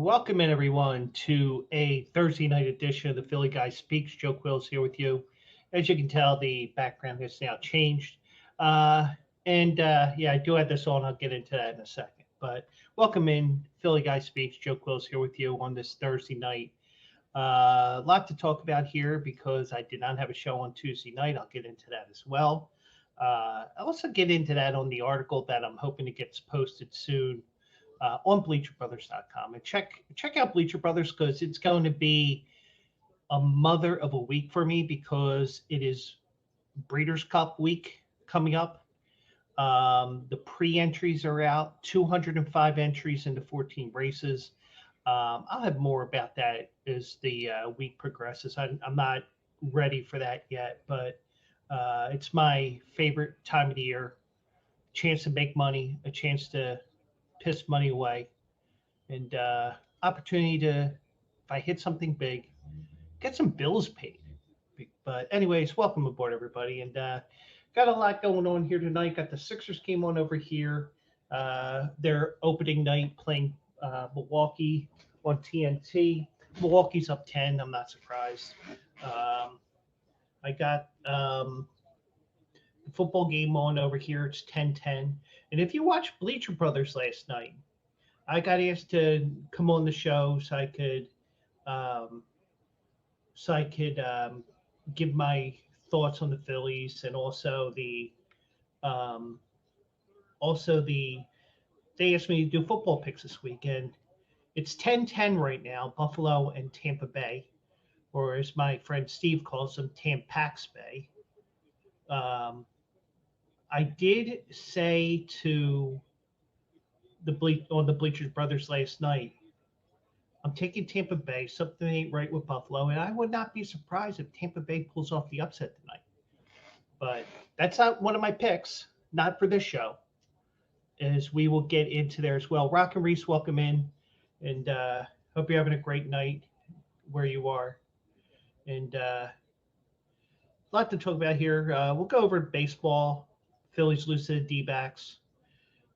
Welcome in everyone to a Thursday night edition of the Philly Guy Speaks. Joe Quill's here with you. As you can tell, the background has now changed. I do have this on. I'll get into that in a second. But welcome in, Philly Guy Speaks. Joe Quill's here with you on this Thursday night. A lot to talk about here because I did not have a show on Tuesday night. I'll get into that as well. I'll also get into that on the article that I'm hoping to get posted soon on BleacherBrothers.com. And check out Bleacher Brothers because it's going to be a mother of a week for me because it is Breeders' Cup week coming up. The pre-entries are out, 205 entries into 14 races. I'll have more about that as the week progresses. I'm not ready for that yet, but it's my favorite time of the year. Chance to make money, a chance to piss money away, and opportunity to, if I hit something big, get some bills paid. But anyways, welcome aboard, everybody. And got a lot going on here tonight. Got the Sixers game on over here. Their opening night playing Milwaukee on TNT. Milwaukee's up 10. I'm not surprised. I got the football game on over here. It's 10-10. And if you watched Bleacher Brothers last night, I got asked to come on the show so I could give my thoughts on the Phillies and they asked me to do football picks this weekend. It's 10-10 right now, Buffalo and Tampa Bay, or as my friend Steve calls them, Tampax Bay. I did say to the Bleachers Brothers last night, I'm taking Tampa Bay. Something ain't right with Buffalo, and I would not be surprised if Tampa Bay pulls off the upset tonight. But that's not one of my picks, not for this show, as we will get into there as well. Rock and Reese, welcome in, and hope you're having a great night where you are. And a lot to talk about here. We'll go over baseball. Phillies lose to the D-backs.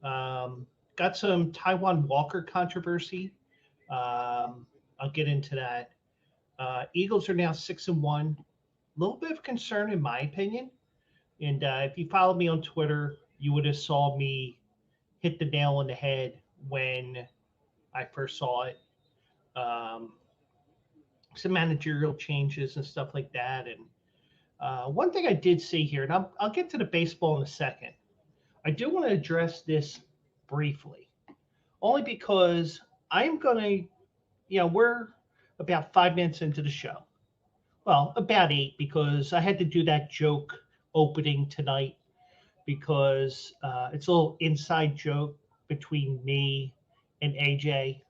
Got some Taiwan Walker controversy. I'll get into that. Eagles are now 6-1. A little bit of concern in my opinion. And if you followed me on Twitter, you would have saw me hit the nail on the head when I first saw it. Some managerial changes and stuff like that. And one thing I did see here, and I'll get to the baseball in a second. I do want to address this briefly, only because I'm going to, we're about 5 minutes into the show. Well, about 8, because I had to do that joke opening tonight because it's a little inside joke between me and AJ.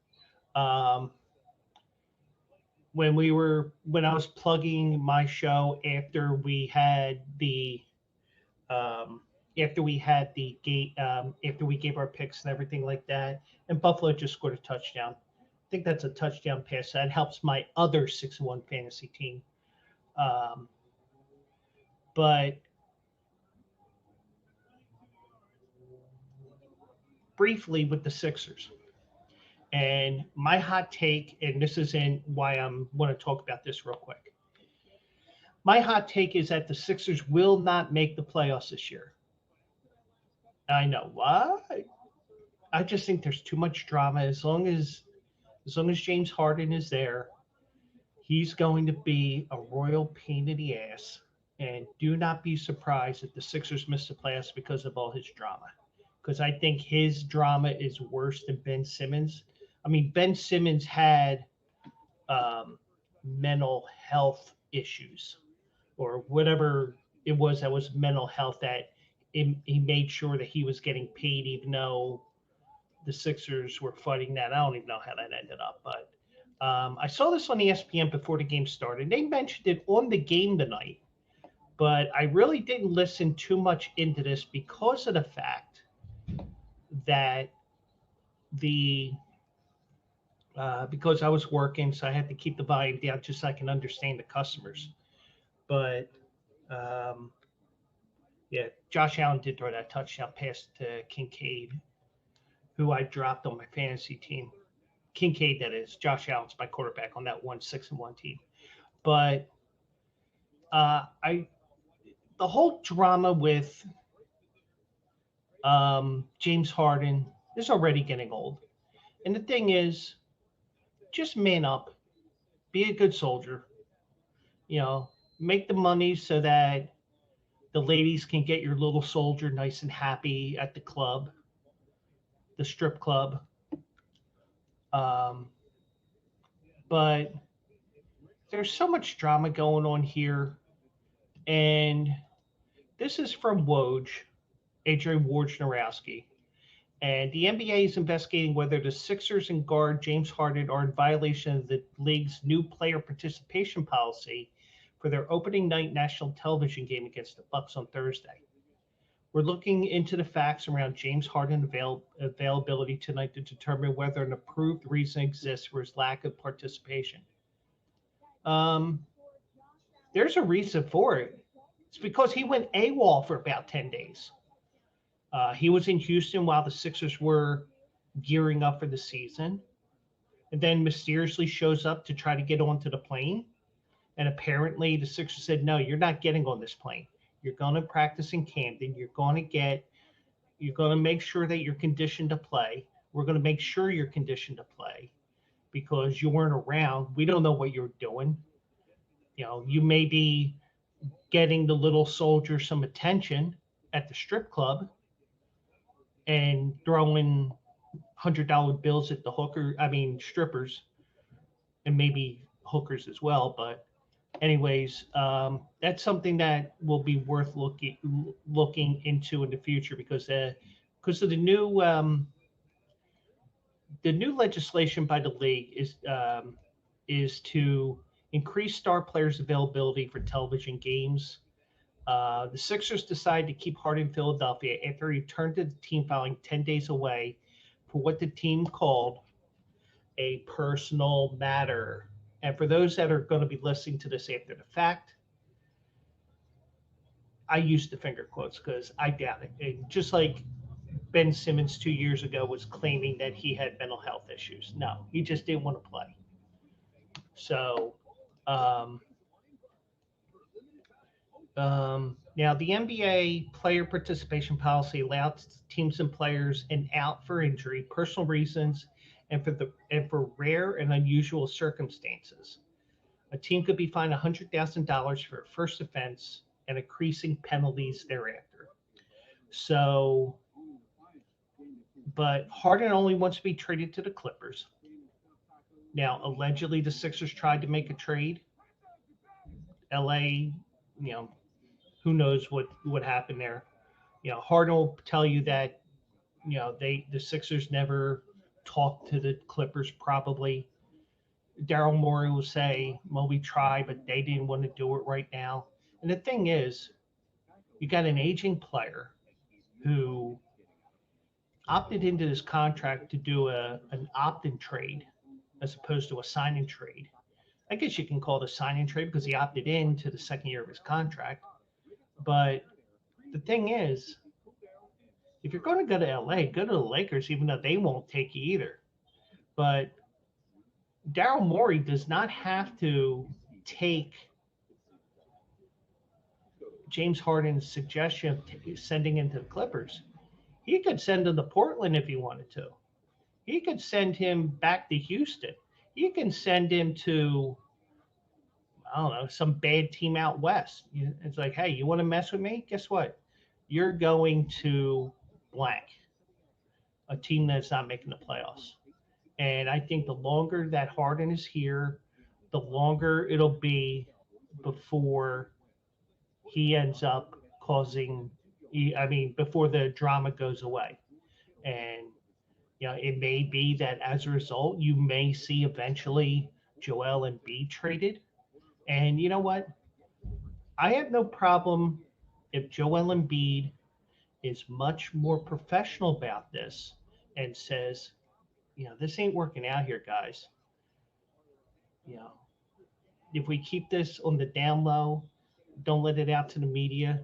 When I was plugging my show after we gave our picks and everything like that, and Buffalo just scored a touchdown. I think that's a touchdown pass. That helps my other 6-1 fantasy team. But briefly with the Sixers. And my hot take, and this isn't why I want to talk about this real quick. My hot take is that the Sixers will not make the playoffs this year. I know why. I just think there's too much drama. As long as James Harden is there, he's going to be a royal pain in the ass. And do not be surprised if the Sixers miss the playoffs because of all his drama. Because I think his drama is worse than Ben Simmons. I mean, Ben Simmons had mental health issues or whatever it was that was mental health that he made sure that he was getting paid even though the Sixers were fighting that. I don't even know how that ended up. But I saw this on ESPN before the game started. They mentioned it on the game tonight. But I really didn't listen too much into this because of the fact that because I was working, so I had to keep the volume down just so I can understand the customers. But Josh Allen did throw that touchdown pass to Kincaid, who I dropped on my fantasy team. Kincaid, that is. Josh Allen's my quarterback on that 1-6-1 team. But I the whole drama with James Harden is already getting old. And the thing is, just man up, be a good soldier, make the money so that the ladies can get your little soldier nice and happy at the club, the strip club. Um, but there's so much drama going on here. And this is from Woj, Adrian Wojnarowski. And the NBA is investigating whether the Sixers and guard James Harden are in violation of the league's new player participation policy for their opening night national television game against the Bucks on Thursday. We're looking into the facts around James Harden availability tonight to determine whether an approved reason exists for his lack of participation. There's a reason for it. It's because he went AWOL for about 10 days. He was in Houston while the Sixers were gearing up for the season, and then mysteriously shows up to try to get onto the plane. And apparently the Sixers said, no, you're not getting on this plane. You're going to practice in Camden. You're going to make sure that you're conditioned to play. We're going to make sure you're conditioned to play because you weren't around. We don't know what you're doing. You may be getting the little soldier some attention at the strip club and throwing $100 bills at the strippers, and maybe hookers as well. But anyways, that's something that will be worth looking into in the future because of the new legislation by the league is to increase star players' availability for television games. The Sixers decided to keep Harden in Philadelphia after he returned to the team following 10 days away for what the team called a personal matter. And for those that are going to be listening to this after the fact, I use the finger quotes because I doubt it. And just like Ben Simmons 2 years ago was claiming that he had mental health issues. No, he just didn't want to play. So, now the NBA player participation policy allows teams and players an out for injury, personal reasons, and for rare and unusual circumstances. A team could be fined $100,000 for a first offense and increasing penalties thereafter. So, but Harden only wants to be traded to the Clippers. Now, allegedly, the Sixers tried to make a trade. LA, who knows what happened there. Harden will tell you that, the Sixers never talked to the Clippers probably. Daryl Morey will say, well, we tried, but they didn't want to do it right now. And the thing is, you got an aging player who opted into this contract to do an opt-in trade as opposed to a sign-in trade. I guess you can call it a sign-in trade because he opted in to the second year of his contract. But the thing is, if you're going to go to LA, go to the Lakers, even though they won't take you either. But Daryl Morey does not have to take James Harden's suggestion of sending him to the Clippers. He could send him to Portland if he wanted to. He could send him back to Houston. He can send him to, I don't know, some bad team out west. It's like, hey, you want to mess with me? Guess what? You're going to blank, a team that's not making the playoffs. And I think the longer that Harden is here, the longer it'll be before he ends up before the drama goes away. And, it may be that as a result, you may see eventually Joel Embiid traded. And you know what? I have no problem if Joel Embiid is much more professional about this and says, this ain't working out here, guys. If we keep this on the down low, don't let it out to the media,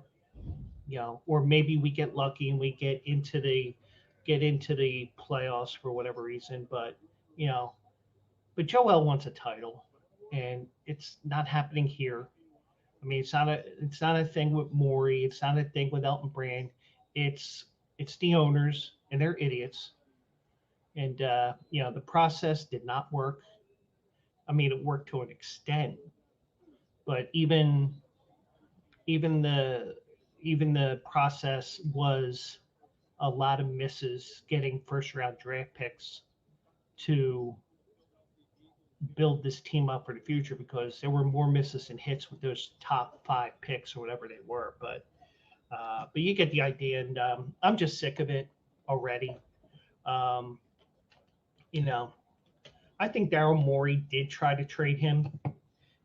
or maybe we get lucky and we get into the playoffs for whatever reason. But, But Joel wants a title, and it's not happening here. I mean, it's not a thing with Maury. It's not a thing with Elton Brand. It's it's the owners, and they're idiots. And the process did not work. I mean, it worked to an extent, but even the even the process was a lot of misses getting first round draft picks to build this team up for the future, because there were more misses than hits with those top five picks or whatever they were. But you get the idea, and I'm just sick of it already. Um, you know, I think Daryl Morey did try to trade him.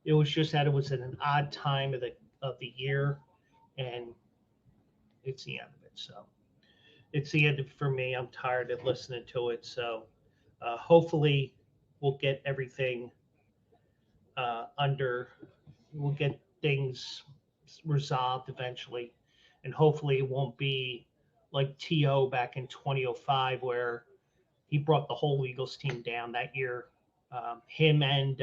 It was just that it was at an odd time of the year, and it's the end of it. So it's the end of it for me. I'm tired of listening to it. So hopefully we'll get everything under. We'll get things resolved eventually, and hopefully it won't be like To back in 2005 where he brought the whole Eagles team down that year. Him and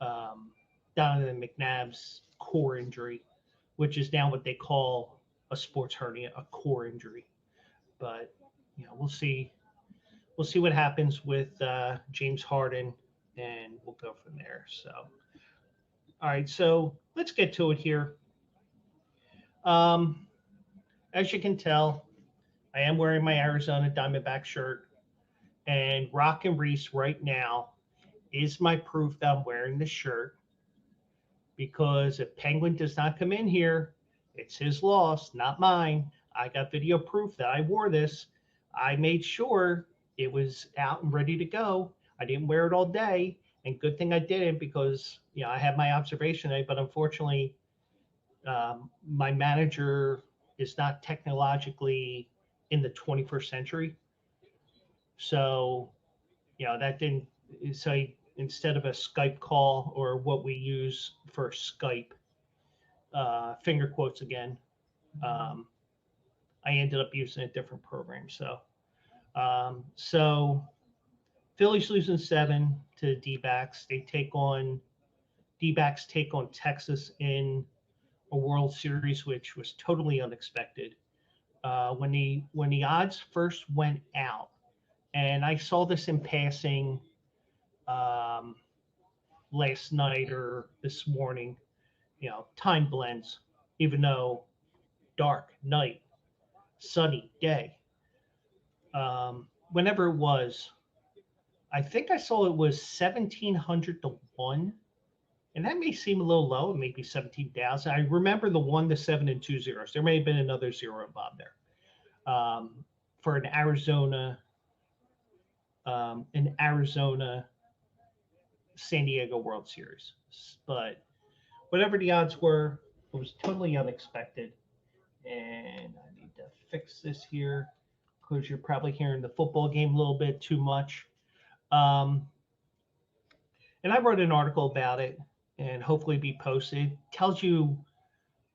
um, Donovan McNabb's core injury, which is now what they call a sports hernia, a core injury. But we'll see. We'll see what happens with James Harden, and we'll go from there. So, all right. So let's get to it here. Um, as you can tell, I am wearing my Arizona Diamondback shirt, and Rock and Reese right now is my proof that I'm wearing this shirt, because if Penguin does not come in here, it's his loss, not mine. I got video proof that I wore this. I made sure it was out and ready to go. I didn't wear it all day, and good thing I didn't, because I had my observation day, but unfortunately, my manager is not technologically in the 21st century. So, that didn't, so instead of a Skype call or what we use for Skype, finger quotes again, um, I ended up using a different program. So Phillies losing 7 to D-backs. D-backs take on Texas in a World Series, which was totally unexpected. When the odds first went out, and I saw this in passing um, last night or this morning, time blends, even though dark night, sunny day. Whenever it was, I think I saw it was 1,700 to 1. And that may seem a little low. It may be 17,000. I remember the 1 to 7 and 2 zeros. There may have been another zero involved there for an Arizona San Diego World Series. But whatever the odds were, it was totally unexpected. And I need to fix this here because you're probably hearing the football game a little bit too much. And I wrote an article about it, and hopefully be posted. It tells you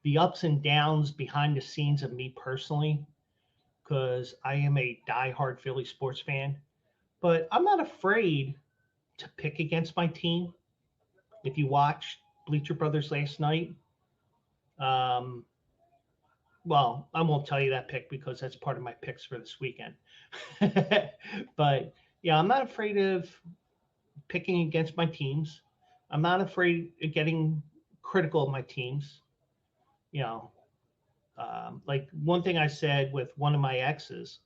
the ups and downs behind the scenes of me personally, because I am a diehard Philly sports fan. But I'm not afraid to pick against my team. If you watched Bleacher Brothers last night, well, I won't tell you that pick because that's part of my picks for this weekend. But yeah, I'm not afraid of picking against my teams. I'm not afraid of getting critical of my teams. Like one thing I said with one of my exes,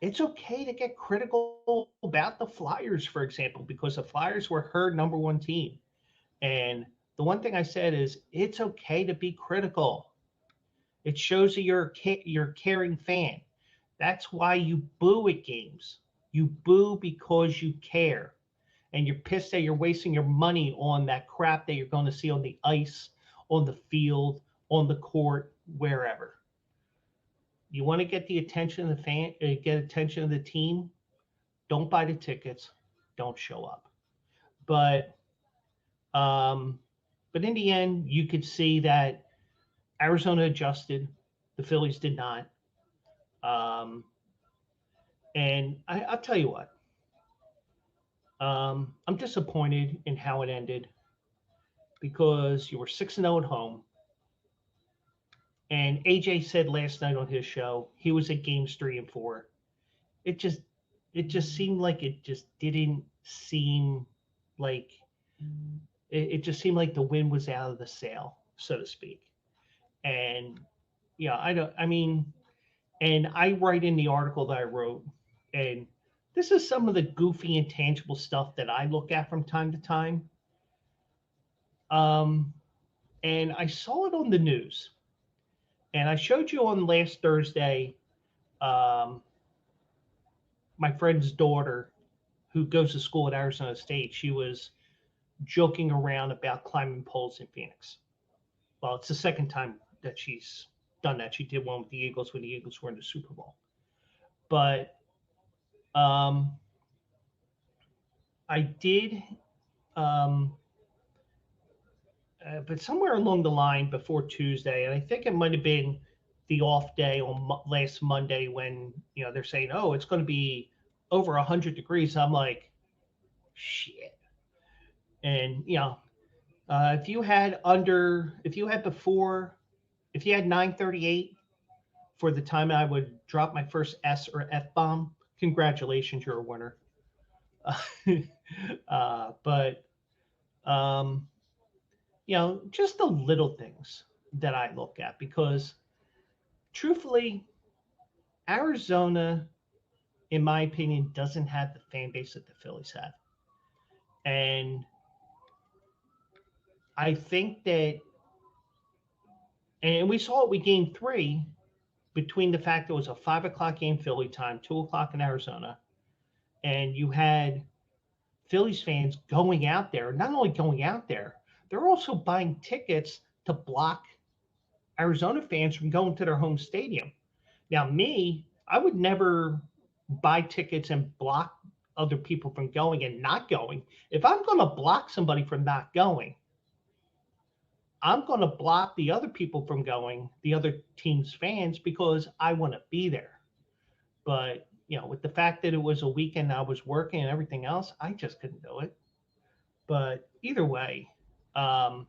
it's okay to get critical about the Flyers, for example, because the Flyers were her number one team. And the one thing I said is it's okay to be critical. It shows that you're a caring fan. That's why you boo at games. You boo because you care. And you're pissed that you're wasting your money on that crap that you're going to see on the ice, on the field, on the court, wherever. You want to get the attention of the fan, get attention of the team. Don't buy the tickets. Don't show up. But in the end, you could see that Arizona adjusted. The Phillies did not. And I'll tell you what. I'm disappointed in how it ended because you were 6-0 at home. And AJ said last night on his show he was at games 3 and 4. It just seemed like it just didn't seem like it just seemed like the wind was out of the sail, so to speak. And yeah, I mean, and I write in the article that I wrote, and this is some of the goofy, intangible stuff that I look at from time to time. Um, and I saw it on the news, and I showed you on last Thursday. Um, my friend's daughter, who goes to school at Arizona State, she was joking around about climbing poles in Phoenix. Well, it's the second time that she's done that. She did one with the Eagles when the Eagles were in the Super Bowl. But um, I did, um, but somewhere along the line before Tuesday, and I think it might have been the off day on last Monday when they're saying, "Oh, it's going to be over 100 degrees." I'm like, "Shit!" And if you had before, if you had 938 for the time I would drop my first S or F bomb, congratulations, you're a winner. But just the little things that I look at because truthfully, Arizona, in my opinion, doesn't have the fan base that the Phillies have. And I think that, and we saw it with game 3 between the fact that it was a 5 o'clock game Philly time, 2 o'clock in Arizona, and you had Phillies fans going out there, not only going out there, they're also buying tickets to block Arizona fans from going to their home stadium. Now, I would never buy tickets and block other people from going and not going. If I'm going to block somebody from not going, I'm going to block the other people from going, the other team's fans, because I want to be there. But, with the fact that it was a weekend, I was working and everything else, I just couldn't do it. But either way, I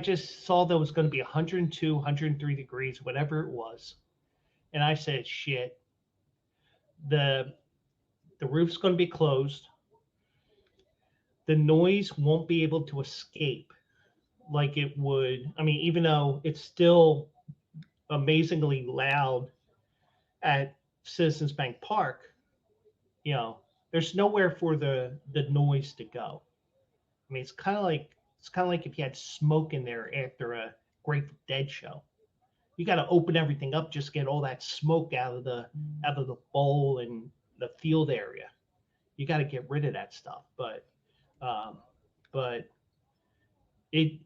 just saw that it was going to be 102, 103 degrees, whatever it was. And I said, shit, the roof's going to be closed. The noise won't be able to escape like it would. I mean, even though it's still amazingly loud at Citizens Bank Park, there's nowhere for the noise to go. I mean, it's kind of like if you had smoke in there after a Grateful Dead show. You got to open everything up, just get all that smoke out of the bowl and the field area. You got to get rid of that stuff. But they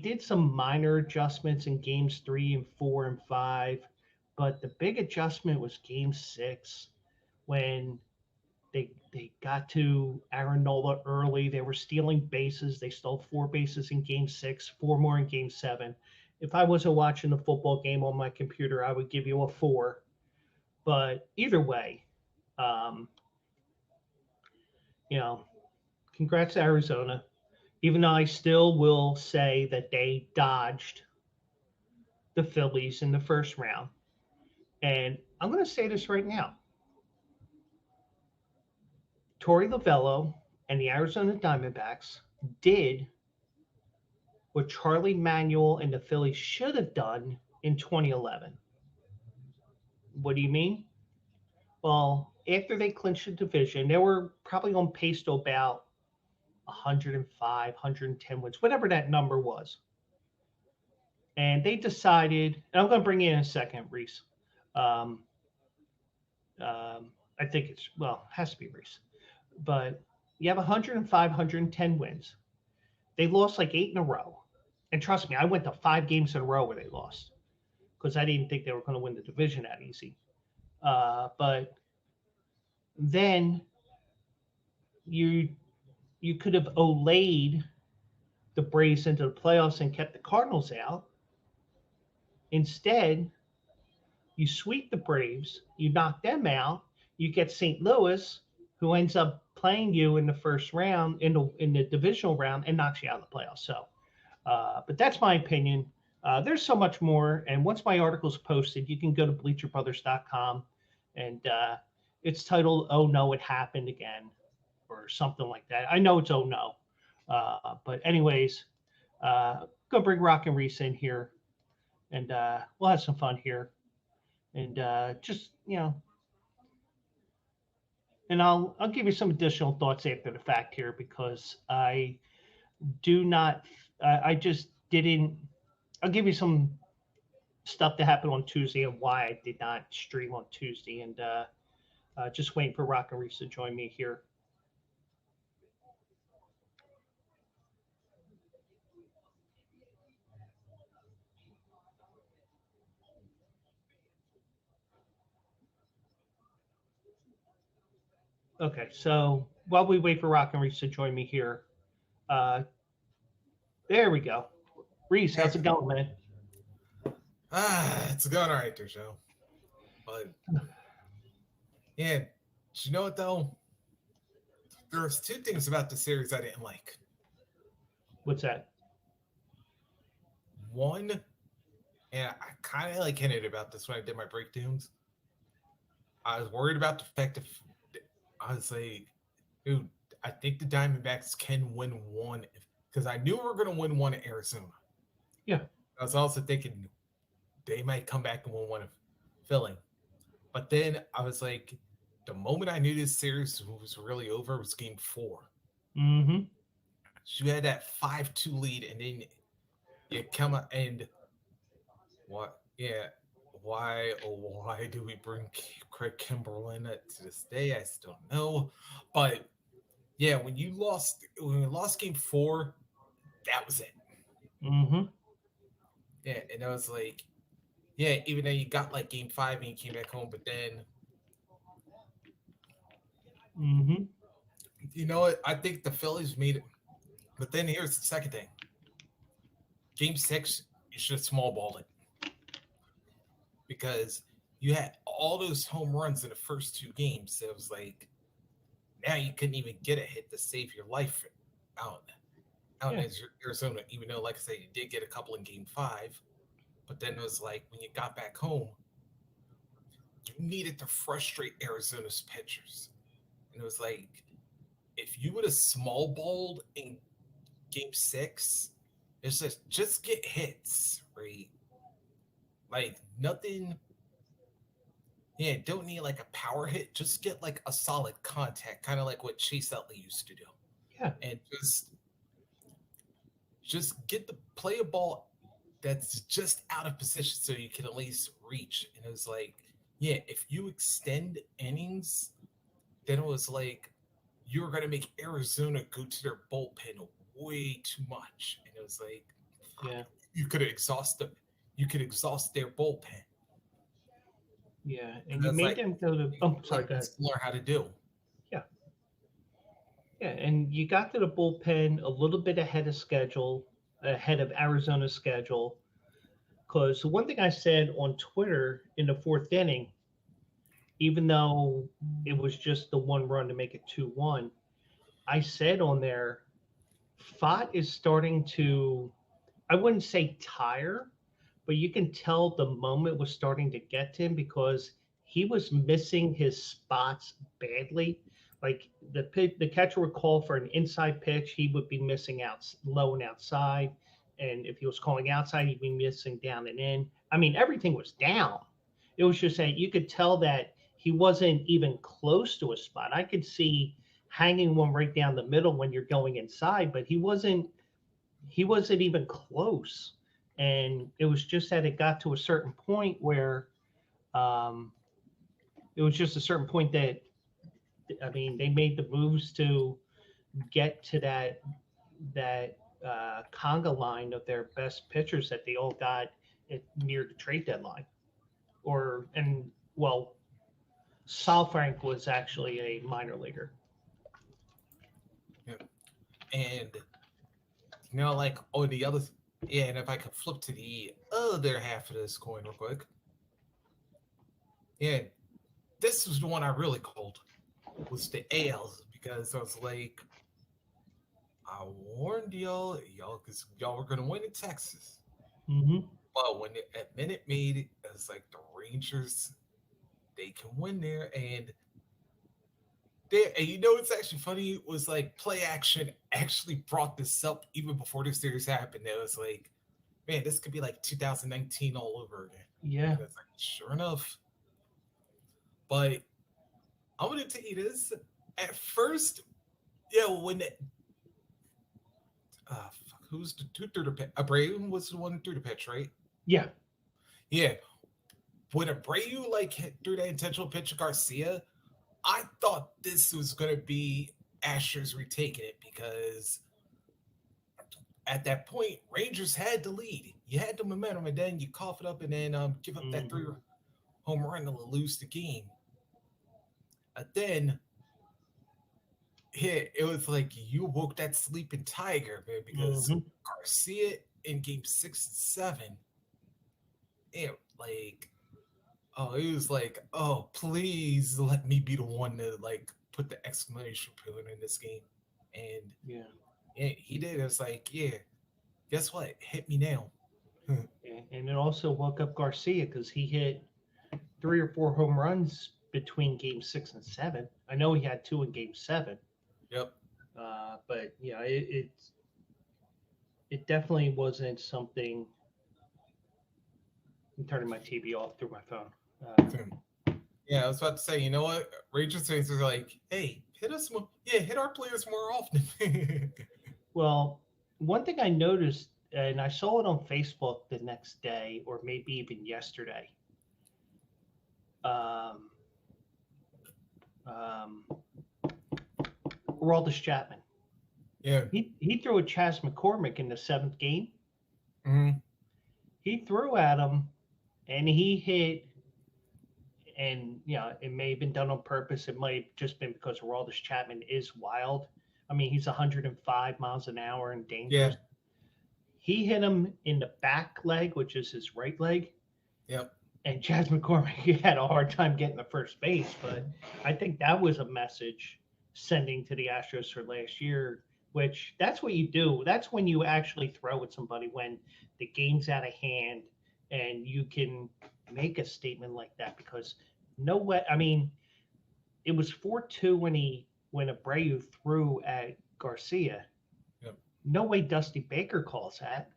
did some minor adjustments in games 3 and 4 and 5, but the big adjustment was game 6 when they got to Aaron Nola early. They were stealing bases. They stole 4 bases in game 6, 4 more in game 7. If I wasn't watching the football game on my computer, I would give you a 4. But either way, congrats to Arizona. Even though I still will say that they dodged the Phillies in the first round. And I'm going to say this right now. Torey Lovullo and the Arizona Diamondbacks did what Charlie Manuel and the Phillies should have done in 2011. What do you mean? Well, after they clinched the division, they were probably on pace to about 105, 110 wins, whatever that number was. And they decided, and I'm going to bring you in a second, Reese. I think it has to be Reese. But you have 105, 110 wins. They lost like 8 in a row. And trust me, I went to 5 games in a row where they lost because I didn't think they were going to win the division that easy. But then you could have olayed the Braves into the playoffs and kept the Cardinals out. Instead, you sweep the Braves, you knock them out, you get St. Louis, who ends up playing you in the first round in the divisional round and knocks you out of the playoffs. So, but that's my opinion. There's so much more, and once my article's posted, you can go to BleacherBrothers.com, and it's titled "Oh No, It Happened Again" or something like that. I know it's "Oh No," but anyways, go bring Rock and Reese in here, and we'll have some fun here, and just and I'll give you some additional thoughts after the fact here because I do not. I just didn't. I'll give you some stuff that happened on Tuesday and why I did not stream on Tuesday, and just waiting for Rock and Reese to join me here. Okay, so while we wait for Rock and Reese to join me here, uh, there we go. Reese, how's it going, man? It's going all right there, Joe. But yeah, you know what though? There's two things about the series I didn't like. What's that? One, and I kind of like hinted about this when I did my breakdowns. I was worried about the fact that I was like, dude, I think the Diamondbacks can win one because I knew we were going to win one at Arizona. Yeah. I was also thinking they might come back and win one of Philly. But then I was like, the moment I knew this series was really over was game 4. Mm-hmm. So you had that 5-2 lead, and then you come up and what? Yeah. Why do we bring Craig Kimberlin to this day? I still don't know. But yeah, when we lost game 4, that was it. Mm-hmm. Yeah, and I was like, yeah, even though you got like game 5 and you came back home, but then Mm-hmm. you know what? I think the Phillies made it. But then here's the second thing. Game 6, you should have small balled it. Because you had all those home runs in the first 2 games. So it was like, now you couldn't even get a hit to save your life out in Arizona, even though, like I said, you did get a couple in game 5. But then it was like, when you got back home, you needed to frustrate Arizona's pitchers. And it was like, if you would have small balled in game 6, it's just get hits, right? Like nothing. Yeah, don't need like a power hit. Just get like a solid contact, kind of like what Chase Utley used to do. Yeah. And just get the play a ball that's just out of position so you can at least reach. And it was like, yeah, if you extend innings, then it was like you're gonna make Arizona go to their bullpen way too much. And it was like, yeah, you could exhaust their bullpen. Yeah, and you made them go to. Oh, sorry, go ahead. Learn how to do. Yeah, yeah, and you got to the bullpen a little bit ahead of schedule, ahead of Arizona's schedule. Because the one thing I said on Twitter in the 4th inning, even though it was just the 1 run to make it 2-1, I said on there, Fott is starting to, I wouldn't say tire, but you can tell the moment was starting to get to him because he was missing his spots badly. Like the catcher would call for an inside pitch, he would be missing out low and outside. And if he was calling outside, he'd be missing down and in. I mean, everything was down. It was just that you could tell that he wasn't even close to a spot. I could see hanging one right down the middle when you're going inside, but he wasn't even close. And it was just that it got to a certain point where it was just a certain point that, I mean, they made the moves to get to that conga line of their best pitchers that they all got near the trade deadline. Sal Frank was actually a minor leaguer. Yeah. And like the other, and if I could flip to the other half of this coin real quick. Yeah, this was the one I really called. was the ALs because I was like, I warned y'all, because y'all were gonna win in Texas. Mm-hmm. But when at Minute Maid, it was like the Rangers, they can win there, and it's actually funny. It was like play action actually brought this up even before the series happened. It was like, man, this could be like 2019 all over again. Yeah. And it's like, sure enough. But I'm gonna tell you this. At first, when who threw the pitch? Abreu was the one who threw the pitch, right? Yeah. Yeah. When Abreu threw that intentional pitch to Garcia, I thought this was gonna be Astros retaking it because at that point, Rangers had the lead. You had the momentum, and then you cough it up and then give up that 3 home run to lose the game. And then it was like you woke that sleeping tiger, man, because Garcia in game 6 and 7, it was like, oh, please let me be the one to put the exclamation point in this game. And he did. It was like, yeah, guess what? Hit me now. And it also woke up Garcia because he hit 3 or 4 home runs between game 6 and 7. I know he had 2 in game 7. Yep. But yeah, it definitely wasn't something. I'm turning my TV off through my phone. Yeah, I was about to say, you know what? Rangers fans are like, hey, hit us more. Yeah, hit our players more often. Well, one thing I noticed, and I saw it on Facebook the next day, or maybe even yesterday. Aroldis Chapman. Yeah. He threw at Chas McCormick in the 7th game. Mm-hmm. He threw at him, and he hit. And it may have been done on purpose. It might have just been because Aroldis Chapman is wild. I mean, he's 105 miles an hour and dangerous. Yeah. He hit him in the back leg, which is his right leg. Yep. And Chas McCormick had a hard time getting to first base, but I think that was a message sending to the Astros for last year, which that's what you do. That's when you actually throw at somebody when the game's out of hand and you can make a statement like that because no way. I mean, it was 4-2 when Abreu threw at Garcia. Yep. No way Dusty Baker calls that.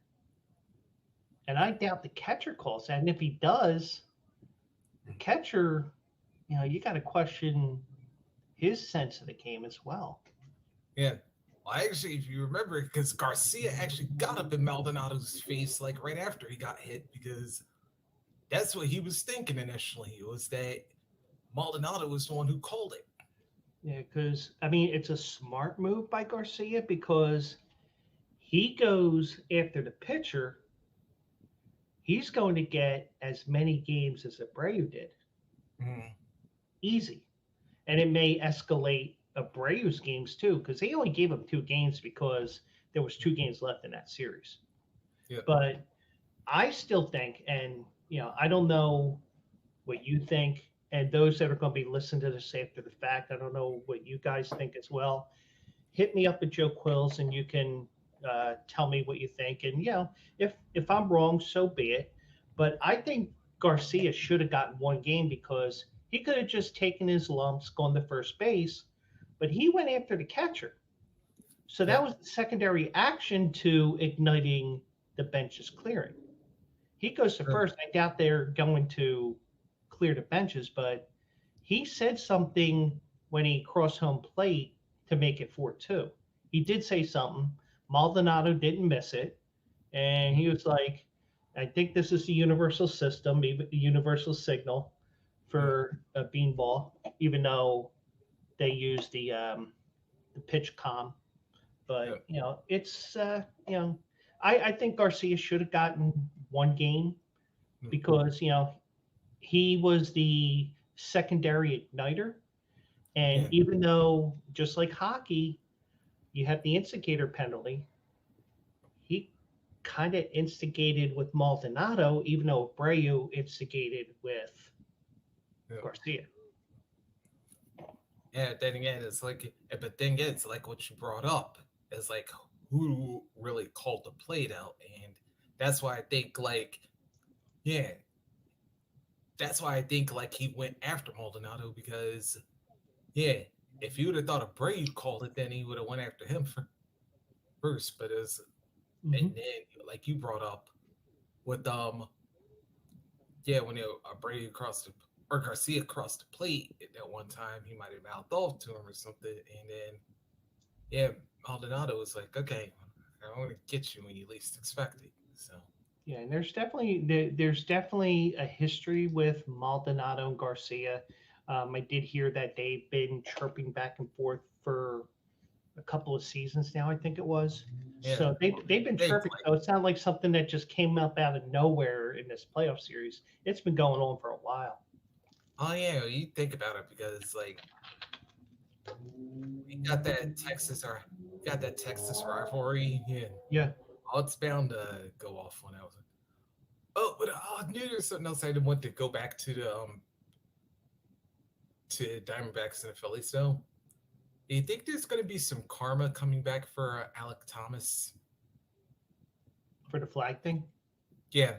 And I doubt the catcher calls that. And if he does, the catcher, you got to question his sense of the game as well. Yeah. Well, actually, if you remember, because Garcia actually got up in Maldonado's face right after he got hit because that's what he was thinking initially. It was that Maldonado was the one who called it. Yeah, because, I mean, it's a smart move by Garcia because he goes after the pitcher. He's going to get as many games as Abreu did. Easy. And it may escalate Abreu's games too, because they only gave him 2 games because there was 2 games left in that series. Yeah. But I still think, and I don't know what you think, and those that are going to be listening to this after the fact, I don't know what you guys think as well. Hit me up at Joe Quills, and you can tell me what you think. And if I'm wrong, so be it. But I think Garcia should have gotten 1 game because he could have just taken his lumps, gone to first base, but he went after the catcher. So that was the secondary action to igniting the benches clearing. He goes to first. I doubt they're going to clear the benches, but he said something when he crossed home plate to make it 4-2. He did say something. Maldonado didn't miss it. And he was like, I think this is the universal system, the universal signal for a beanball, even though they use the pitch comm. But, it's, I think Garcia should have gotten 1 game because, he was the secondary igniter. And even though, just like hockey, you have the instigator penalty, he kind of instigated with Maldonado, even though Abreu instigated with Garcia. Yeah, then again, it's like, but then again, it's like what you brought up is like who really called the plate out, and that's why I think like, yeah, that's why I think like he went after Maldonado because, yeah, if he would have thought a Brady called it, then he would have went after him first. But as Mm-hmm. and then like you brought up with yeah, when Brady crossed the or Garcia crossed the plate at one time, he might have mouthed off to him or something, and then yeah, Maldonado was like, okay, I'm going to get you when you least expect it. So Yeah, and there's definitely a history with Maldonado and Garcia. I did hear that they've been chirping back and forth for a couple of seasons now, I think it was. yeah, So they've been they chirping. play. So it's not like something that just came up out of nowhere in this playoff series. It's been going on for a while. Oh yeah, you think about it because like we got that Texas rivalry, and Yeah. oh, it's bound to go off when I was. Oh, but I knew there was something else I didn't want to go back to Diamondbacks and the Phillies though. Do you think there's going to be some karma coming back for Alec Thomas? For the flag thing. Yeah,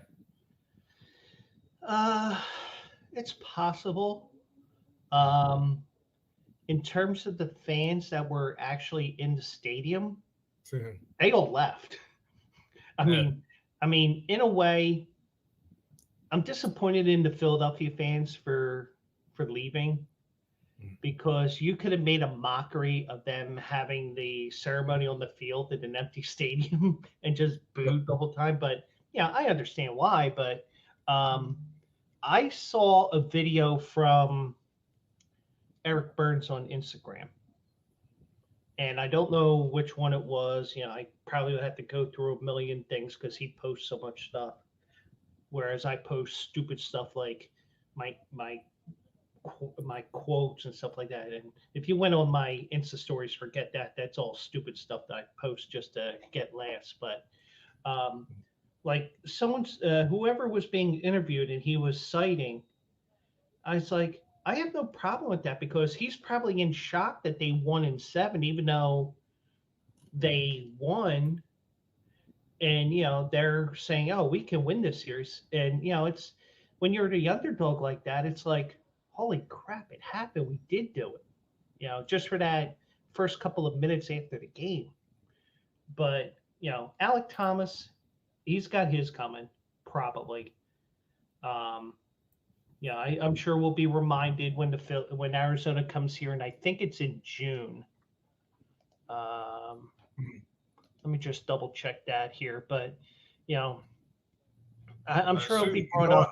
Uh, it's possible. Um, in terms of the fans that were actually in the stadium, they all left. I yeah, mean, I mean, in a way, I'm disappointed in the Philadelphia fans for leaving because you could have made a mockery of them having the ceremony on the field in an empty stadium and just booed the whole time. But yeah, I understand why. But um, I saw a video from Eric Burns on Instagram, and I don't know which one it was. You know, I probably would have to go through a million things because he posts so much stuff, whereas I post stupid stuff like my my my quotes and stuff like that. And if you went on my Insta stories, forget that. That's all stupid stuff that I post just to get laughs. But um, like someone's whoever was being interviewed and he was citing, I was like, I have no problem with that because he's probably in shock that they won in seven, even though they won. And they're saying, "Oh, we can win this series." And it's when you're the underdog like that, it's like, "Holy crap, it happened! We did do it!" Just for that first couple of minutes after the game. But Alec Thomas, he's got his coming probably. Um, I'm sure we'll be reminded when Arizona comes here, and I think it's in June. Um, let me just double check that here, but you know, I'm sure it'll shoot, be brought up.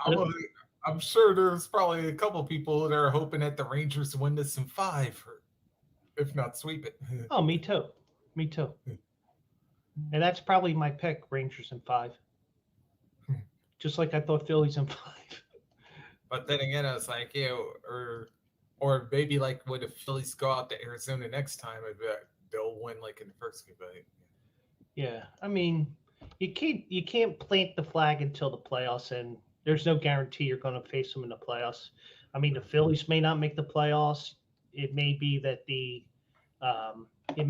I'm sure there's probably a couple people that are hoping that the Rangers win this in five, or if not sweep it. Oh, me too. Me too. And that's probably my pick, Rangers in five. Just like I thought Phillies in five. But then again, I was like, or maybe like when the Phillies go out to Arizona next time, I bet they'll win like in the first game. But Yeah, I mean, you can't plant the flag until the playoffs, and there's no guarantee you're going to face them in the playoffs. I mean, the Phillies may not make the playoffs. It may be that um, the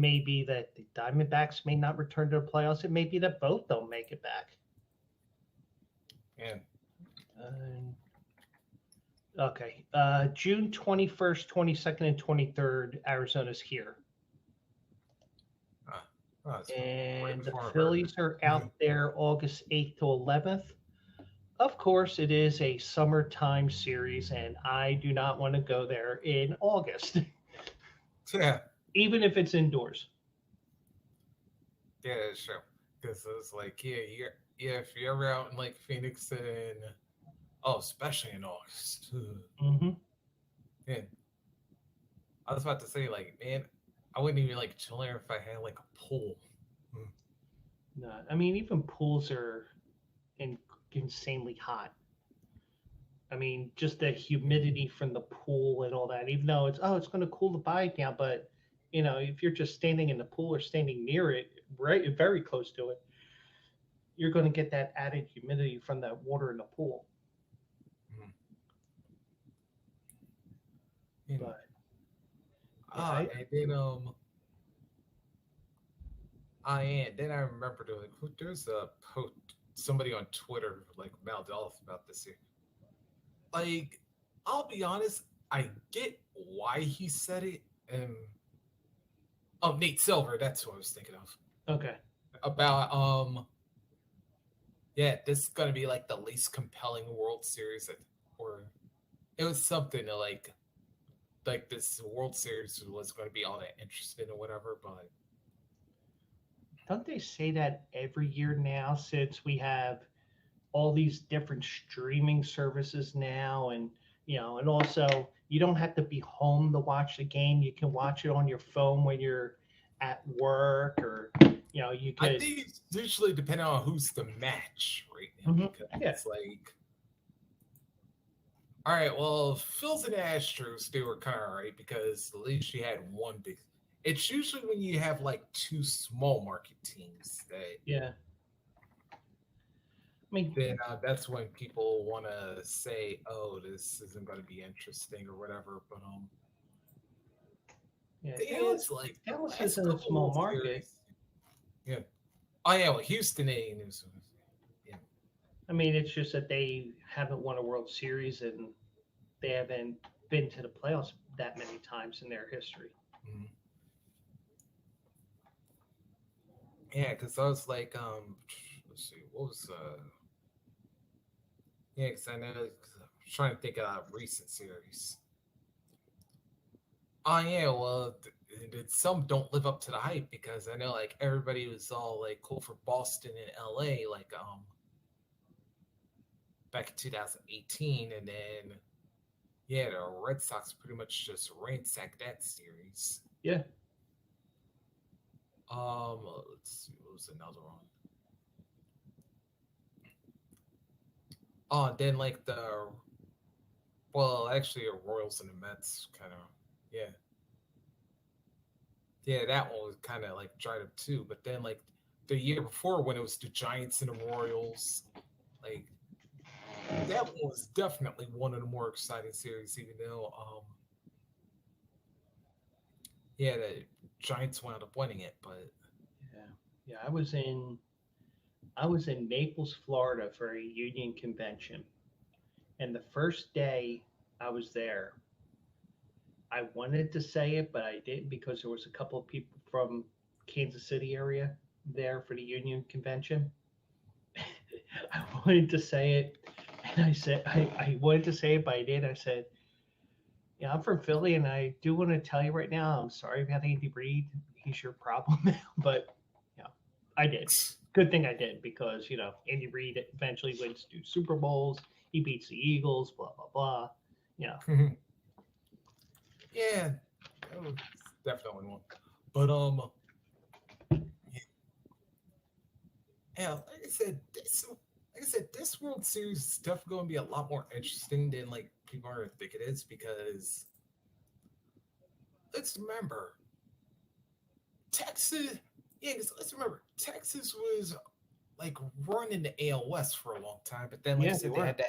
Diamondbacks may not return to the playoffs. It may be that both don't make it back. yeah. Okay. June 21st, 22nd, and 23rd, Arizona's here. And the Phillies are out there August 8th to 11th. Of course, it is a summertime series, and I do not want to go there in August. Yeah. Even if it's indoors. Yeah, sure. Because it's like, if you're ever out in like Phoenix and especially in August. Mm-hmm. Yeah. I was about to say, like, man, I wouldn't even like chill there if I had like a pool. No, I mean, even pools are insanely hot. I mean, just the humidity from the pool and all that, even though it's going to cool the body down, but if you're just standing in the pool or standing near it, right, very close to it, you're going to get that added humidity from that water in the pool. Yeah. But And then then I remember there's a post somebody on Twitter like mouthed off about this here. Like, I'll be honest, I get why he said it. And Nate Silver, that's what I was thinking of. Okay. About this is gonna be like the least compelling World Series or it was something like this World Series was going to be all that interesting or whatever, but don't they say that every year now since we have all these different streaming services now, and and also you don't have to be home to watch the game. You can watch it on your phone when you're at work, or you could. I think it's usually depending on who's the match right now. Because it's like, all right, well, Phil's and Astros, they were kind of all right because at least you had one big. It's usually when you have like two small market teams that. Yeah. I mean, then that's when people want to say, "Oh, this isn't going to be interesting" or whatever. But Dallas isn't a small market. Series, yeah. Oh yeah, well, Houston is. Yeah. I mean, it's just that they haven't won a World Series and they haven't been to the playoffs that many times in their history. Mm-hmm. Yeah, because I was like, let's see, what was yeah, because I know I'm trying to think of a recent series. Oh yeah, well, some don't live up to the hype because I know like everybody was all like cool for Boston and LA like back in 2018, and then the Red Sox pretty much just ransacked that series. Yeah. Let's see, what was another one? Oh, then like the Royals and the Mets kind of that one was kind of like dried up too. But then like the year before when it was the Giants and the Royals, like that one was definitely one of the more exciting series, even though the Giants wound up winning it. But I was in Naples, Florida for a union convention, and the first day I was there, I wanted to say it, but I didn't because there was a couple of people from Kansas City area there for the union convention. I wanted to say it, and I said I wanted to say it, but I didn't. I said, "Yeah, I'm from Philly, and I do want to tell you right now, I'm sorry about Andy Reid. He's your problem now." But I did. Good thing I did because Andy Reid eventually wins 2 Super Bowls. He beats the Eagles. Blah blah blah. Yeah, that was definitely one. But like I said, this World Series is definitely going to be a lot more interesting than like people are think it is because let's remember Texas. Yeah, because let's remember Texas was like running the AL West for a long time, but then like I said, they had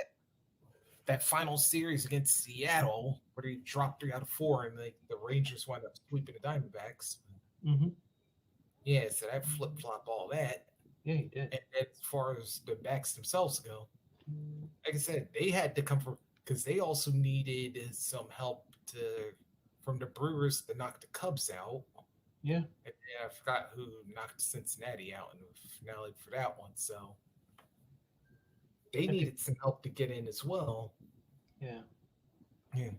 that final series against Seattle where they dropped 3 out of 4, and like the Rangers wound up sweeping the Diamondbacks. Mm-hmm. Yeah, so that flip flop all that. Yeah, he did. And as far as the backs themselves go, like I said, they had to come from because they also needed some help from the Brewers to knock the Cubs out. Yeah. And I forgot who knocked Cincinnati out in the finale for that one. So they needed some help to get in as well. Yeah. Yeah.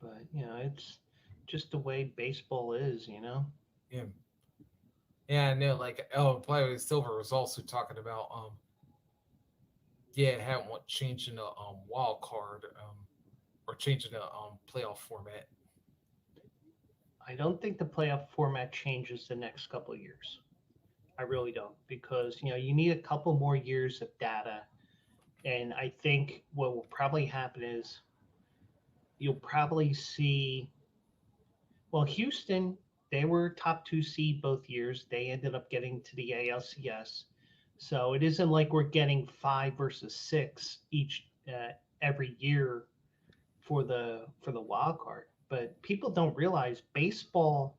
But it's just the way baseball is, Yeah. Yeah, I know. Like, Player Silver was also talking about, changing the wild card, or changing the playoff format. I don't think the playoff format changes the next couple of years. I really don't, because you need a couple more years of data, and I think what will probably happen is you'll probably see. Well, Houston, they were top 2 seed both years. They ended up getting to the ALCS, so it isn't like we're getting 5 versus 6 each every year for the wild card. But people don't realize baseball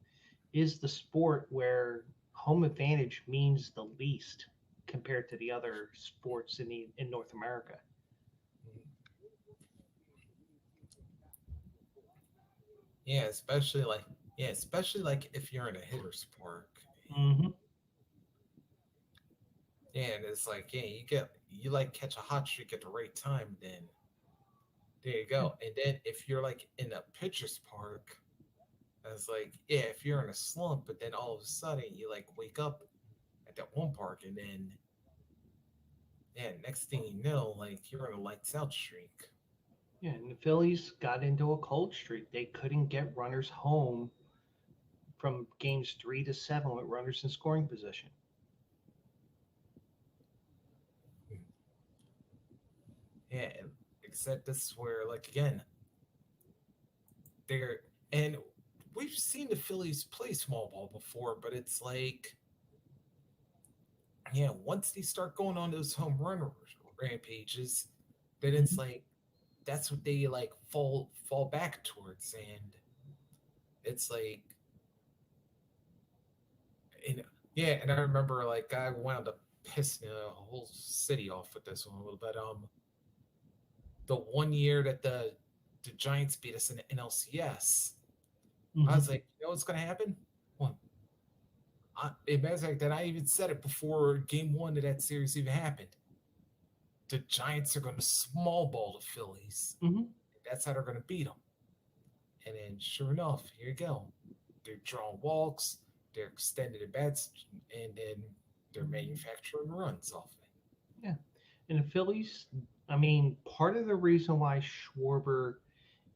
is the sport where home advantage means the least compared to the other sports in North America. Yeah, especially like if you're in a hitter's park. Mm-hmm. Yeah, and it's like, yeah, you like catch a hot streak at the right time, then there you Yeah. go. And then if you're like in a pitcher's park, it's like, yeah, if you're in a slump, but then all of a sudden you like wake up at that one park, and then yeah, next thing you know, like you're on a lights out streak. Yeah, and the Phillies got into a cold streak. They couldn't get runners home from games 3 to 7 with runners in scoring position. Yeah, except this is where like again they're and we've seen the Phillies play small ball before, but it's like yeah, once they start going on those home run rampages, then it's Mhm. like that's what they like fall back towards, and it's like and yeah, and I remember like I wound up pissing the whole city off with this one a little bit. The one year that the Giants beat us in the NLCS, I Mhm. was like, you know what's gonna happen? Well, it matters like that. I even said it before Game One of that series even happened. The Giants are going to small ball the Phillies. Mhm. That's how they're going to beat them. And then, sure enough, here you go. They're drawing walks, they're extending the bats, and then they're manufacturing runs off it. Yeah. And the Phillies, I mean, part of the reason why Schwarber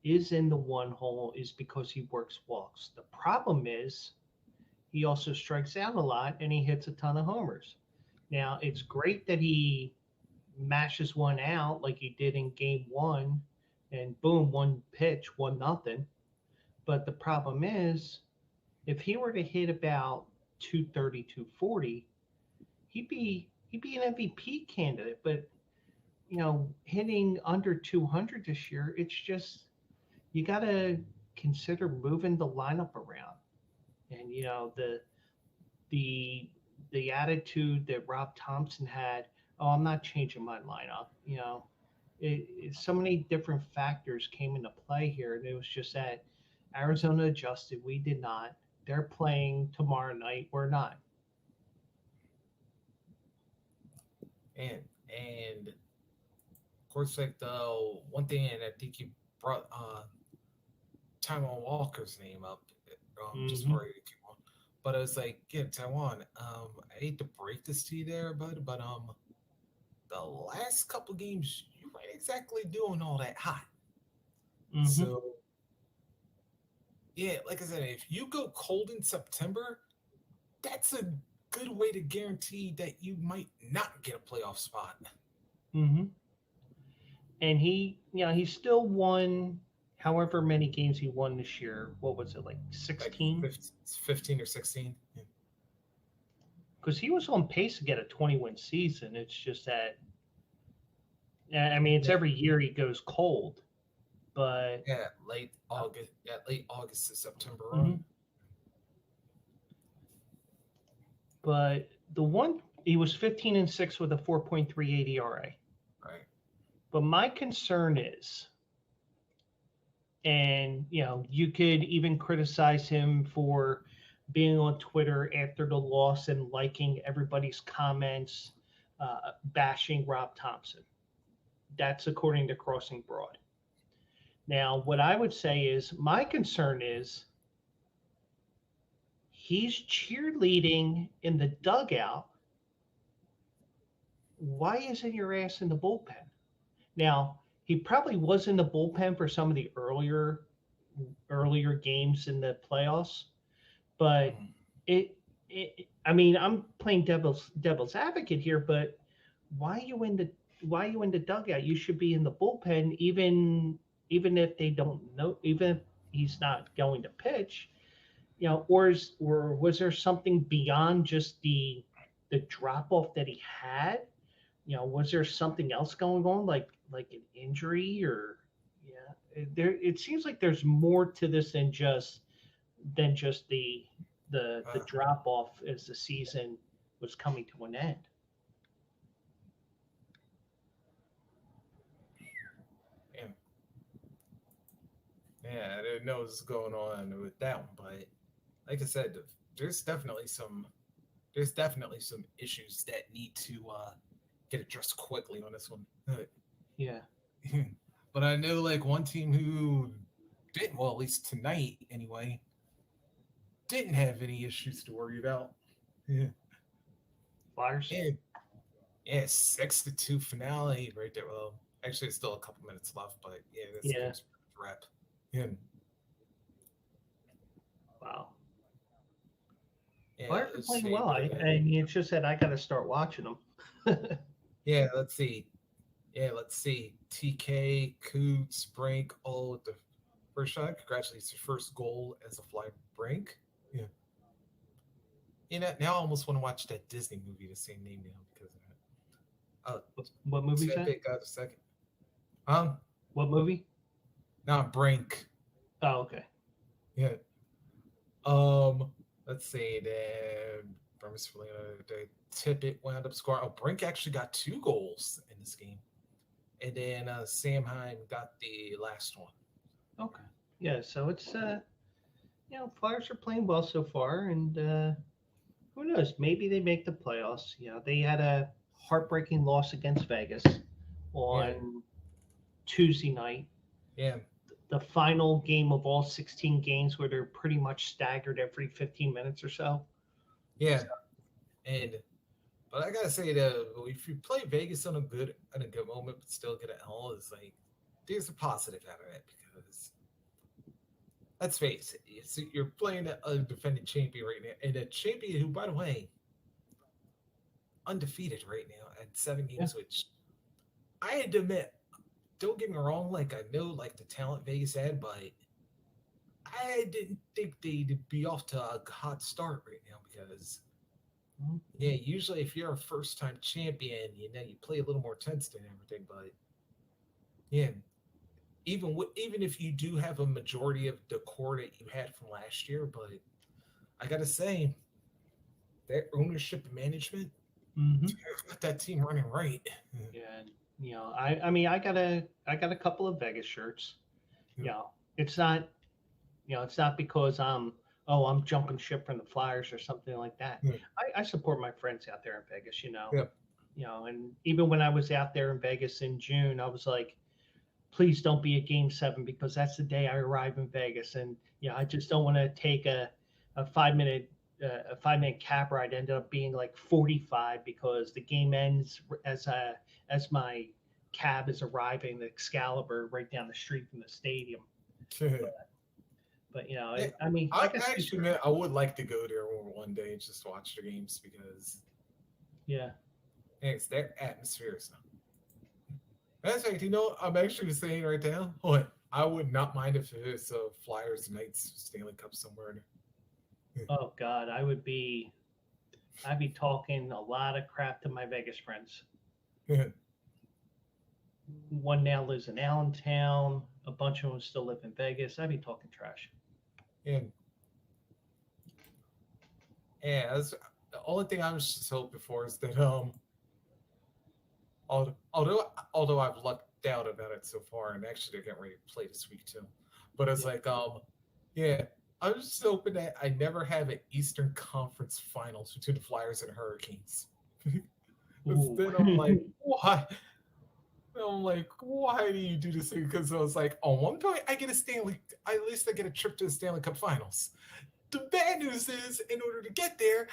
is in the one hole is because he works walks. The problem is he also strikes out a lot and he hits a ton of homers. Now, it's great that he mashes one out like he did in game one and boom, one pitch, 1-0. But the problem is if he were to hit about 230, 240, he'd be an MVP candidate. But hitting under 200 this year, it's just you got to consider moving the lineup around. And the the attitude that Rob Thompson had, oh, I'm not changing my lineup. So many different factors came into play here, and it was just that Arizona adjusted. We did not. They're playing tomorrow night. We're not. And of course, like the one thing, and I think you brought Taiwan Walker's name up just Hmm. before you came on. But I was like, yeah, Taiwan. I hate to break this to you there, bud, but the last couple games you weren't exactly doing all that hot. Hmm. So yeah, like I said, if you go cold in September, that's a good way to guarantee that you might not get a playoff spot. Hmm. And he still won however many games he won this year. What was it, like Like 16? 15 or 16. Yeah. Because he was on pace to get a 20-win season. It's just that, I mean, it's Yeah, every year he goes cold, but yeah, late August to September run. mhm. But the one he was 15-6 with a 4.38 ERA. Right. But my concern is, and you could even criticize him for being on Twitter after the loss and liking everybody's comments, bashing Rob Thompson. That's according to Crossing Broad. Now, what I would say is my concern is he's cheerleading in the dugout. Why isn't your ass in the bullpen? Now, he probably was in the bullpen for some of the earlier games in the playoffs, but Mhm. I mean, I'm playing devil's advocate here, but why are you in the why are you in the dugout? You should be in the bullpen, even if they don't know, even if he's not going to pitch. Or was there something beyond just the drop off that he had? Was there something else going on, like an injury or yeah? it seems like there's more to this than just the drop off as the season was coming to an end. Yeah, I didn't know what was going on with that one, but like I said, there's definitely some issues that need to get addressed quickly on this one. Yeah. But I know like one team who didn't, well, at least tonight anyway, didn't have any issues to worry about. Yeah. Flyers. Yeah, 6-2 finale right there. Well, actually, it's still a couple minutes left, but yeah, that's a wrap. Yeah. Wow. Yeah, Flyers are playing well. And it's just that I got to start watching them. Yeah, let's see. TK, Coots, Brink, all at the first shot. Congratulations, your first goal as a Fly Brink. Yeah. Now I almost want to watch that Disney movie, the same name now, because of that. What movie is that? Got a second. What movie? No, Brink. Oh, okay. Yeah. Let's see. Then Tippett wound up scoring. Oh, Brink actually got 2 goals in this game, and then Sam Heim got the last one. Okay. Yeah. So it's Flyers are playing well so far, and who knows? Maybe they make the playoffs. They had a heartbreaking loss against Vegas on Tuesday night. Yeah. The final game of all 16 games where they're pretty much staggered every 15 minutes or so. Yeah. But I gotta say that if you play Vegas on a good moment but still get an L, it's like there's a positive out of it, because let's face it, you're playing a defending champion right now, and a champion who, by the way, undefeated right now at 7 games, which I had to admit, don't get me wrong, like I know like the talent Vegas had, but I didn't think they'd be off to a hot start right now, because usually if you're a first-time champion, you play a little more tense and everything. But even if you do have a majority of the core that you had from last year, but I gotta say, that ownership and management got that team running right. Yeah, I mean, I got a couple of Vegas shirts. It's not, it's not because I'm jumping ship from the Flyers or something like that. I support my friends out there in Vegas, and even when I was out there in Vegas in June, I was like, please don't be a Game 7, because that's the day I arrive in Vegas, and I just don't want to take a 5-minute cab ride. Ended up being like 45 because the game ends as my cab is arriving, the Excalibur right down the street from the stadium. But I mean, I would like to go there one day and just watch the games, because it's their atmosphere. So that's right. I'm actually saying right now, I would not mind if it was a Flyers Knights Stanley Cup somewhere. Oh God, I'd be talking a lot of crap to my Vegas friends. One now lives in Allentown. A bunch of them still live in Vegas. I'd be talking trash. That's the only thing I was just hoping for is that although I've lucked out about it so far, and actually they're getting ready to play this week too, but it's like I was just hoping that I never have an Eastern Conference Finals between the Flyers and Hurricanes. Then I'm like, why? I'm like, why do you do this thing? Because I was like, on one point, I get at least I get a trip to the Stanley Cup Finals. The bad news is, in order to get there,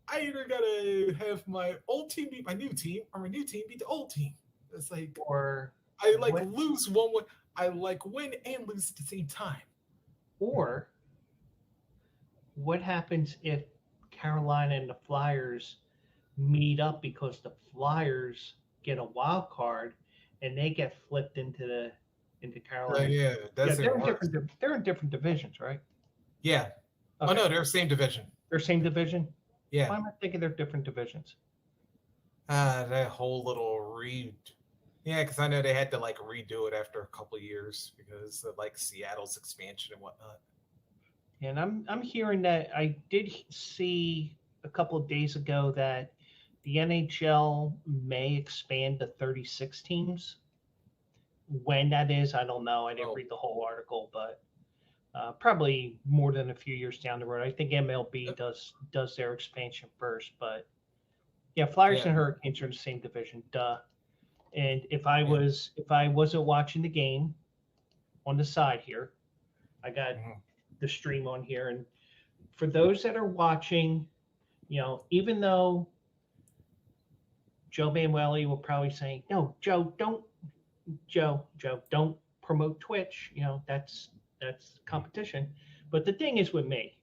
I either gotta have my old team beat my new team, or my new team beat the old team. It's like, or I lose one way. I win and lose at the same time. Or what happens if Carolina and the Flyers meet up because the Flyers get a wild card and they get flipped into Carolina? They're in different divisions, right? Yeah. Okay. Oh no, they're same division. They're same division? Yeah. Why am I thinking they're different divisions? That whole little read. Yeah, because I know they had to like redo it after a couple of years because of like Seattle's expansion and whatnot. And I'm hearing that I did see a couple of days ago that the NHL may expand to 36 teams. When that is, I don't know. I didn't Oh, read the whole article, but probably more than a few years down the road. I think MLB yep, does their expansion first, but yeah, Flyers yeah, and Hurricanes are in the same division. Duh. And yeah. if I wasn't watching the game on the side here, I got Mhm. the stream on here, and for those that are watching, even though Joe Manueli will probably say, "No, Joe, don't promote Twitch. That's competition." But the thing is with me,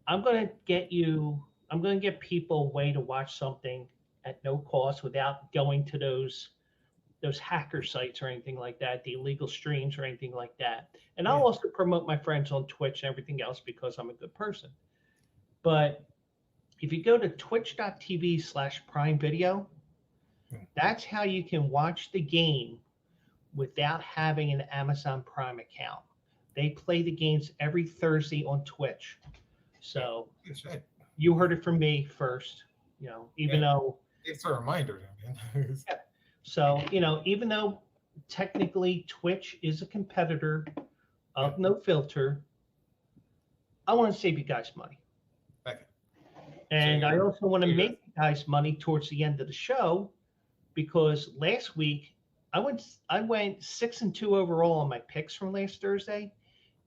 I'm gonna get you. I'm gonna get people a way to watch something at no cost without going to those hacker sites or anything like that, the illegal streams or anything like that. And I'll Yeah. also promote my friends on Twitch and everything else because I'm a good person. But if you go to twitch.tv/prime video, Mm. that's how you can watch the game without having an Amazon Prime account. They play the games every Thursday on Twitch. Yeah. So Good shit. you heard it from me first, even Yeah. though, It's a reminder, man. yeah. So, even though technically Twitch is a competitor Yeah. of No Filter, I want to save you guys money. Okay. So And I also want to you're make you guys money towards the end of the show because last week I went 6-2 overall on my picks from last Thursday,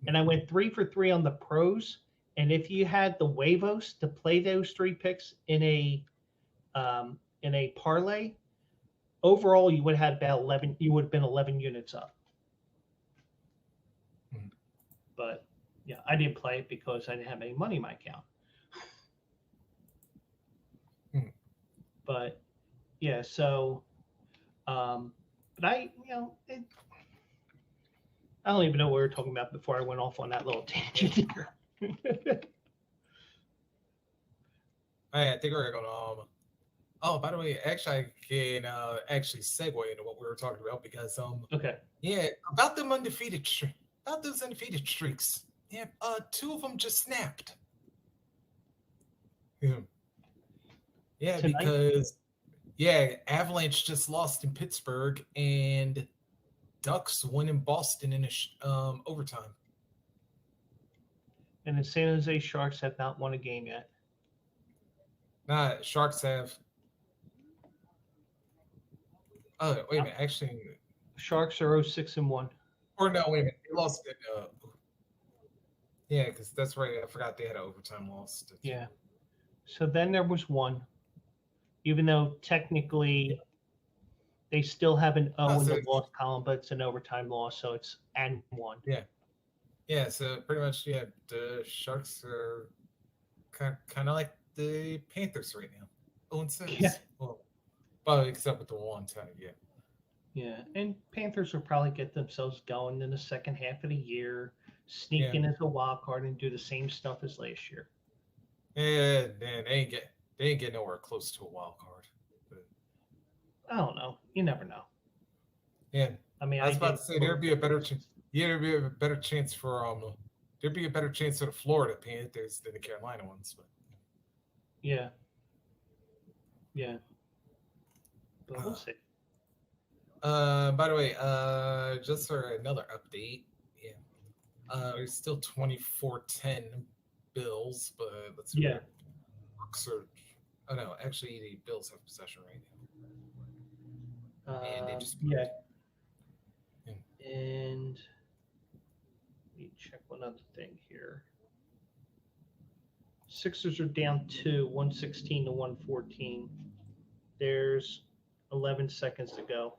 and I went 3 for 3 on the pros. And if you had the Huevos to play those 3 picks in a parlay, overall you would have had about 11. You would have been 11 units up. Mhm. But yeah, I didn't play it because I didn't have any money in my account. Mhm. But yeah, so but I don't even know what we were talking about before I went off on that little tangent there. Oh, yeah, I think we're gonna oh, by the way, actually I can actually segue into what we were talking about because Okay. yeah, about those undefeated streaks. Yeah, 2 of them just snapped. Yeah. Yeah, Tonight, because yeah, Avalanche just lost in Pittsburgh and Ducks won in Boston in overtime. and the San Jose Sharks have not won a game yet. Nah, Sharks have. Oh, wait a minute. Actually, Sharks are 0-6-1. or no, wait a minute. They lost it. Yeah, because that's right. I forgot they had an overtime loss. Yeah. So then there was one, even though technically they still have an Oh, O in so the loss column, but it's an overtime loss, so it's and one. yeah, yeah. So pretty much, yeah, the Sharks are kind of like the Panthers right now. 0-6. Yeah. Well, except with the one tie, yeah. Yeah, and Panthers will probably get themselves going in the second half of the year, sneak Yeah. in as a wild card and do the same stuff as last year. Yeah, man, they ain't get nowhere close to a wild card. But, I don't know. You never know. yeah, I mean, I was about did. to say there'd be a better chance. Yeah, there'd be a better chance for there'd be a better chance for the Florida Panthers than the Carolina ones. But Yeah. Yeah. But we'll see. by the way, just for another update, yeah, it's still 24-10 Bills, but let's see. Yeah. Oh no, actually the Bills have possession right now. And they just Yeah. Yeah. And let me check one other thing here. Sixers are down 116 to 114. There's 11 seconds to go.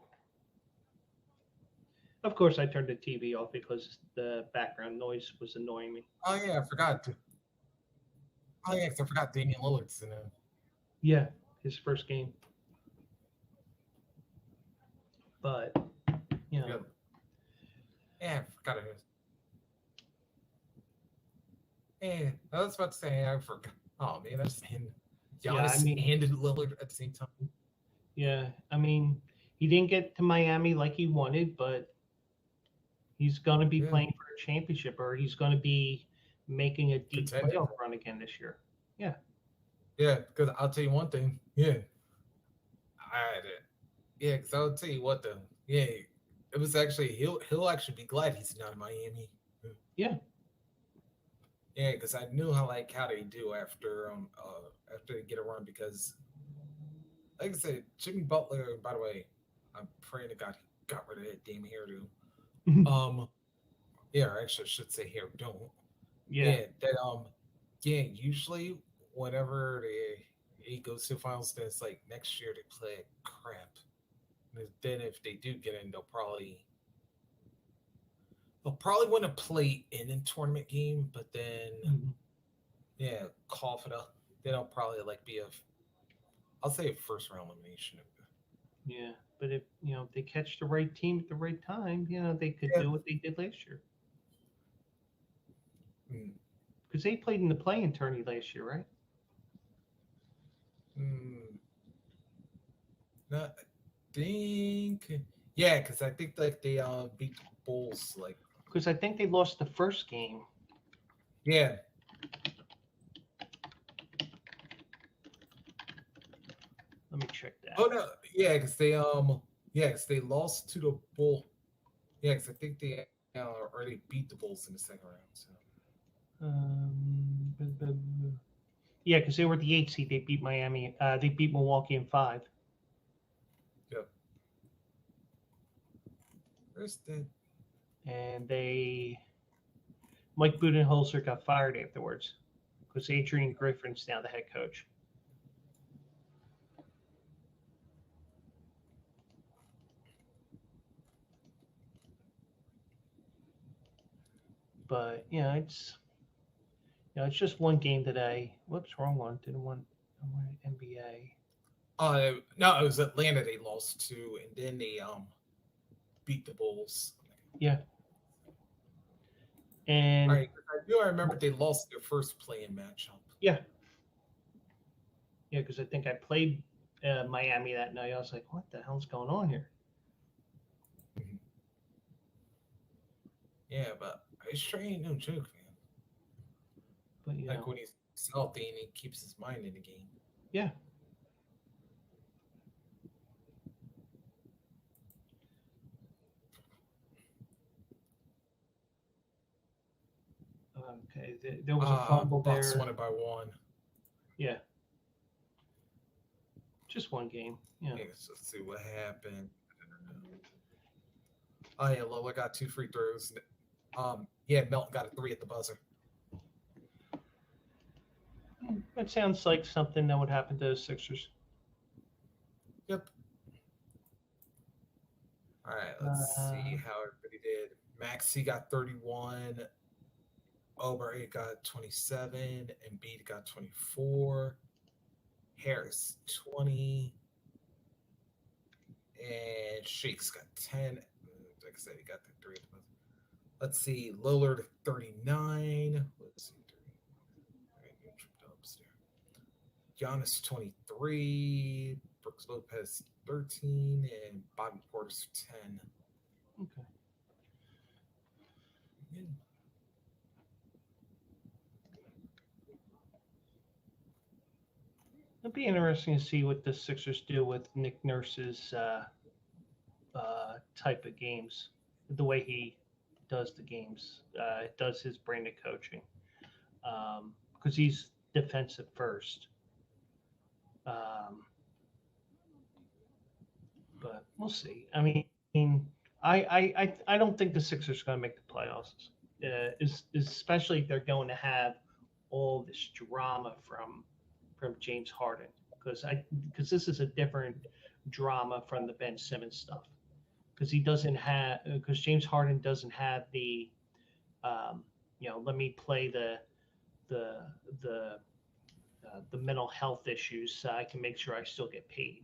Of course, I turned the TV off because the background noise was annoying me. Oh yeah, I forgot. Oh yeah, 'cause I forgot Damian Lillard's in it. Yeah, his first game. But Yeah, I forgot it. Yeah, I was about to say I forgot. Oh man, that's him. Giannis Yeah, I mean, and Lillard at the same time. yeah, I mean, He didn't get to Miami like he wanted, but he's going to be Yeah, playing for a championship, or he's going to be making a deep contending. playoff run again this year. Yeah. Yeah, because I'll tell you one thing. Yeah, I yeah, because I'll tell you what though. Yeah, it was actually he'll actually be glad he's not in Miami. Yeah. Yeah, because I knew how they do after they get a run because like I said, Jimmy Butler. By the way, I'm praying to God he got rid of that damn hairdo. Um, yeah, or actually, I should say hair don't. Yeah. Yeah, yeah. Usually, whenever he goes to the finals, then it's like next year they play crap. And then if they do get in, they'll probably win a play in tournament game, but then Mhm. yeah, cough it up. Then I'll probably like be I'll say a first round elimination. Yeah. But if they catch the right team at the right time, they could Yeah. do what they did last year. Mm, Because they played in the play-in tourney last year, right? mm, not, I think yeah, because I think like they beat the Bulls like Because I think they lost the first game. yeah. Let me check that. Oh no, yeah, because yeah, 'cause they lost to the Bull. Yeah, because I think they already beat the Bulls in the second round. So Blah, blah, blah. Yeah, because they were the 8 seed. They beat Miami. They beat Milwaukee in 5. yeah, where's that? And Mike Budenholzer got fired afterwards because Adrian Griffin's now the head coach. But it's just one game today. Whoops, wrong one. Didn't want NBA. No, it was Atlanta they lost to, and then they beat the Bulls. Yeah, All and right, 'cause I remember they lost their first play-in matchup. yeah, because I think I played Miami that night. I was like, what the hell's going on here? Mhm. Yeah, but Stray ain't no joke, man. But Like when he's healthy and he keeps his mind in the game. yeah. Okay, there was a fumble Bucks there. won it by 1. Yeah, just one game. Yeah. Yeah, so let's see what happened. Oh yeah, Lola got 2 free throws. Yeah, Melton got a 3 at the buzzer. That sounds like something that would happen to the Sixers. Yep. All right, let's see how everybody did. Maxey got 31. Oberry got 27. Embiid got 24. Harris 20. And Shakes got 10. Like I said, he got the 3 at the buzzer. Let's see, Lillard 39. Let's see, 30. Tripped up there. Giannis 23. Brooks Lopez 13. And Bobby Portis 10. Okay. Yeah. It'll be interesting to see what the Sixers do with Nick Nurse's type of games, the way he does the games, does his brand of coaching, because he's defensive first. Um, but we'll see. I mean, I don't think the Sixers are going to make the playoffs. Especially if they're going to have all this drama from James Harden, because this is a different drama from the Ben Simmons stuff, because James Harden doesn't have let me play the the the mental health issues so I can make sure I still get paid.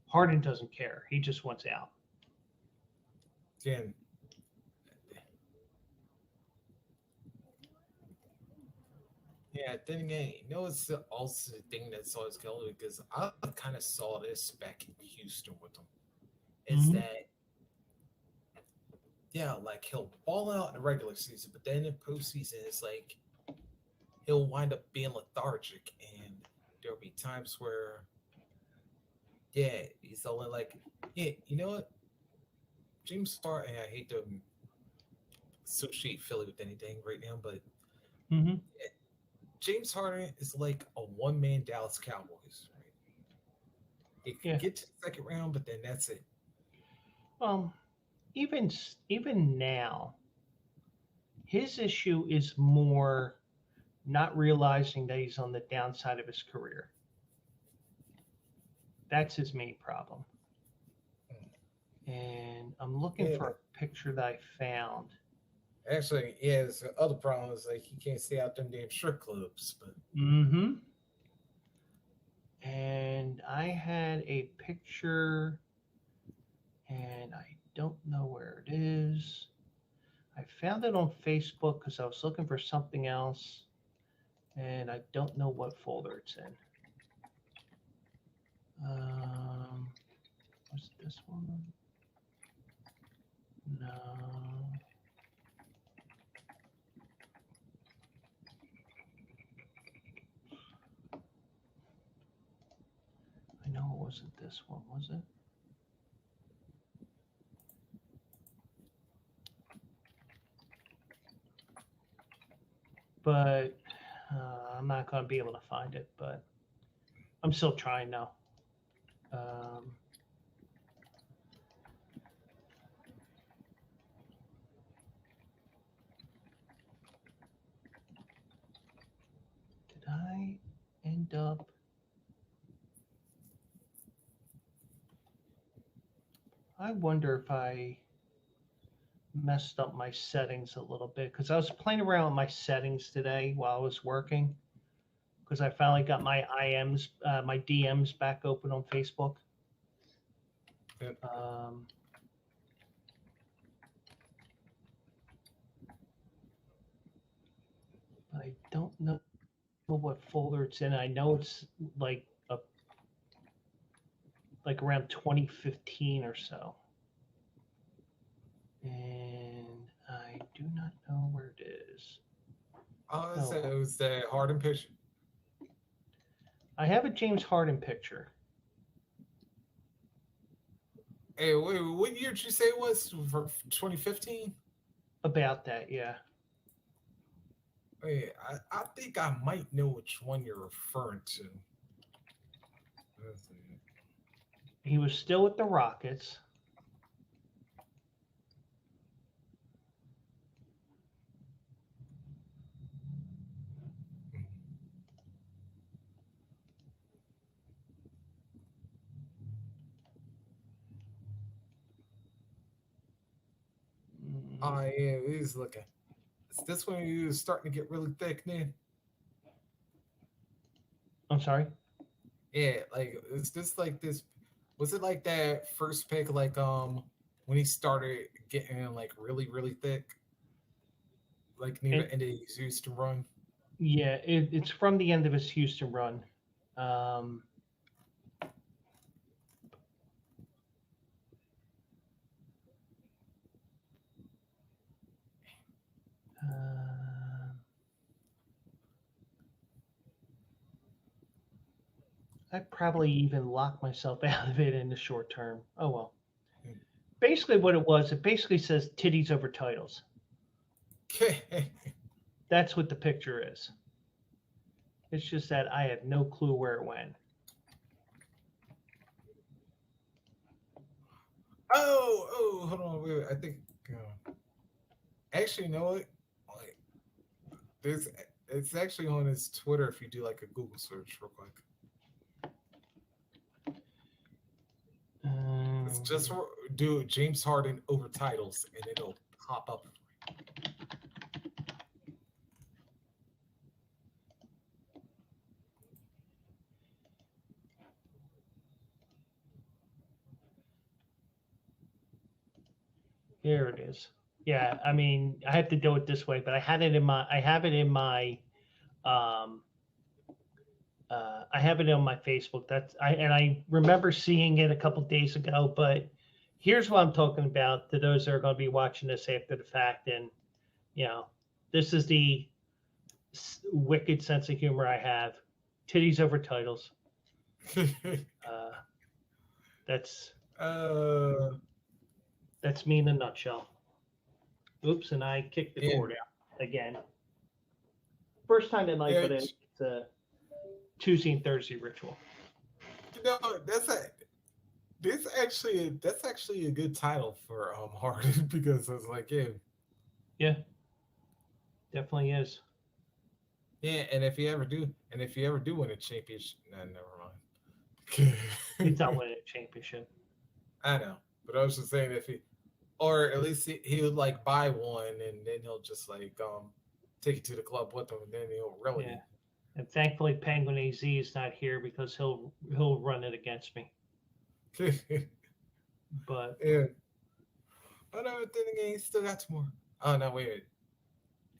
Harden doesn't care. He just wants out. Again, yeah, then again, it's also the thing that's always killing because I kind of saw this back in Houston with them. is that like he'll ball out in the regular season, but then in postseason, it's like he'll wind up being lethargic, and there'll be times where, he's only like, you know what, James Harden. I hate to associate Philly with anything right now, but James Harden is like a one-man Dallas Cowboys. Right? He can get to the second round, but then that's it. Even now, his issue is more not realizing that he's on the downside of his career. That's his main problem. And I'm looking for a picture that I found. Actually, there's other problems, like he can't stay out them damn strip clubs. But and I had a picture, and I don't know where it is. I found it on Facebook because I was looking for something else, and I don't know what folder it's in. Was it this one? No. I know it wasn't this one, was it? But I'm not going to be able to find it, but I'm still trying now. Did I end up? I wonder if I messed up my settings a little bit, because I was playing around with my settings today while I was working, because I finally got my IMs, my DMs back open on Facebook. I don't know what folder it's in. I know it's like around 2015 or so. And I do not know where it is. So it was the Harden picture. I have a James Harden picture. Hey, wait, what year did you say it was? For 2015? About that, yeah. Wait, I think I might know which one you're referring to. He was still with the Rockets. Oh, yeah, he's looking. Is this when he was starting to get really thick then? I'm sorry? Yeah, like, is this like this? Was it like that first pick, like, when he started getting, like, really, really thick? Like, near the end of his Houston run? Yeah, it's from the end of his Houston run. I probably even locked myself out of it in the short term. Oh, well. Basically what it was, it basically says titties over titles. That's what the picture is. It's just that I have no clue where it went. Oh, hold on, wait, I think. Actually, you know what? Like, it's actually on his Twitter if you do like a Google search real quick. It's just do James Harden over titles and it'll pop up. Here it is. Yeah, I mean, I have to do it this way, but I have it in my I have it on my Facebook. I remember seeing it a couple days ago, but here's what I'm talking about to those that are going to be watching this after the fact. And, this is the wicked sense of humor I have. Titties over titles. That's me in a nutshell. Oops, and I kicked the cord out again. First time tonight, but it's a Tuesday and Thursday ritual. That's actually a good title for Harden because I was like, yeah, definitely is. Yeah, and if you ever do win a championship, never mind. He's not winning a championship. I know, but I was just saying or at least he would like buy one and then he'll just like take it to the club with him and then he'll really. Yeah. And thankfully, Penguin AZ is not here because he'll run it against me. But yeah. Oh no, then again, he still got tomorrow. Oh no, wait.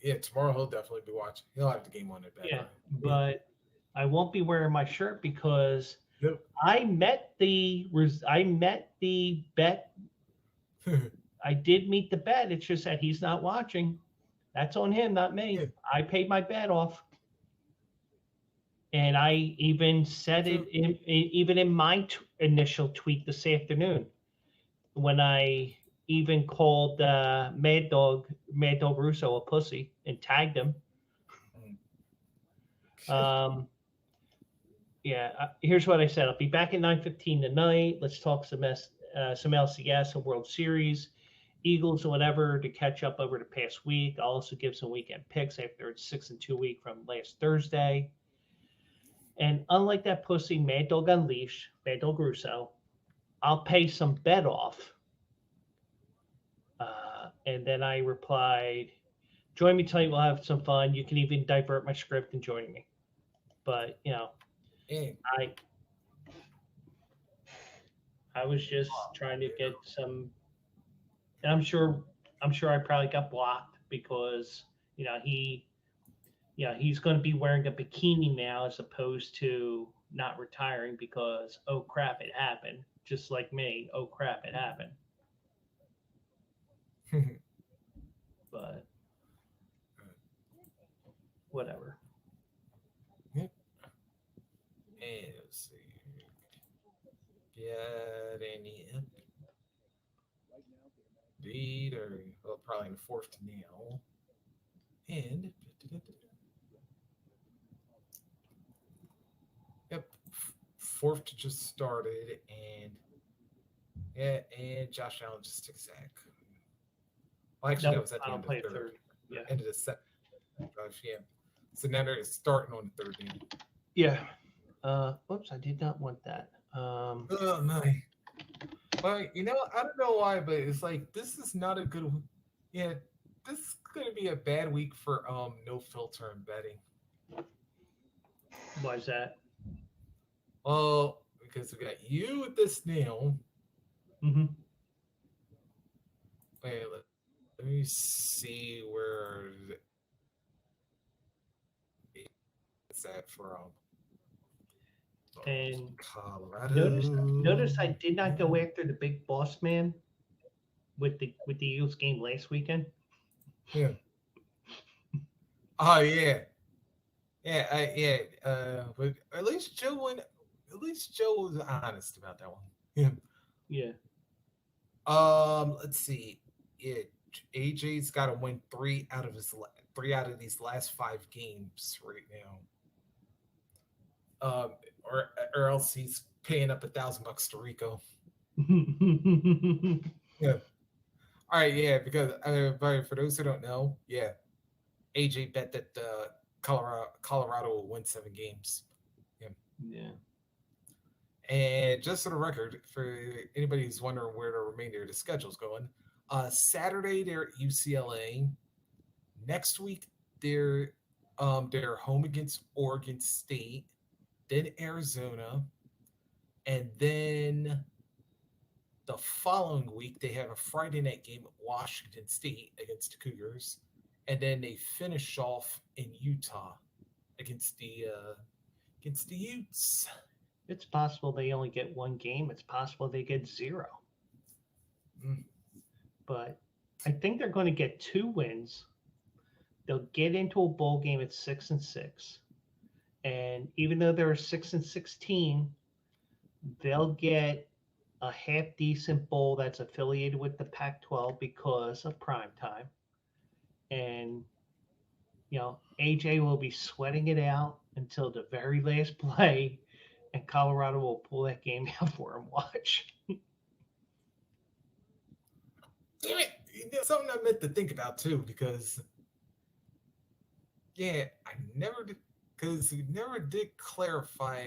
Yeah, tomorrow he'll definitely be watching. He'll have the game on it. Yeah, but I won't be wearing my shirt because I met the bet. I did meet the bet. It's just that he's not watching. That's on him, not me. Yeah. I paid my bet off. And I even said it even in my initial tweet this afternoon when I even called Mad Dog Russo a pussy and tagged him. Here's what I said. I'll be back at 9:15 tonight. Let's talk some LCS and World Series, Eagles and whatever to catch up over the past week. I'll also give some weekend picks after it's 6-2 week from last Thursday. And unlike that pussy, Mad Dog Unleashed, Mad Dog Russo, I'll pay some bet off. And then I replied, join me tonight. We'll have some fun. You can even divert my script and join me. But, I was just trying to get some, and I'm sure I probably got blocked because, he's going to be wearing a bikini now as opposed to not retiring because, oh crap, it happened. Just like me. Oh crap, it happened. But whatever. And let's see. Get any lead or probably in the fourth to nail. And fourth to just started and Josh Allen just took a sack. Well, actually, that was at the end of the third. Yeah. End of the second. Yeah. So now they're starting on the third inning. Yeah. Whoops, I did not want that. Oh no. Well, I don't know why, but it's like this is not a good. Yeah, this is going to be a bad week for no filter and betting. Why is that? Well, because we got you with this nail. Mm-hmm. Wait, let me see where it's at for and Colorado. Notice I did not go after the big boss man with the Eagles game last weekend. Yeah. Oh yeah. Yeah. But at least Joe was honest about that one. Yeah. Yeah. Let's see. Yeah, AJ's got to win three out of these last 5 games right now. Or else he's paying up $1,000 to Rico. Yeah. All right. Yeah. Because for those who don't know, yeah, AJ bet that Colorado will win 7 games. Yeah. Yeah. And just for the record, for anybody who's wondering where the remainder of the schedule is going, Saturday they're at UCLA. Next week they're home against Oregon State, then Arizona, and then the following week they have a Friday night game at Washington State against the Cougars, and then they finish off in Utah against the Utes. It's possible they only get 1 game. It's possible they get 0. but I think they're going to get 2 wins. They'll get into a bowl game at 6-6, and even though they're a 6-6 team, they'll get a half decent bowl that's affiliated with the Pac-12 because of prime time, and AJ will be sweating it out until the very last play, and Colorado will pull that game out for him. Watch. Damn it! Something I meant to think about too, because I never did, because we never did clarify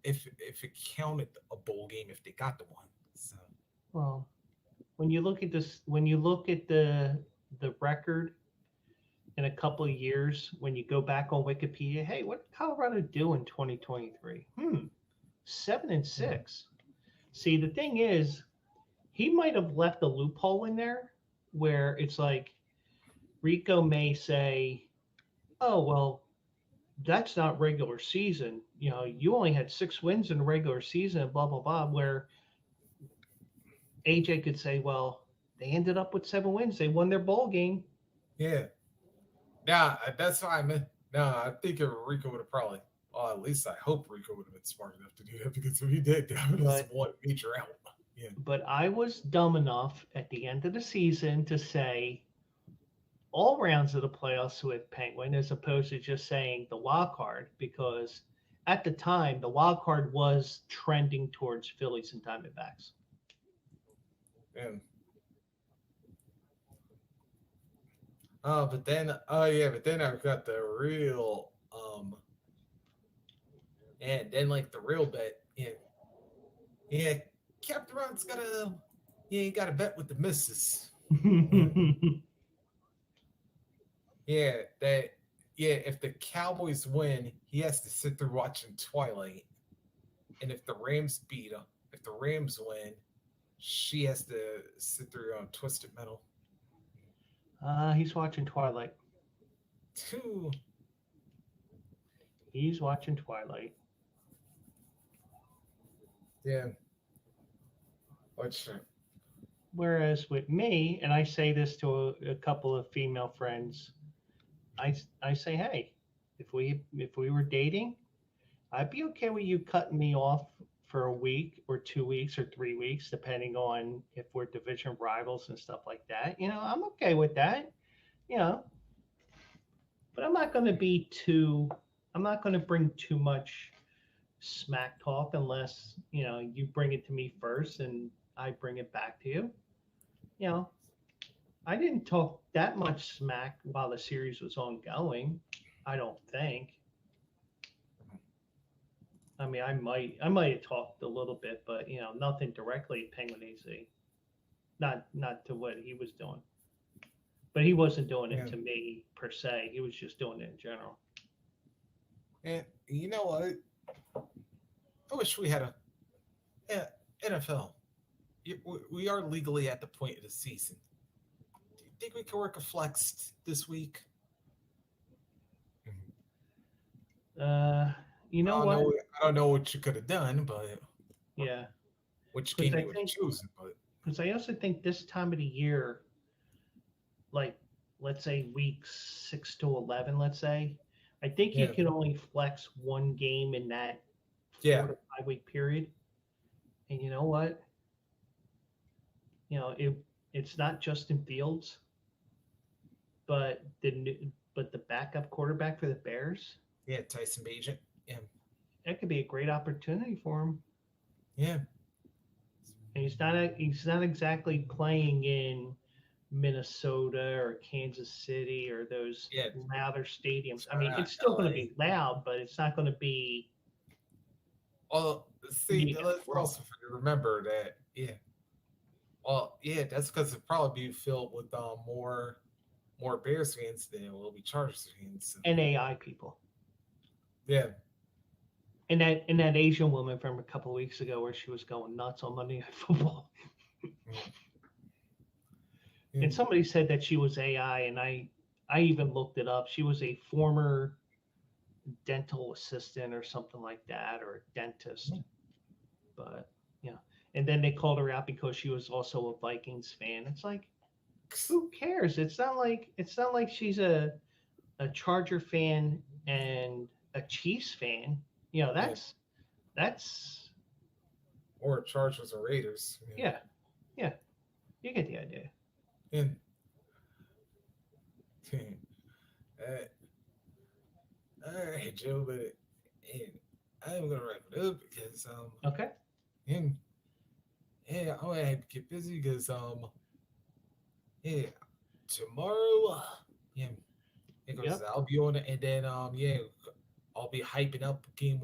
if it counted a bowl game if they got the one. So. Well, when you look at this, when you look at the record in a couple of years, when you go back on Wikipedia, hey, what did Colorado do in 2023? 7-6. See, the thing is, he might have left a loophole in there where it's like Rico may say, oh, well, that's not regular season. You only had 6 wins in the regular season and blah, blah, blah, where AJ could say, well, they ended up with 7 wins. They won their bowl game. Yeah. Nah, that's what I meant. Nah, I think Rico would have probably, well, at least I hope Rico would have been smart enough to do that, because if he did, that would have one major out. Yeah. But I was dumb enough at the end of the season to say all rounds of the playoffs with Penguin, as opposed to just saying the wild card, because at the time the wild card was trending towards Phillies and Diamondbacks. Yeah. But then I've got the real and then like the real bet. Captain Ron's got a bet with the missus. If the Cowboys win, he has to sit through watching Twilight. And if the Rams win, she has to sit through on Twisted Metal. He's watching Twilight. He's watching Twilight. Yeah. What's Whereas with me, and I say this to a couple of female friends, I say, hey, if we were dating, I'd be okay with you cutting me off for a week or 2 weeks or 3 weeks, depending on if we're division rivals and stuff like that. I'm okay with that. But I'm not going to bring too much smack talk unless, you bring it to me first and I bring it back to you. I didn't talk that much smack while the series was ongoing, I don't think. I mean, I might have talked a little bit, but nothing directly at Penguin AZ. Not to what he was doing. But he wasn't doing it to me per se. He was just doing it in general. And you know what? I wish we had a NFL. We are legally at the point of the season. Do you think we can work a flex this week? You know what? I don't know what you could have done, but yeah, which game you would have chosen. But because I also think this time of the year, like let's say weeks 6 to 11, let's say, I think you can only flex one game in that 4 to 5 week period. And you know what? It's not Justin Fields, but the backup quarterback for the Bears. Yeah, Tyson Bagent. Yeah, that could be a great opportunity for him. Yeah, and he's not exactly playing in Minnesota or Kansas City or those louder stadiums. I mean, it's still going to be loud, but it's not going to be. Well, see, let's also remember that. Yeah. Well, yeah, that's because it'll probably be filled with more Bears fans than it will be Chargers fans. And AI people. Yeah. And that Asian woman from a couple of weeks ago where she was going nuts on Monday Night Football. And somebody said that she was AI, and I even looked it up. She was a former dental assistant or something like that, or a dentist. But and then they called her out because she was also a Vikings fan. It's like, who cares? It's not like she's a Charger fan and a Chiefs fan. You know, Yeah, that's or Chargers or Raiders. yeah, yeah. You get the idea. And uh, all right, Joe, but and I'm gonna wrap it up because Okay. and yeah, I'm gonna have to get busy because yeah, tomorrow yeah, because Yep. I'll be on it, and then yeah, I'll be hyping up game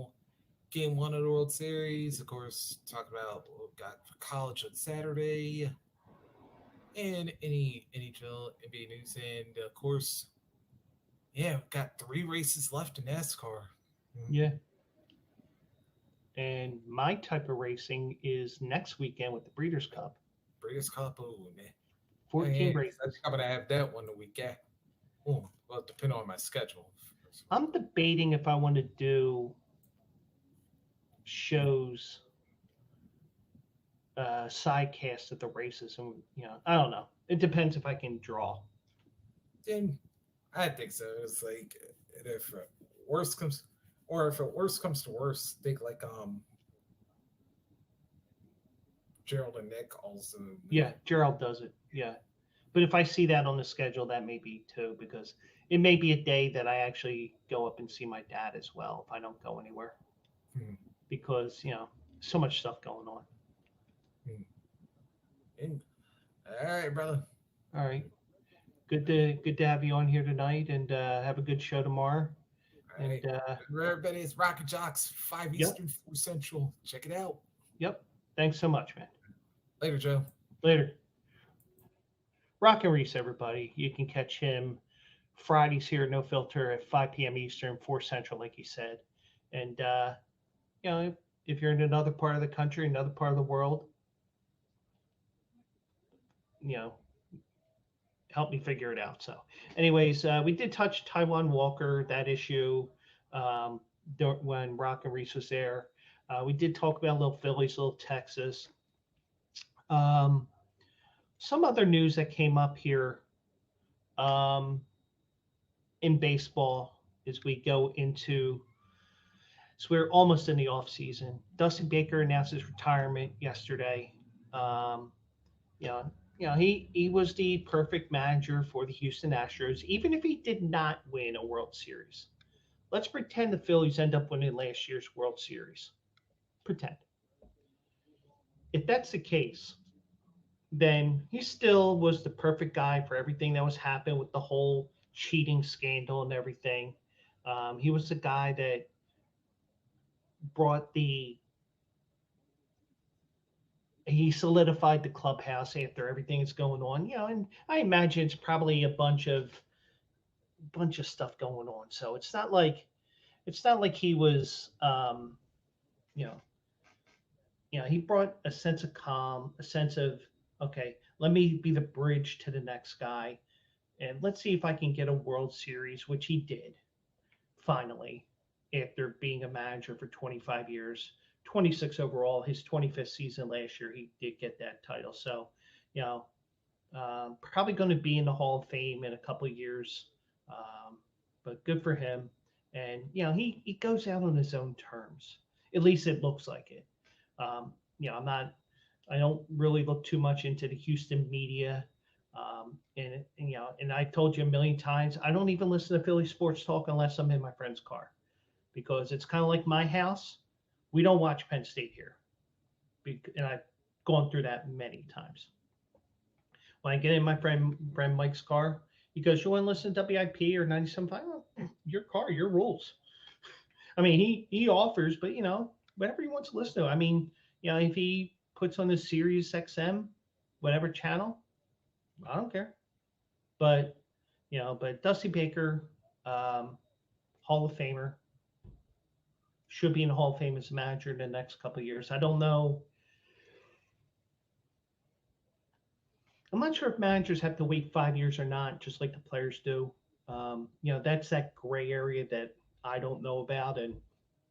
one of the World Series. Of course, talk about what we got for college on Saturday, and any NHL, NBA news, and of course, yeah, we've got 3 races left in NASCAR. Mm, Yeah. And my type of racing is next weekend with the Breeders' Cup. Breeders' Cup, oh man, oh, 14 yeah, 'cause I think races. I'm gonna have that one the week after. Oh, well, depending on my schedule. I'm debating if I want to do shows, sidecast at the races, and I don't know. It depends if I can draw. Then I think so. It's like if worst comes, or if it worst comes to worst, think like Gerald and Nick also. Yeah, Gerald does it. Yeah, but if I see that on the schedule, that may be too, because it may be a day that I actually go up and see my dad as well if I don't go anywhere, Hmm, because so much stuff going on. hmm. And, all right, brother. All right, good to have you on here tonight, and have a good show tomorrow. All And right. Everybody, it's Rocket Jocks, 5 yep, Eastern, 4 Central. Check it out. yep. Thanks so much, man. Later, Joe. Later. Rock and Reese, everybody. You can catch him Fridays here at No Filter at 5 p.m. Eastern, 4 Central, like he said. And if you're in another part of the country, another part of the world, you know, help me figure it out. So, anyways, we did touch Taiwan Walker, that issue, um, when Rock and Reese was there. We did talk about little Phillies, little Texas. Um, some other news that came up here, um, in baseball as we go into. So we're almost in the off season. Dusty Baker announced his retirement yesterday. Um, you know, he was the perfect manager for the Houston Astros, even if he did not win a World Series. Let's pretend the Phillies end up winning last year's World Series. Pretend. If that's the case, then he still was the perfect guy for everything that was happening with the whole cheating scandal and everything. He was the guy that brought the he solidified the clubhouse after everything that's going on, and I imagine it's probably a bunch of stuff going on. So it's not like he was, you know, he brought a sense of calm, a sense of, okay, let me be the bridge to the next guy, and let's see if I can get a World Series, which he did finally after being a manager for 25 years, 26 overall. His 25th season last year, he did get that title. So, you know, probably going to be in the Hall of Fame in a couple of years, but good for him. And he goes out on his own terms. At least it looks like it. I'm not. I don't really look too much into the Houston media. And I've told you a million times, I don't even listen to Philly sports talk unless I'm in my friend's car, because it's kind of like my house. We don't watch Penn State here, and I've gone through that many times. When I get in my friend Mike's car, he goes, "You want to listen to WIP or 97.5? Oh, your car, your rules." I mean, he offers, but whatever he wants to listen to. I mean, if he puts on the Sirius XM, whatever channel, I don't care. But Dusty Baker, Hall of Famer, should be in the Hall of Fame as a manager in the next couple of years. I don't know. I'm not sure if managers have to wait 5 years or not, just like the players do. That's that gray area that I don't know about, and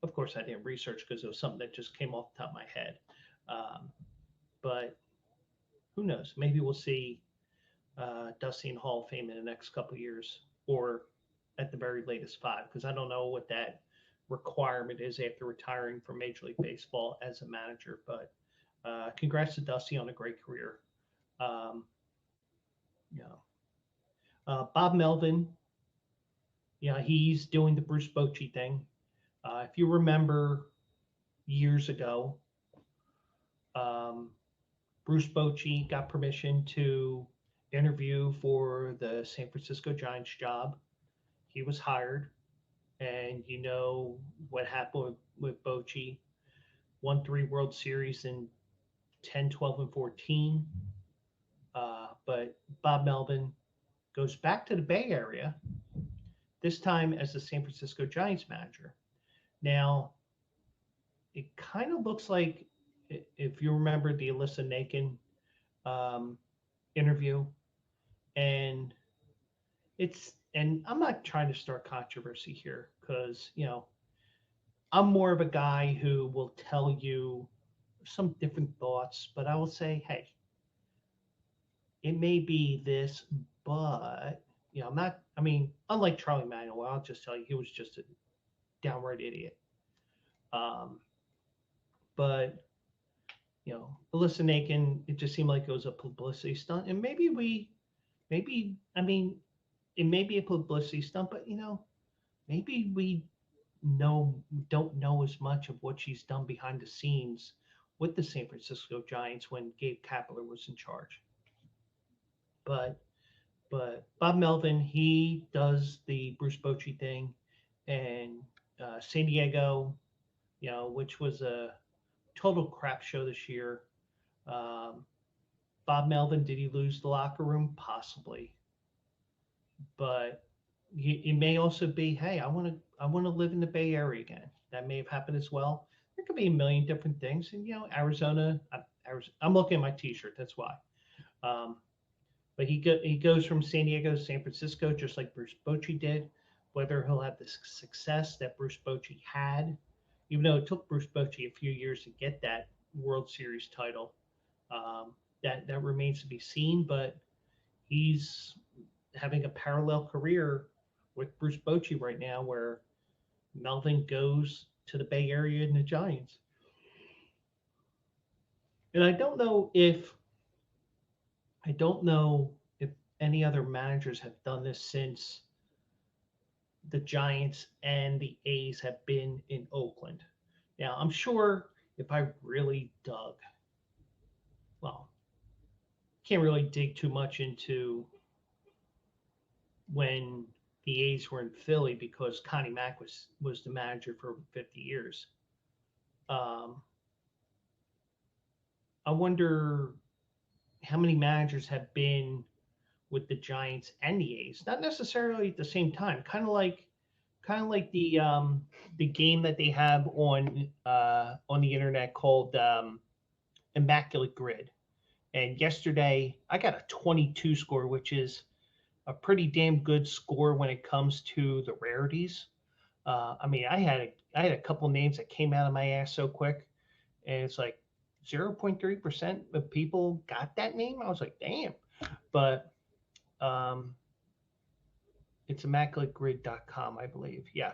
of course I didn't research because it was something that just came off the top of my head. Um, but who knows? Maybe we'll see Dusty in Hall of Fame in the next couple of years, or at the very latest 5, because I don't know what that requirement is after retiring from Major League Baseball as a manager. But congrats to Dusty on a great career. Um, you know, Bob Melvin, he's doing the Bruce Bochy thing. If you remember years ago, um, Bruce Bochy got permission to interview for the San Francisco Giants job. He was hired, and you know what happened with Bochy. Won 3 World Series in 10, 12, and 14. But Bob Melvin goes back to the Bay Area, this time as the San Francisco Giants manager. Now, it kind of looks like, if you remember the Alyssa Nakin um, interview, and and I'm not trying to start controversy here because, I'm more of a guy who will tell you some different thoughts, but I will say, hey, it may be this, but I'm not. I mean, unlike Charlie Manuel, I'll just tell you he was just a downright idiot. Um, but Alyssa Nakin, it just seemed like it was a publicity stunt, and maybe I mean, it may be a publicity stunt, but maybe we don't know as much of what she's done behind the scenes with the San Francisco Giants when Gabe Kapler was in charge. But Bob Melvin, he does the Bruce Bochy thing, and San Diego, which was a total crap show this year. Bob Melvin, did he lose the locker room? Possibly, but it may also be, hey, I want to live in the Bay Area again. That may have happened as well. There could be a million different things, and Arizona. I'm looking at my T-shirt. That's why. But he goes from San Diego to San Francisco, just like Bruce Bochy did. Whether he'll have the success that Bruce Bochy had, even though it took Bruce Bochy a few years to get that World Series title, that remains to be seen. But he's having a parallel career with Bruce Bochy right now, where Melvin goes to the Bay Area and the Giants. And I don't know if any other managers have done this since the Giants and the A's have been in Oakland. Now, I'm sure if I really dug, well, can't really dig too much into when the A's were in Philly because Connie Mack was the manager for 50 years. I wonder how many managers have been with the Giants and the A's, not necessarily at the same time. Kind of like the game that they have on the internet called Immaculate Grid. And yesterday I got a 22 score, which is a pretty damn good score when it comes to the rarities. I mean, I had a couple names that came out of my ass so quick, and it's like 0.3% of people got that name. I was like, damn. But it's immaculategrid.com, I believe. Yeah.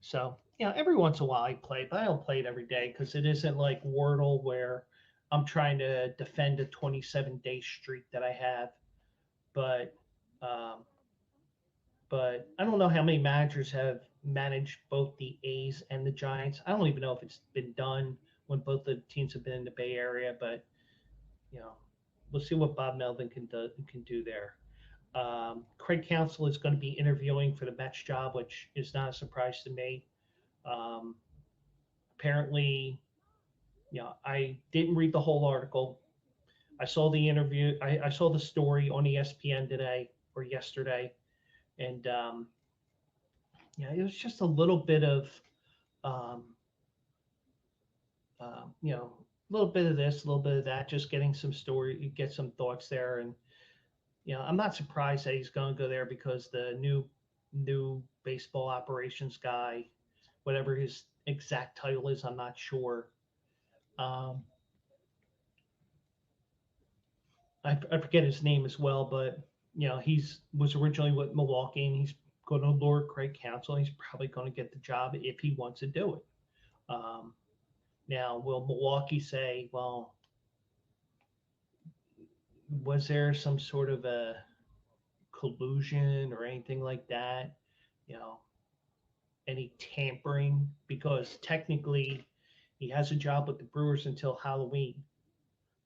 So, every once in a while I play, but I don't play it every day because it isn't like Wordle where I'm trying to defend a 27-day streak that I have. But I don't know how many managers have managed both the A's and the Giants. I don't even know if it's been done when both the teams have been in the Bay Area, but we'll see what Bob Melvin can do there. Craig Counsell is going to be interviewing for the Mets job, which is not a surprise to me. Apparently, I didn't read the whole article. I saw the interview. I saw the story on ESPN today or yesterday, and it was just a little bit of, a little bit of this, a little bit of that, just getting some story, get some thoughts there, and I'm not surprised that he's going to go there because the new baseball operations guy, whatever his exact title is, I'm not sure. I forget his name as well, but he's was originally with Milwaukee, and he's going to lure Craig Counsell. He's probably going to get the job if he wants to do it. Um, Now, will Milwaukee say, well, was there some sort of a collusion or anything like that? You know, any tampering? Because technically, he has a job with the Brewers until Halloween.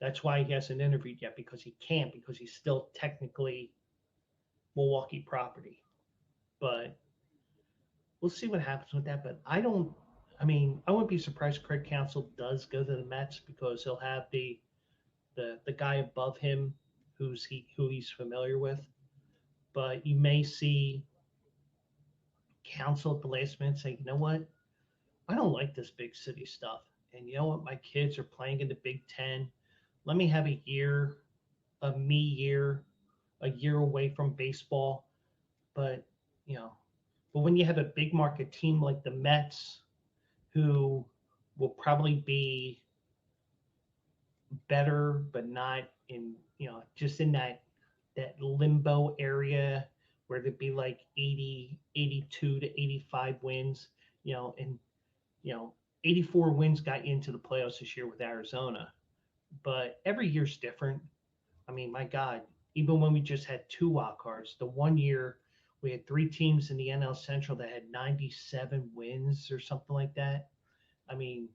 That's why he hasn't interviewed yet, because he can't, because he's still technically Milwaukee property. But we'll see what happens with that. But I wouldn't be surprised if Craig Counsell does go to the Mets, because he'll have the guy above him who he's familiar with. But you may see Counsell at the last minute say, you know what, I don't like this big city stuff. And you know what, my kids are playing in the Big Ten. Let me have a me year, a year away from baseball. But you know, but when you have a big market team like the Mets, who will probably be better, but not in, just in that limbo area where there'd be like 80, 82 to 85 wins, and, you know, 84 wins got you into the playoffs this year with Arizona. But every year's different. I mean, my God, even when we just had two wild cards, the one year we had three teams in the NL Central that had 97 wins or something like that. I mean,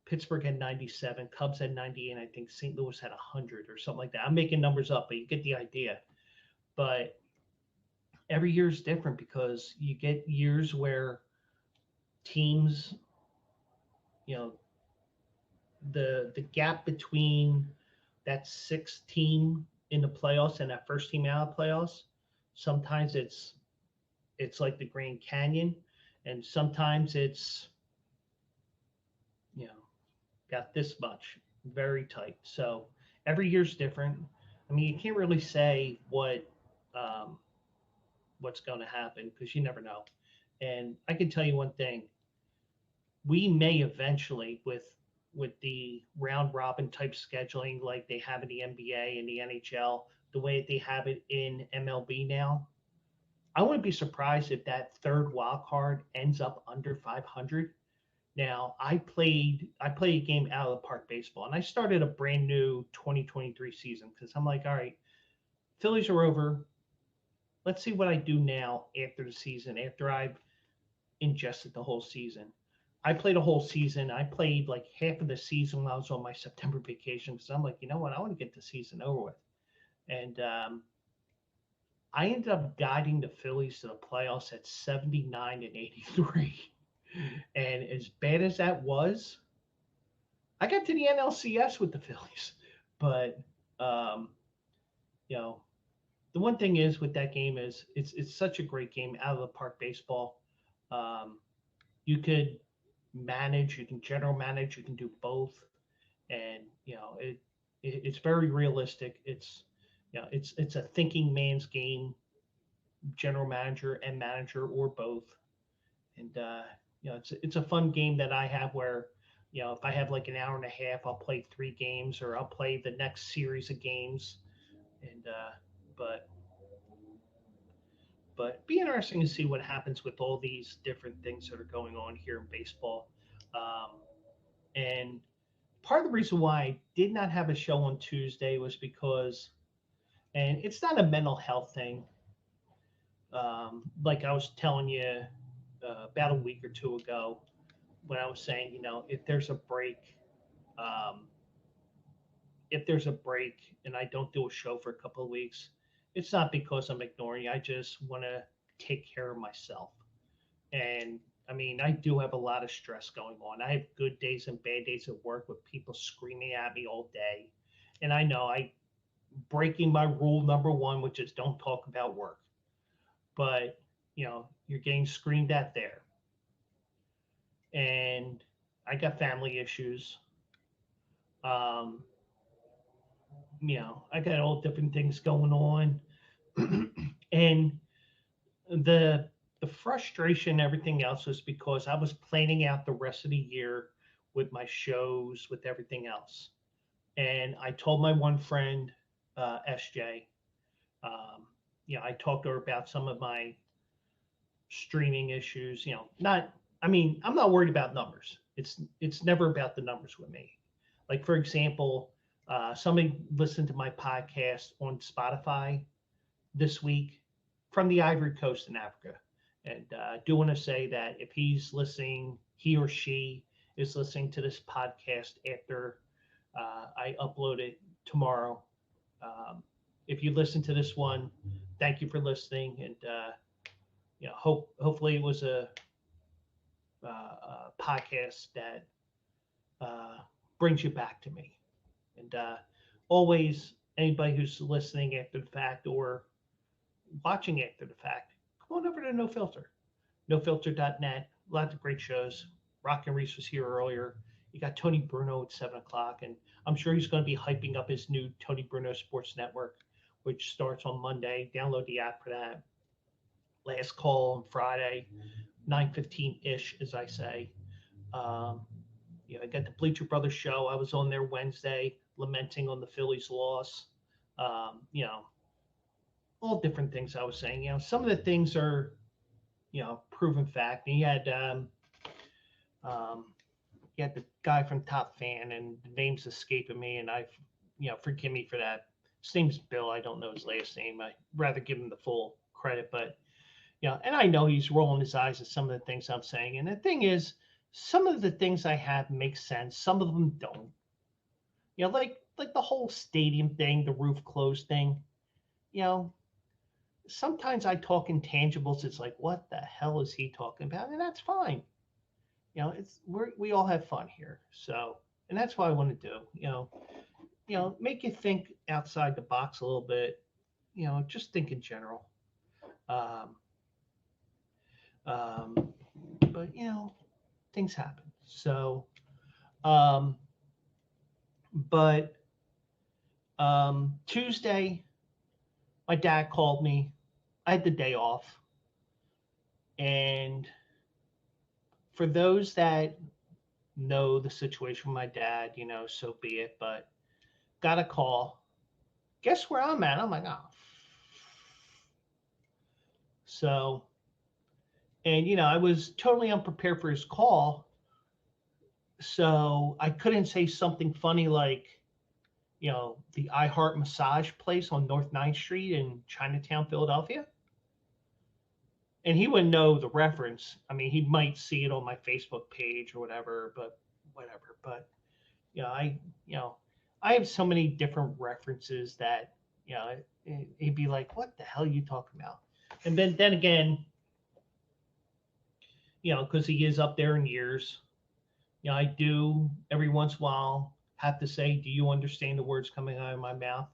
Pittsburgh had 97, Cubs had 98, and I think St. Louis had 100 or something like that. I'm making numbers up, but you get the idea. But every year is different, because you get years where teams, you know, the gap between that sixth team in the playoffs and that first team out of the playoffs, sometimes it's like the Grand Canyon, and sometimes it's, you know, got this much, very tight. So every year's different. I mean, you can't really say um, what's going to happen, because you never know. And I can tell you one thing: we may eventually, with the round robin type scheduling like they have in the NBA and the NHL, the way that they have it in MLB now, I wouldn't be surprised if that third wild card ends up under 500. Now, I played a game out of the park baseball, and I started a brand new 2023 season, because I'm like, all right, Phillies are over. Let's see what I do now after the season, after I've ingested the whole season. I played a whole season. I played like half of the season when I was on my September vacation, because I'm like, you know what, I want to get the season over with. And I ended up guiding the Phillies to the playoffs at 79 and 83. And as bad as that was, I got to the NLCS with the Phillies. But um, you know, the one thing is with that game is it's such a great game, out of the park baseball. Um, you could manage, you can general manage, you can do both, and it's very realistic. It's a thinking man's game, general manager and manager, or both. And it's a fun game that I have where, if I have like an hour and a half, I'll play three games, or I'll play the next series of games. And but be interesting to see what happens with all these different things that are going on here in baseball. And part of the reason why I did not have a show on Tuesday was because, and it's not a mental health thing, like I was telling you about a week or two ago, when I was saying, if there's a break, um, if there's a break and I don't do a show for a couple of weeks, it's not because I'm ignoring you. I just want to take care of myself. And I mean, I do have a lot of stress going on. I have good days and bad days at work with people screaming at me all day. And I know I breaking my rule number one, which is don't talk about work. But, you're getting screamed at there. And I got family issues. Um, I got all different things going on. And the frustration, everything else, was because I was planning out the rest of the year with my shows, with everything else. And I told my one friend, SJ. I talked to her about some of my streaming issues. I'm not worried about numbers. It's never about the numbers with me. Like for example, somebody listened to my podcast on Spotify this week from the Ivory Coast in Africa, and I do want to say that if he or she is listening to this podcast after I upload it tomorrow. If you listen to this one, thank you for listening, and hopefully it was a podcast that brings you back to me. And always, anybody who's listening after the fact or watching after the fact, come on over to No Filter, nofilter.net. Lots of great shows. Rock and Reese was here earlier. You got Tony Bruno at 7:00, and I'm sure he's going to be hyping up his new Tony Bruno Sports Network, which starts on Monday. Download the app for that. Last call on Friday, 9:15-ish, as I say. I got the Bleacher Brothers show. I was on there Wednesday, lamenting on the Phillies' loss. All different things I was saying. Some of the things are, proven fact. And you had the guy from Top Fan, and the name's escaping me, and forgive me for that. His name's Bill. I don't know his last name. I'd rather give him the full credit, but and I know he's rolling his eyes at some of the things I'm saying. And the thing is, some of the things I have make sense. Some of them don't. Like the whole stadium thing, the roof closed thing. Sometimes I talk intangibles. It's like, what the hell is he talking about? And that's fine. We all have fun here. So, and that's what I want to do. Make you think outside the box a little bit. Just think in general. But things happen. So, Tuesday, my dad called me. I had the day off, and for those that know the situation with my dad, so be it. But got a call. Guess where I'm at? I'm like, oh. So, and I was totally unprepared for his call. So I couldn't say something funny like, the iHeart massage place on North 9th Street in Chinatown, Philadelphia. And he wouldn't know the reference. I mean, he might see it on my Facebook page or whatever, but whatever. But, I have so many different references that, he'd be like, what the hell are you talking about? And then again, because he is up there in years, I do every once in a while have to say, do you understand the words coming out of my mouth?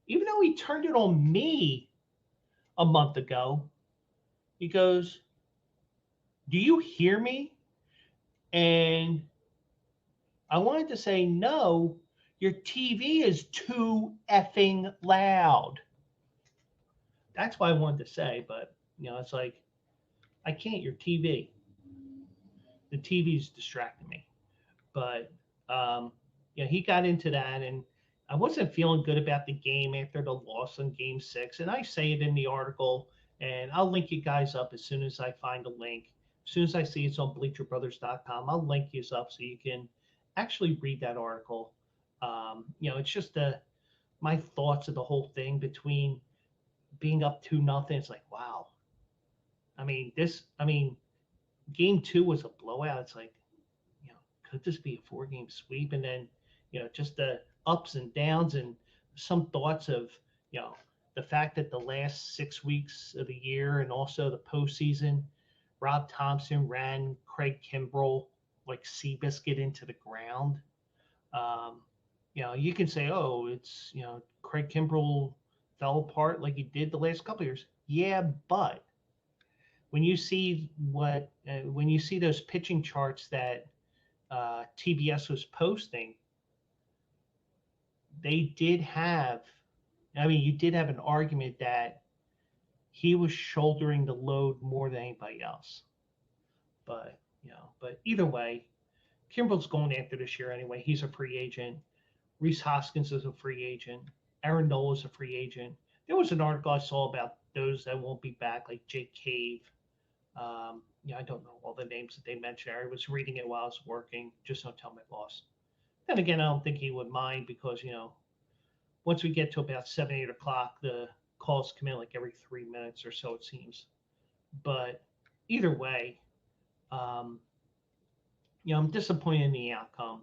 Even though he turned it on me a month ago, he goes, do you hear me? And I wanted to say, no, your TV is too effing loud. That's what I wanted to say, but, it's like, I can't, your TV. The TV's distracting me. But, he got into that, and I wasn't feeling good about the game after the loss in Game 6. And I say it in the article, and I'll link you guys up as soon as I find a link. As soon as I see it's on bleacherbrothers.com, I'll link you up so you can actually read that article. It's just my thoughts of the whole thing between being up 2-0. It's like, wow. Game 2 was a blowout. It's like, could this be a 4-game sweep? And then, just the ups and downs and some thoughts of, the fact that the last 6 weeks of the year and also the postseason, Rob Thompson ran Craig Kimbrell like Seabiscuit into the ground. You can say, oh, it's, Craig Kimbrell fell apart like he did the last couple of years. Yeah, but when you see those pitching charts that TBS was posting, you did have an argument that he was shouldering the load more than anybody else. But either way, Kimbrell's going after this year anyway. He's a free agent. Rhys Hoskins is a free agent. Aaron Nola is a free agent. There was an article I saw about those that won't be back, like Jake Cave. I don't know all the names that they mentioned. I was reading it while I was working. Just don't tell me I lost. Then again, I don't think he would mind because, once we get to about 7, 8 o'clock, the calls come in like every 3 minutes or so, it seems. But either way, um, I'm disappointed in the outcome.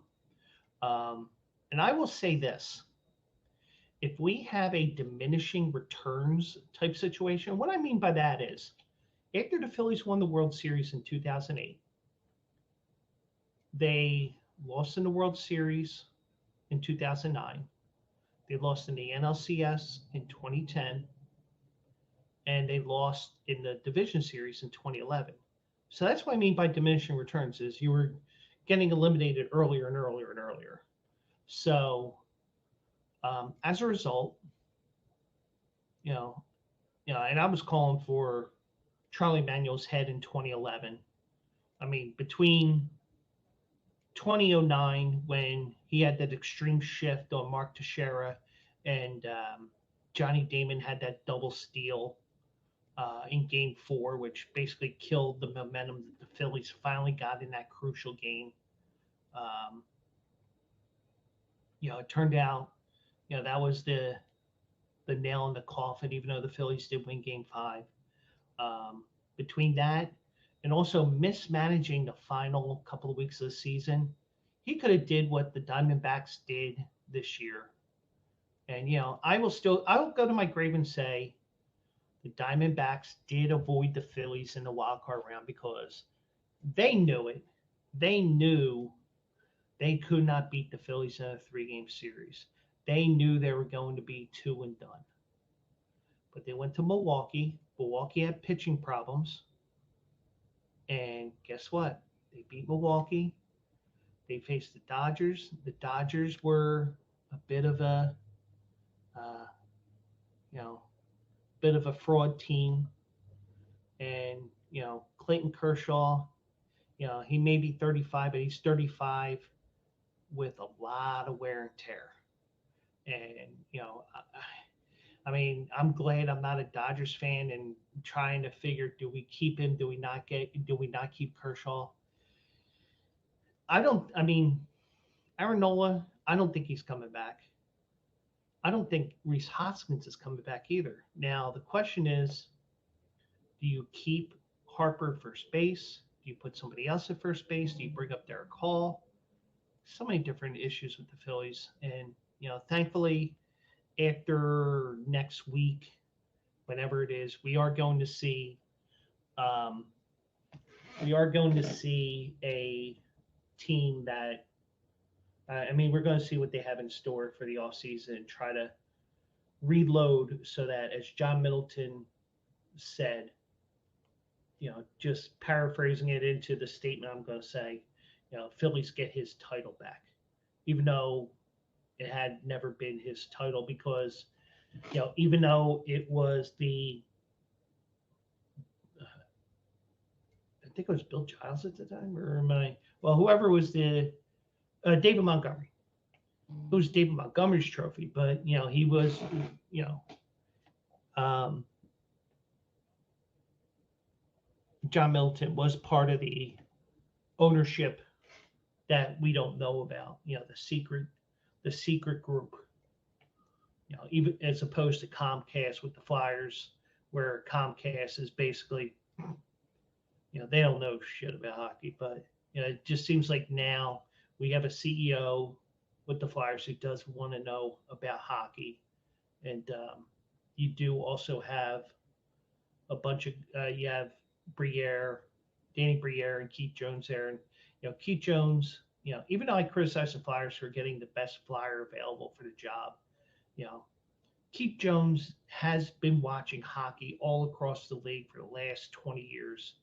And I will say this: if we have a diminishing returns type situation, what I mean by that is after the Phillies won the World Series in 2008, they lost in the World Series in 2009. They lost in the NLCS in 2010, and they lost in the division series in 2011. So that's what I mean by diminishing returns is you were getting eliminated earlier and earlier and earlier. So as a result, and I was calling for Charlie Manuel's head in 2011. I mean, between 2009 when he had that extreme shift on Mark Teixeira and Johnny Damon had that double steal in Game 4, which basically killed the momentum that the Phillies finally got in that crucial game. It turned out, that was the nail in the coffin, even though the Phillies did win Game 5. Between that and also mismanaging the final couple of weeks of the season, he could have did what the Diamondbacks did this year. And, I will go to my grave and say the Diamondbacks did avoid the Phillies in the wild card round because they knew it. They knew they could not beat the Phillies in a 3-game series. They knew they were going to be 2 and done. But they went to Milwaukee. Milwaukee had pitching problems. And guess what? They beat Milwaukee. They faced the Dodgers. The Dodgers were a bit of a, fraud team. And, Clayton Kershaw, he may be 35, but he's 35 with a lot of wear and tear. And, I'm glad I'm not a Dodgers fan and trying to figure, do we keep him? Do we not keep Kershaw? Aaron Nola, I don't think he's coming back. I don't think Rhys Hoskins is coming back either. Now, the question is, do you keep Harper at first base? Do you put somebody else at first base? Do you bring up Derek Hall? So many different issues with the Phillies. And, thankfully, after next week, whenever it is, we are going to see a team that we're going to see what they have in store for the offseason and try to reload so that, as John Middleton said, just paraphrasing it into the statement I'm going to say, Phillies get his title back, even though it had never been his title because, even though it was I think it was Bill Giles at the time, or whoever was the David Montgomery. It was David Montgomery's trophy, but he was, John Middleton was part of the ownership that we don't know about, the secret group, even as opposed to Comcast with the Flyers, where Comcast is basically, they don't know shit about hockey, but it just seems like now we have a CEO with the Flyers who does want to know about hockey. And you do also have a bunch of, you have Danny Briere and Keith Jones there. And, Keith Jones, even though I criticize the Flyers for getting the best Flyer available for the job, Keith Jones has been watching hockey all across the league for the last 20 years.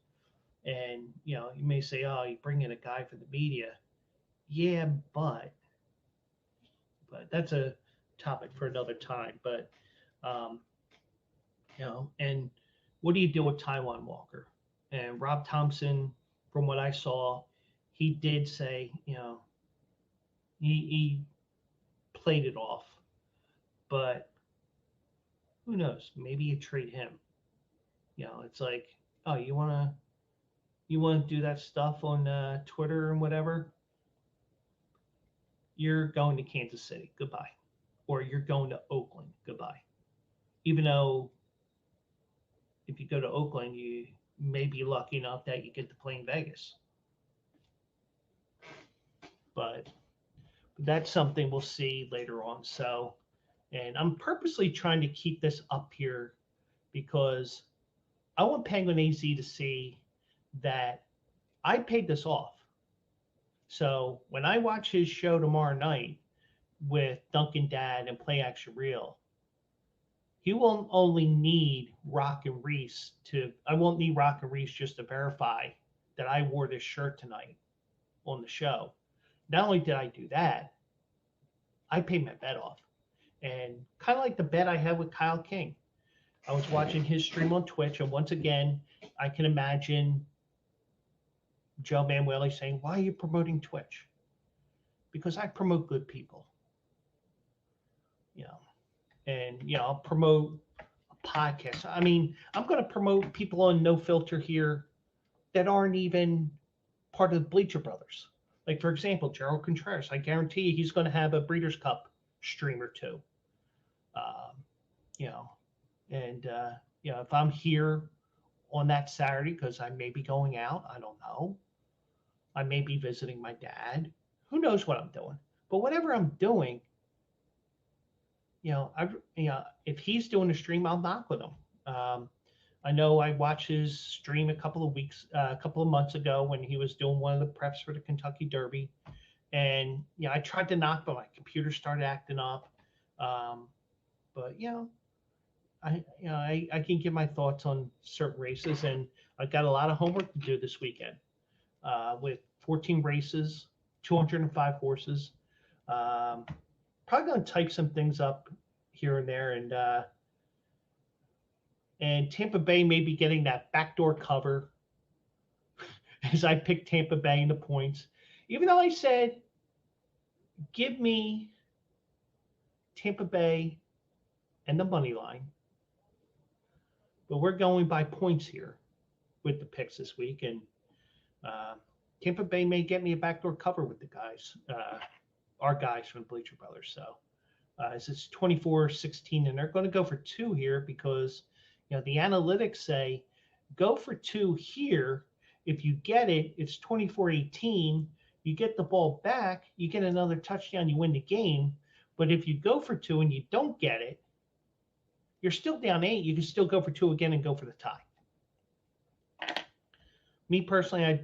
And, you may say, oh, you bring in a guy for the media. Yeah, but that's a topic for another time. But, and what do you do with Taijuan Walker? And Rob Thompson, from what I saw, he did say, he played it off. But who knows? Maybe you trade him. It's like, oh, you wanna do that stuff on Twitter and whatever. You're going to Kansas City. Goodbye. Or you're going to Oakland. Goodbye. Even though if you go to Oakland, you may be lucky enough that you get to play in Vegas. But that's something we'll see later on. So, and I'm purposely trying to keep this up here because I want Penguin AZ to see that I paid this off. So when I watch his show tomorrow night with Duncan Dad and Play Action Real, he won't only need Rock and Reese I won't need Rock and Reese just to verify that I wore this shirt tonight on the show. Not only did I do that, I paid my bet off. And kind of like the bet I had with Kyle King. I was watching his stream on Twitch, and once again, I can imagine Joe Manueli saying, "Why are you promoting Twitch?" Because I promote good people. And I'll promote a podcast. I mean, I'm going to promote people on No Filter here that aren't even part of the Bleacher Brothers. Like, for example, Gerald Contreras. I guarantee you he's going to have a Breeders' Cup stream or two. And if I'm here on that Saturday, because I may be going out, I don't know. I may be visiting my dad. Who knows what I'm doing? But whatever I'm doing, if he's doing a stream, I'll knock with him. I know I watched his stream a couple of months ago when he was doing one of the preps for the Kentucky Derby, and I tried to knock, but my computer started acting up. But I can give my thoughts on certain races, and I've got a lot of homework to do this weekend with 14 races, 205 horses. Probably going to type some things up here and there, and Tampa Bay may be getting that backdoor cover as I picked Tampa Bay in the points. Even though I said, give me Tampa Bay and the money line. But we're going by points here with the picks this week. And Tampa Bay may get me a backdoor cover with the guys, our guys from Bleacher Brothers. So it's 24-16, and they're going to go for 2 here because the analytics say go for 2 here. If you get it, it's 24-18. You get the ball back, you get another touchdown, you win the game. But if you go for 2 and you don't get it, you're still down 8. You can still go for 2 again and go for the tie. Me personally,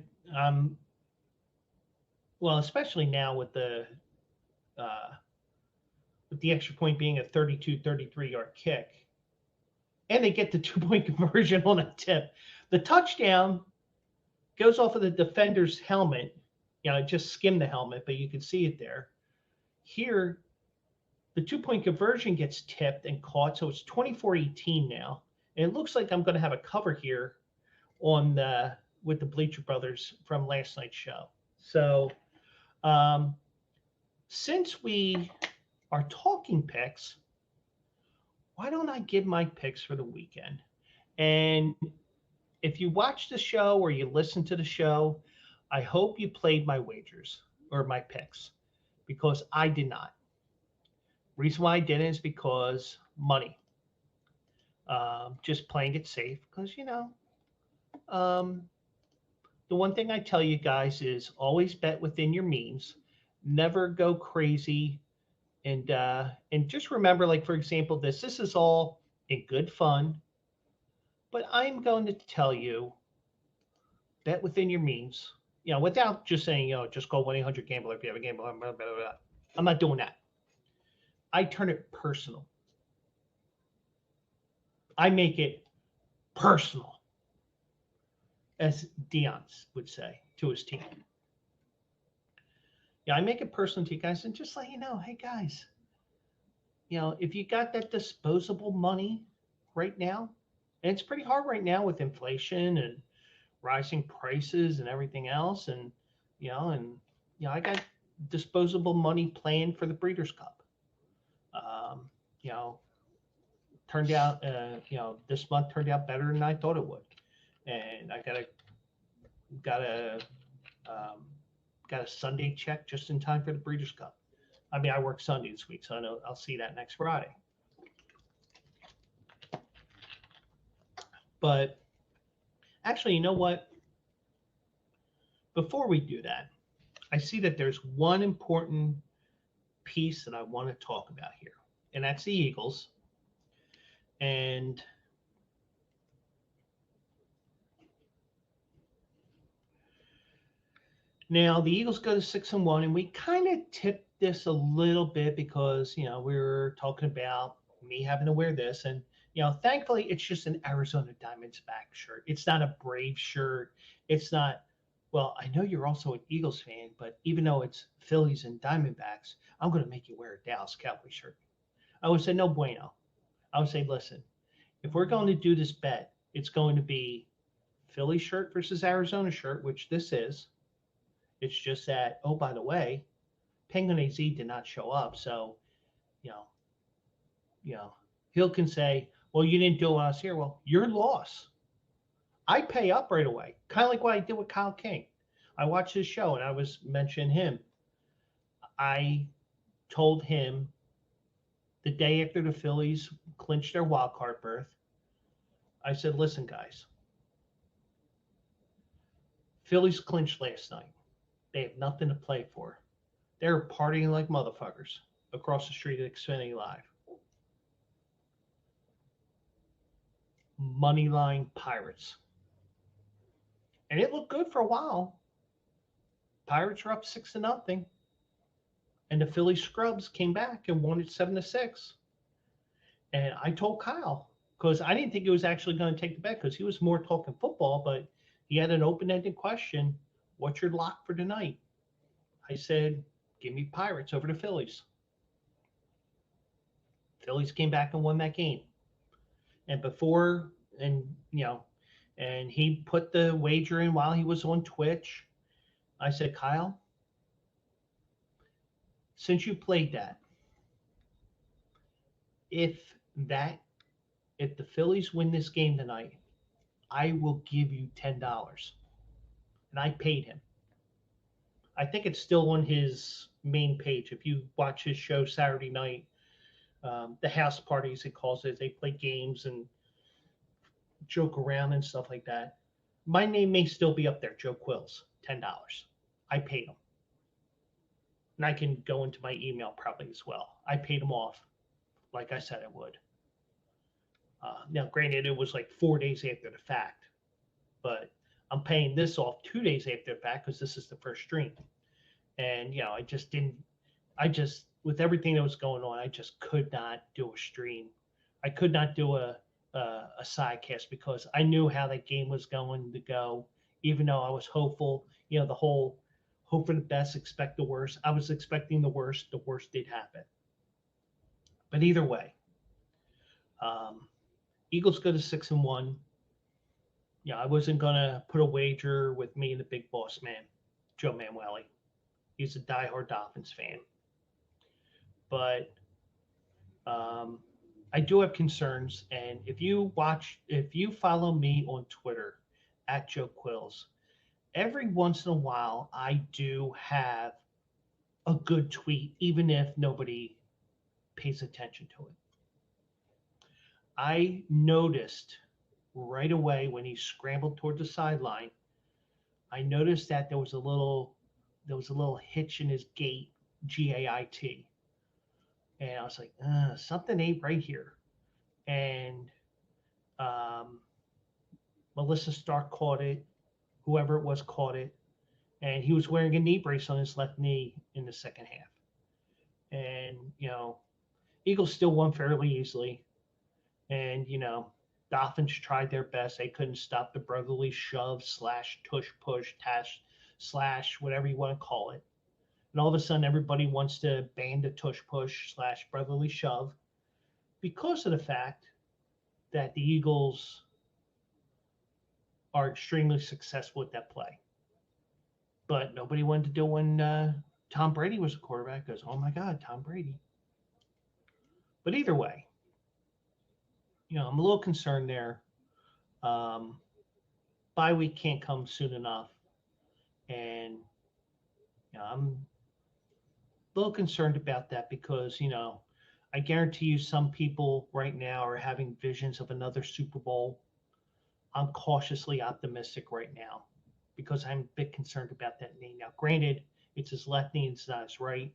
especially now with the extra point being a 32-33 yard kick, and they get the 2-point conversion on a tip. The touchdown goes off of the defender's helmet. It just skimmed the helmet, but you can see it there. Here, the 2-point conversion gets tipped and caught, so it's 24-18 now. And it looks like I'm going to have a cover here with the Bleacher Brothers from last night's show. So since we are talking picks, why don't I give my picks for the weekend? And if you watch the show or you listen to the show, I hope you played my wagers or my picks, because I did not. Reason why I didn't is because money. Just playing it safe, because the one thing I tell you guys is always bet within your means. Never go crazy. And just remember, like, for example, this is all in good fun, but I'm going to tell you, bet within your means, without just saying, just call 1-800-GAMBLER if you have a game, blah, blah, blah, blah. I'm not doing that. I turn it personal. I make it personal, as Dion would say to his team. I make it personal to you guys and just let you know, hey guys, if you got that disposable money right now, and it's pretty hard right now with inflation and rising prices and everything else, and I got disposable money planned for the Breeders' Cup. you know, turned out, this month turned out better than I thought it would. And I got a, um, got a Sunday check just in time for the Breeders' Cup. I mean, I work Sunday this week, so I know I'll see that next Friday. But actually, you know what? Before we do that, I see that there's one important piece that I want to talk about here, and that's the Eagles. And now the Eagles go to 6-1, and we kind of tipped this a little bit because we were talking about me having to wear this, and thankfully it's just an Arizona Diamondbacks shirt. It's not a Brave shirt. It's not. Well, I know you're also an Eagles fan, but even though it's Phillies and Diamondbacks, I'm going to make you wear a Dallas Cowboy shirt. I would say no bueno. I would say, listen, if we're going to do this bet, it's going to be Philly shirt versus Arizona shirt, which this is. It's just that, oh, by the way, Penguin AZ did not show up. So, you know, Hill can say, well, you didn't do it when I was here. Well, your loss. I pay up right away, kind of like what I did with Kyle King. I watched his show and I was mentioning him. I told him the day after the Phillies clinched their wild card berth, I said, listen, guys, Phillies clinched last night. They have nothing to play for. They're partying like motherfuckers across the street at Xfinity Live. Moneyline Pirates. And it looked good for a while. Pirates were up 6-0. And the Philly Scrubs came back and won it 7-6. And I told Kyle, because I didn't think he was actually going to take the bet because he was more talking football, but he had an open-ended question. What's your lock for tonight? I said, give me Pirates over the Phillies. Phillies came back and won that game. And and he put the wager in while he was on Twitch. I said, Kyle, since you played that, if the Phillies win this game tonight, I will give you $10. And I paid him. I think it's still on his main page. If you watch his show Saturday night, the house parties, he calls it, they play games and joke around and stuff like that. My name may still be up there, Joe Quills, $10. I paid him. And I can go into my email probably as well. I paid him off like I said I would. Now, granted, it was like 4 days after the fact, but I'm paying this off 2 days after the fact because this is the first stream. And, with everything that was going on, I just could not do a stream. I could not do a sidecast because I knew how that game was going to go, even though I was hopeful, the whole hope for the best, expect the worst. I was expecting the worst. The worst did happen. But either way, Eagles go to 6-1. I wasn't going to put a wager with me and the big boss man, Joe Manueli. He's a diehard Dolphins fan. But I do have concerns. And if you follow me on Twitter at Joe Quills, every once in a while I do have a good tweet, even if nobody pays attention to it. I noticed right away when he scrambled toward the sideline, I noticed that there was a little hitch in his gait, GAIT. And I was like, something ain't right here. And Melissa Stark caught it. Whoever it was caught it. And he was wearing a knee brace on his left knee in the second half. And, Eagles still won fairly easily. And, Dolphins tried their best. They couldn't stop the brotherly shove / tush push / whatever you want to call it. And all of a sudden, everybody wants to ban the tush push / brotherly shove because of the fact that the Eagles are extremely successful at that play. But nobody wanted to do when Tom Brady was a quarterback because, oh my God, Tom Brady. But either way, I'm a little concerned there. Um, Bye week can't come soon enough, and I'm a little concerned about that because I guarantee you some people right now are having visions of another Super Bowl. I'm cautiously optimistic right now because I'm a bit concerned about that knee. Now, granted, it's his left knee and it's not his right.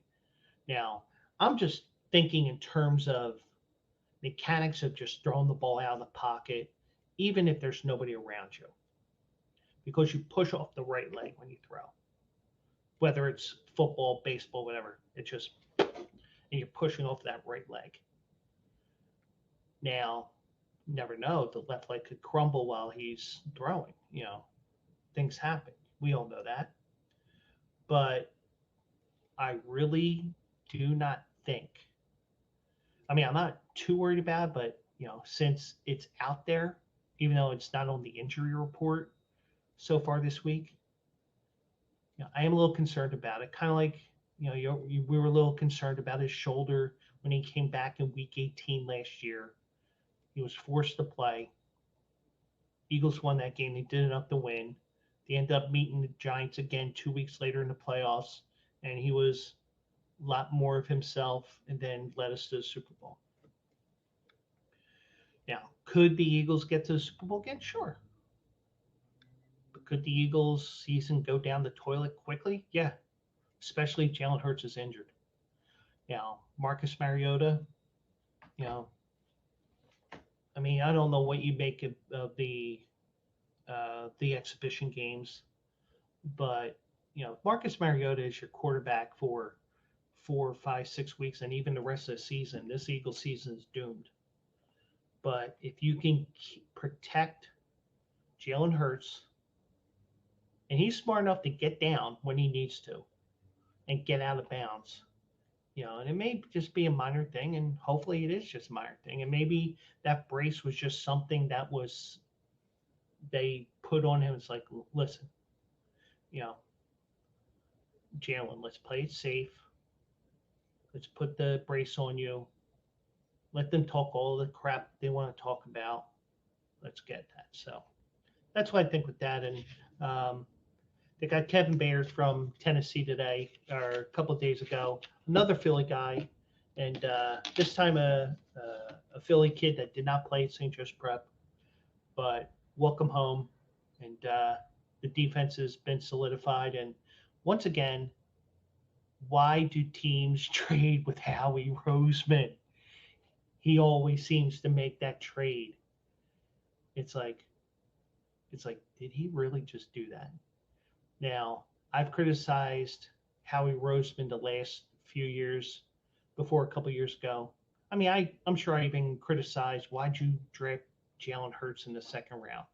Now, I'm just thinking in terms of mechanics of just throwing the ball out of the pocket, even if there's nobody around you, because you push off the right leg when you throw, whether it's football, baseball, whatever. It's just, and you're pushing off that right leg. Now, you never know, the left leg could crumble while he's throwing. Things happen. We all know that. But I really do not think. I mean, I'm not too worried about it, but since it's out there, even though it's not on the injury report so far this week, I am a little concerned about it. Kind of like we were a little concerned about his shoulder when he came back in Week 18 last year. He was forced to play. Eagles won that game. They did enough to win. They ended up meeting the Giants again 2 weeks later in the playoffs, and he was a lot more of himself and then led us to the Super Bowl. Now, could the Eagles get to the Super Bowl again? Sure. But could the Eagles season go down the toilet quickly? Yeah, especially if Jalen Hurts is injured. Now, Marcus Mariota, I mean, I don't know what you make of the exhibition games, but Marcus Mariota is your quarterback for 4, 5, 6 weeks, and even the rest of the season. This Eagles season is doomed. But if you can protect Jalen Hurts, and he's smart enough to get down when he needs to, and get out of bounds. And it may just be a minor thing, and hopefully it is just a minor thing. And maybe that brace was just something that they put on him. It's like, listen, Jalen, let's play it safe. Let's put the brace on you. Let them talk all the crap they want to talk about. Let's get that. So that's what I think with that. And they got Kevin Bayers from Tennessee today, or a couple of days ago, another Philly guy, and this time a Philly kid that did not play at St. Joe's Prep, but welcome home, and the defense has been solidified. And once again, why do teams trade with Howie Roseman? He always seems to make that trade. It's like, did he really just do that? Now, I've criticized Howie Roseman the last few years, before a couple years ago. I mean, I'm sure I even criticized, why'd you draft Jalen Hurts in the second round?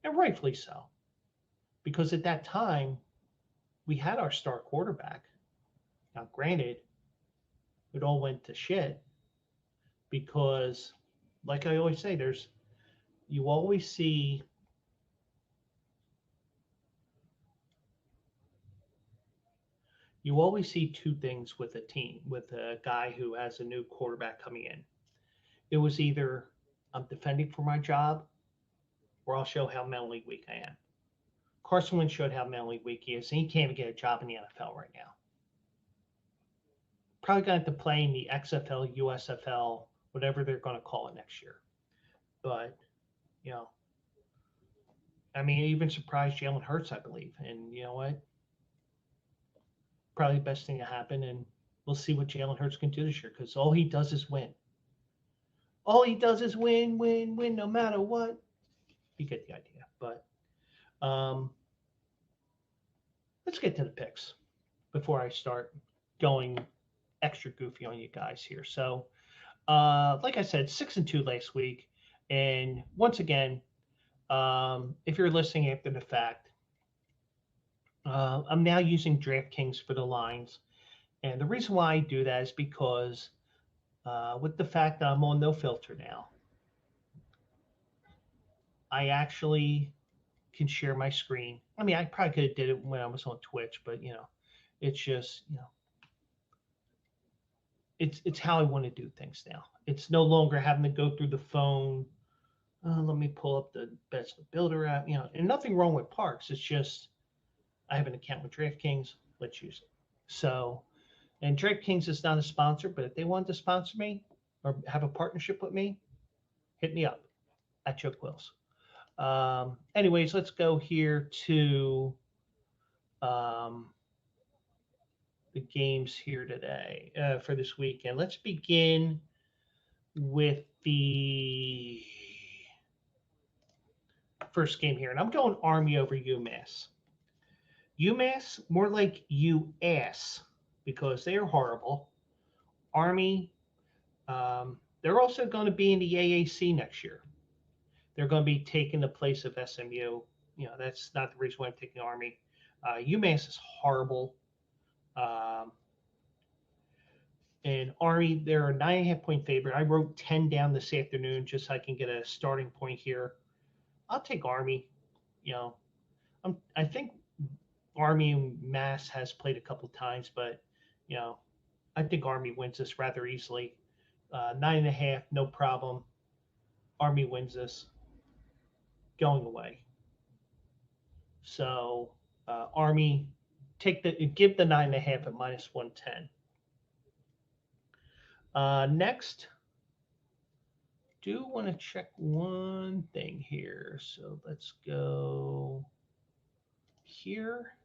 And rightfully so. Because at that time, we had our star quarterback. Now, granted, it all went to shit because, like I always say, you always see two things with a team, with a guy who has a new quarterback coming in. It was either I'm defending for my job, or I'll show how mentally weak I am. Carson Wentz showed how mentally weak he is, and he can't even get a job in the NFL right now. Probably going to have to play in the XFL, USFL, whatever they're going to call it next year. But, I mean, it even surprised Jalen Hurts, I believe. And you know what? Probably the best thing to happen, and we'll see what Jalen Hurts can do this year, because all he does is win. All he does is win, win, win, no matter what. You get the idea. But let's get to the picks before I start going extra goofy on you guys here. So, like I said, 6-2 last week. And once again, if you're listening after the fact, I'm now using DraftKings for the lines. And the reason why I do that is because with the fact that I'm on no filter now, I actually can share my screen. I mean, I probably could have did it when I was on Twitch, but it's just, it's how I want to do things now. It's no longer having to go through the phone. Let me pull up the Best Builder app. And nothing wrong with Parks. It's just I have an account with DraftKings. Let's use it. So, and DraftKings is not a sponsor, but if they want to sponsor me or have a partnership with me, hit me up at Joe Quills. Anyways, let's go here to the games here today for this weekend. Let's begin with the first game here, and I'm going Army over UMass. UMass, more like UAss, because they are horrible. Army, they're also going to be in the AAC next year. They're going to be taking the place of SMU. That's not the reason why I'm taking Army. UMass is horrible. And Army, they're a 9.5-point favorite. I wrote 10 down this afternoon just so I can get a starting point here. I'll take Army. I think Army and Mass has played a couple times, but I think Army wins this rather easily. 9.5, no problem. Army wins this. Going away. So Army, give the 9.5 at -110. Next, do want to check one thing here. So let's go here.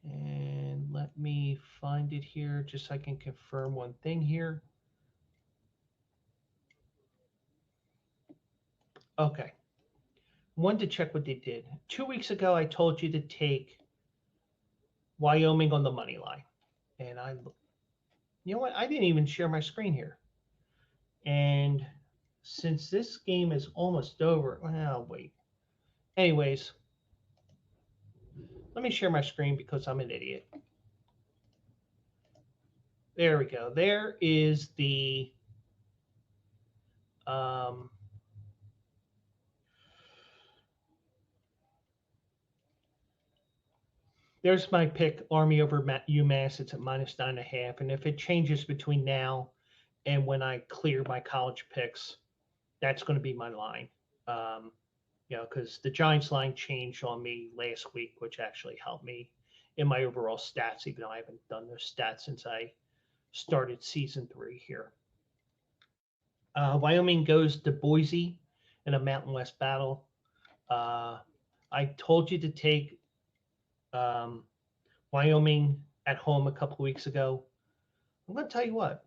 And let me find it here just so I can confirm one thing here. Okay. Wanted to check what they did. 2 weeks ago, I told you to take Wyoming on the money line. And you know what? I didn't even share my screen here. And since this game is almost over, well, wait. Anyways, let me share my screen because I'm an idiot. There we go. There is the there's my pick, Army over UMass. It's at -9.5. And if it changes between now and when I clear my college picks, that's going to be my line. Because the Giants line changed on me last week, which actually helped me in my overall stats, even though I haven't done those stats since I started season 3 here. Wyoming goes to Boise in a Mountain West battle. I told you to take Wyoming at home a couple weeks ago. I'm going to tell you what,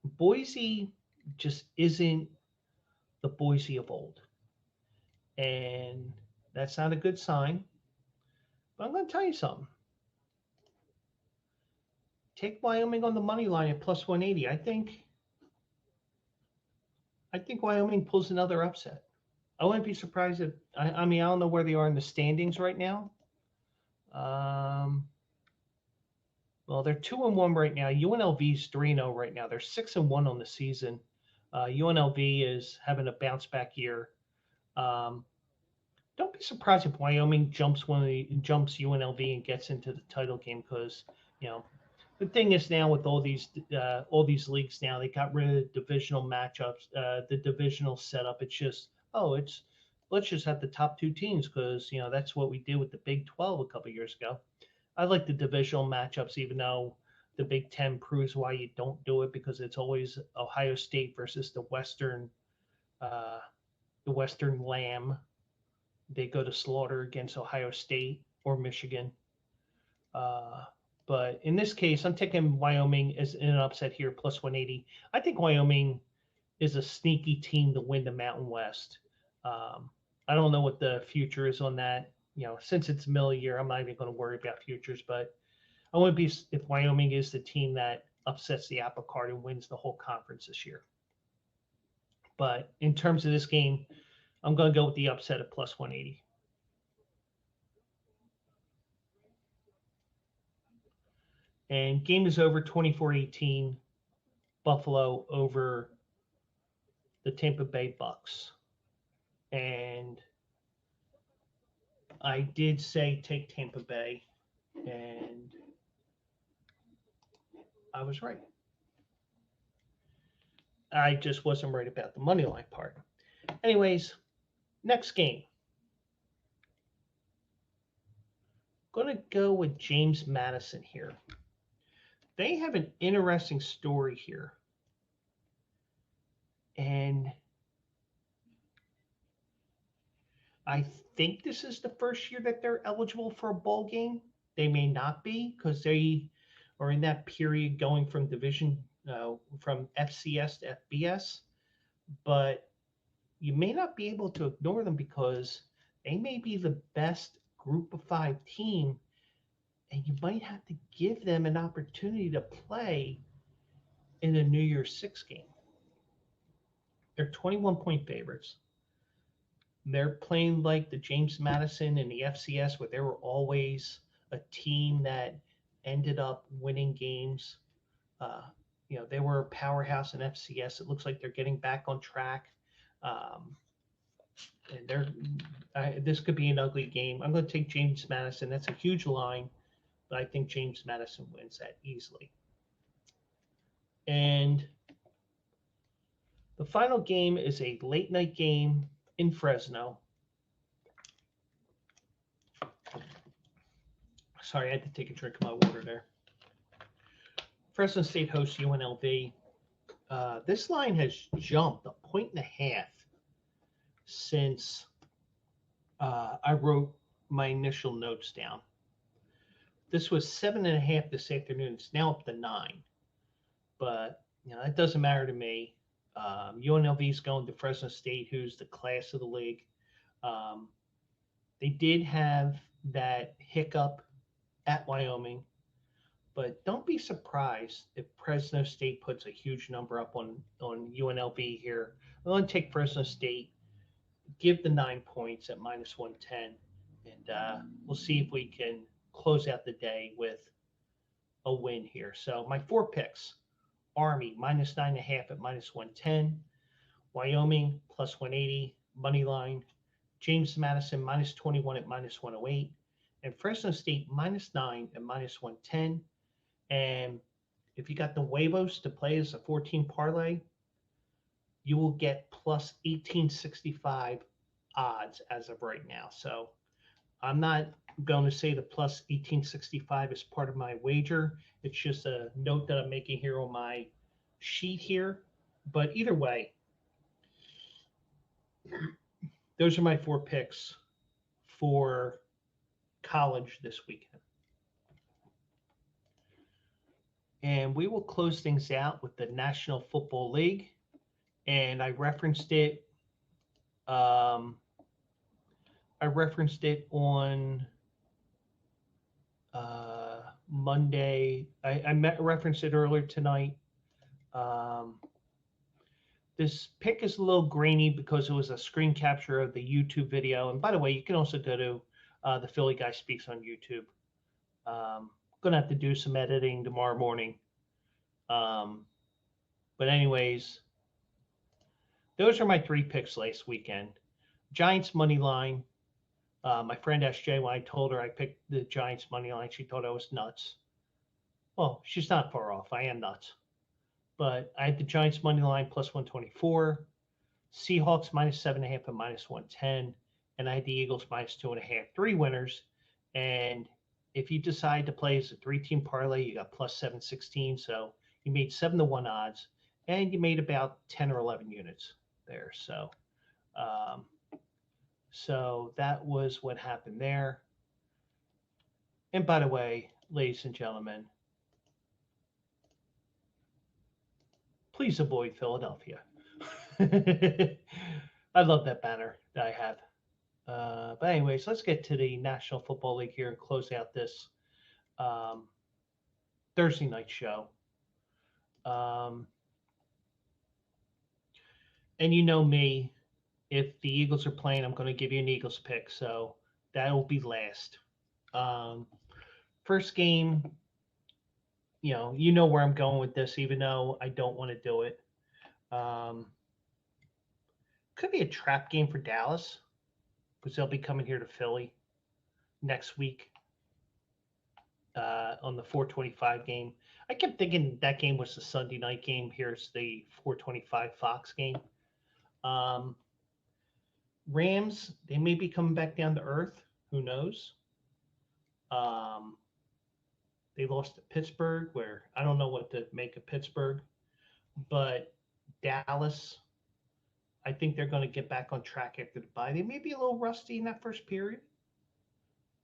Boise just isn't the Boise of old. And that's not a good sign. But I'm going to tell you something. Take Wyoming on the money line at +180. I think Wyoming pulls another upset. I wouldn't be surprised if I don't know where they are in the standings right now. Well, they're 2-1 right now. UNLV's 3-0 right now. They're 6-1 on the season. UNLV is having a bounce back year. Don't be surprised if Wyoming jumps UNLV and gets into the title game, because the thing is now with all these leagues now, they got rid of divisional matchups, the divisional setup. It's just let's just have the top 2 teams, because that's what we did with the Big 12 a couple years ago. I like the divisional matchups, even though the Big 10 proves why you don't do it, because it's always Ohio State versus the Western Lamb. They go to slaughter against Ohio State or Michigan. But in this case, I'm taking Wyoming as an upset here, +180. I think Wyoming is a sneaky team to win the Mountain West. I don't know what the future is on that. Since it's middle of year, I'm not even going to worry about futures. But I wouldn't be if Wyoming is the team that upsets the apple cart and wins the whole conference this year. But in terms of this game, I'm going to go with the upset at +180. And game is over, 24-18. Buffalo over the Tampa Bay Bucks. And I did say take Tampa Bay. And I was right. I just wasn't right about the money line part. Anyways, next game. Going to go with James Madison here. They have an interesting story here. And I think this is the first year that they're eligible for a bowl game. They may not be because they are in that period going from from FCS to FBS. But you may not be able to ignore them because they may be the best Group of 5 team, and you might have to give them an opportunity to play in a New Year's Six game. They're 21-point favorites. They're playing like the James Madison and the FCS, where they were always a team that ended up winning games. They were a powerhouse in FCS. It looks like they're getting back on track. And this could be an ugly game. I'm going to take James Madison. That's a huge line, but I think James Madison wins that easily. And the final game is a late night game in Fresno. Sorry, I had to take a drink of my water there. Fresno State hosts UNLV. This line has jumped 1.5 since I wrote my initial notes down. This was 7.5 this afternoon. It's now up to 9. But it doesn't matter to me. UNLV is going to Fresno State, who's the class of the league. They did have that hiccup at Wyoming, but don't be surprised if Fresno State puts a huge number up on UNLV here. I'm going to take Fresno State, give the 9 points at -110, and we'll see if we can close out the day with a win here. So my 4 picks: Army -9.5 at -110, Wyoming +180 money line, James Madison -21 at -108, and Fresno State -9 at -110. And if you got the huevos to play as a 14 parlay, you will get plus 1865 odds as of right now. So I'm not going to say the plus 1865 is part of my wager. It's just a note that I'm making here on my sheet here. But either way, those are my 4 picks for college this weekend. And we will close things out with the National Football League. And I referenced it. I referenced it on Monday. I referenced it earlier tonight. This pick is a little grainy because it was a screen capture of the YouTube video. And by the way, you can also go to the Philly Guy Speaks on YouTube. I'm going to have to do some editing tomorrow morning. But anyways, those are my 3 picks last weekend. Giants money line. My friend SJ, when I told her I picked the Giants money line, she thought I was nuts. Well, she's not far off. I am nuts. But I had the Giants money line +124, Seahawks -7.5 at -110, and I had the Eagles -2.5. 3 winners. And if you decide to play as a 3-team parlay, you got +716. So you made 7-1 odds, and you made about 10 or 11 units there. So, so that was what happened there. And by the way, ladies and gentlemen, please avoid Philadelphia. I love that banner that I have. But anyways, let's get to the National Football League here and close out this Thursday night show. And you know me, if the Eagles are playing, I'm going to give you an Eagles pick. So that will be last. First game, you know where I'm going with this, even though I don't want to do it. Could be a trap game for Dallas because they'll be coming here to Philly next week. on the 425 game. I kept thinking that game was the Sunday night game. Here's the 425 Fox game. Um, Rams, they may be coming back down to earth. Who knows? Um, they lost to Pittsburgh, where I don't know what to make of Pittsburgh, but Dallas, I think they're going to get back on track after the bye. They may be a little rusty in that first period,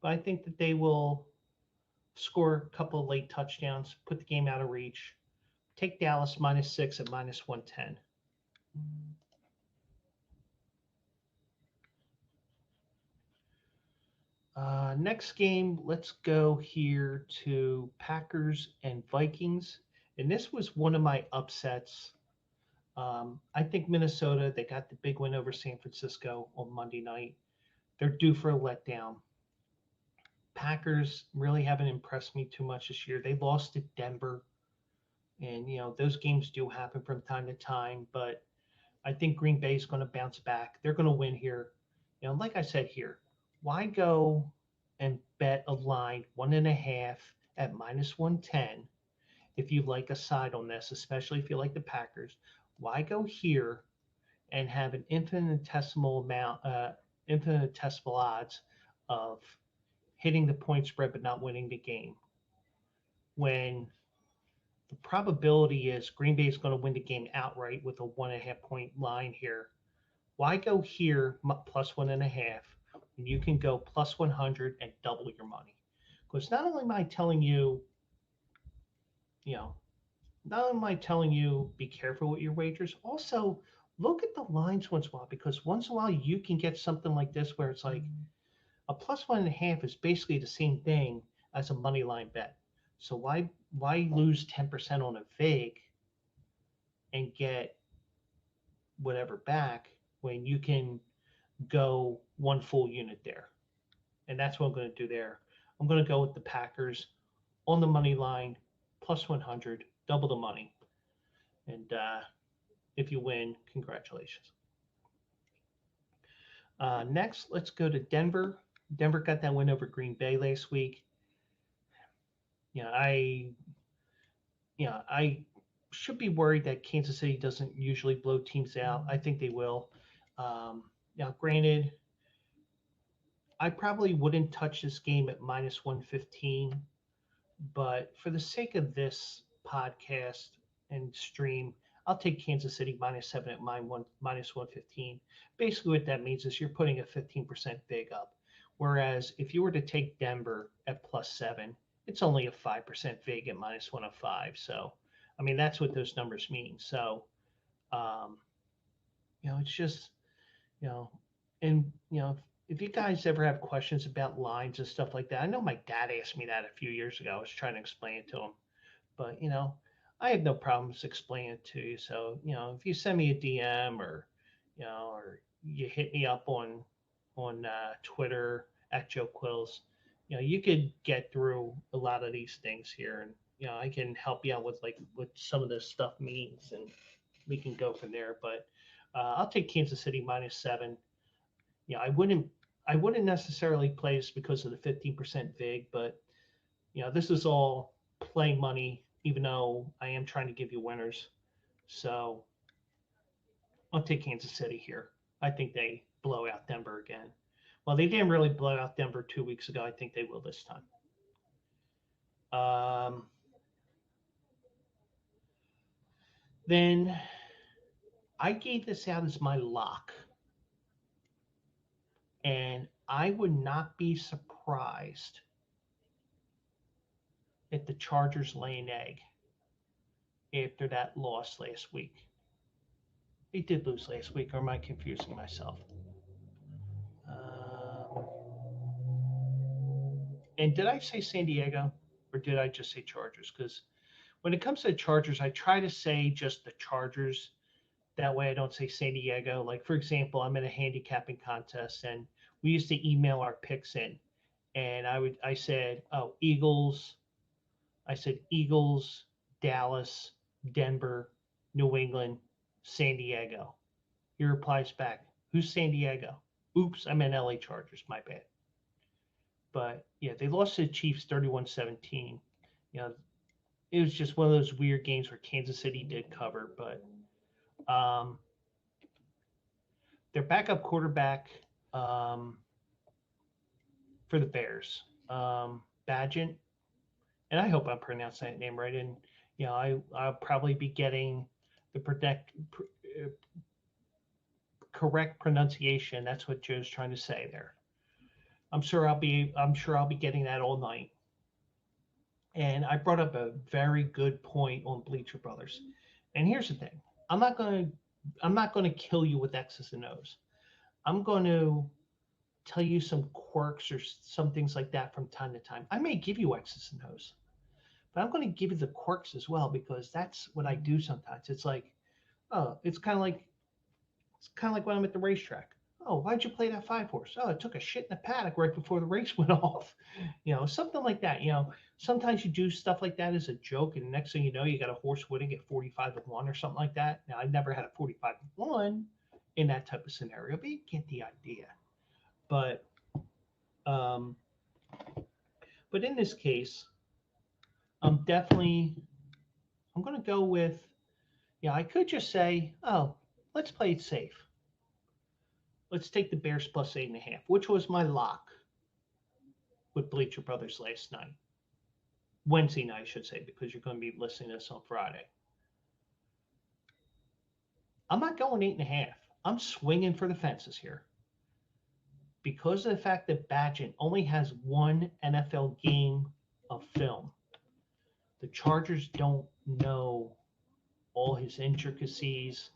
but I think that they will score a couple of late touchdowns, put the game out of reach. Take Dallas -6 at -110. Next game, let's go here to Packers and Vikings. And this was one of my upsets. I think Minnesota, they got the big win over San Francisco on Monday night. They're due for a letdown. Packers really haven't impressed me too much this year. They lost to Denver. And, those games do happen from time to time. But I think Green Bay is going to bounce back. They're going to win here. Like I said here, why go and bet a line 1.5 at -110 if you like a side on this, especially if you like the Packers? Why go here and have an infinitesimal odds of hitting the point spread but not winning the game, when the probability is Green Bay is going to win the game outright with a 1.5 point line here? Why go here plus 1.5 when you can go plus 100 and double your money? Because not only am I telling you, not only am I telling you be careful with your wagers, also look at the lines once in a while, because once in a while you can get something like this where it's like a plus 1.5 is basically the same thing as a money line bet. So why lose 10% on a vig and get whatever back when you can go one full unit there? And that's what I'm going to do there. I'm going to go with the Packers on the money line, plus 100, double the money. And if you win, congratulations. Next, let's go to Denver. Denver got that win over Green Bay last week. I should be worried that Kansas City doesn't usually blow teams out. I think they will. Now, granted, I probably wouldn't touch this game at -115, but for the sake of this podcast and stream, I'll take Kansas City -7 at -115. Basically, what that means is you're putting a 15% vig up. Whereas if you were to take Denver at +7, it's only a 5% vig at -105. So, I mean, that's what those numbers mean. So, it's just, and, if you guys ever have questions about lines and stuff like that, I know my dad asked me that a few years ago. I was trying to explain it to him, but, I have no problems explaining it to you. So, if you send me a DM or you hit me up on Twitter at Joe Quills, you could get through a lot of these things here, and I can help you out with what some of this stuff means, and we can go from there. But I'll take Kansas City -7. I wouldn't necessarily play this because of the 15% vig, but this is all play money, even though I am trying to give you winners. So I'll take Kansas City here. I think they blow out Denver again. Well, they didn't really blow out Denver 2 weeks ago. I think they will this time. Then I gave this out as my lock. And I would not be surprised if the Chargers lay an egg after that loss last week. They did lose last week, or am I confusing myself? And did I say San Diego, or did I just say Chargers? Because when it comes to the Chargers, I try to say just the Chargers. That way I don't say San Diego. Like, for example, I'm in a handicapping contest, and we used to email our picks in. And I said, Eagles. I said Eagles, Dallas, Denver, New England, San Diego. He replies back, who's San Diego? Oops, I meant LA Chargers. My bad. But yeah, they lost to the Chiefs 31-17. You know, it was just one of those weird games where Kansas City did cover, but their backup quarterback um, for the Bears, Badgett, and I hope I'm pronouncing that name right. And I'll probably be getting the correct pronunciation. That's what Joe's trying to say there. I'm sure I'll be getting that all night. And I brought up a very good point on Bleacher Brothers. And here's the thing: I'm not gonna kill you with X's and O's. I'm going to tell you some quirks or some things like that from time to time. I may give you X's and O's, but I'm going to give you the quirks as well because that's what I do sometimes. It's like, oh, it's kind of like when I'm at the racetrack. Oh, why'd you play that 5-horse? Oh, it took a shit in the paddock right before the race went off. Something like that. Sometimes you do stuff like that as a joke, and the next thing you know, you got a horse winning at 45-1 or something like that. Now, I've never had a 45-1 in that type of scenario, but you get the idea. But in this case, I'm going to go with, I could just say, oh, let's play it safe. Let's take the Bears plus 8.5, which was my lock with Bleacher Brothers last night. Wednesday night, I should say, because you're going to be listening to this on Friday. I'm not going 8.5. I'm swinging for the fences here. Because of the fact that Badgett only has one NFL game of film, the Chargers don't know all his intricacies,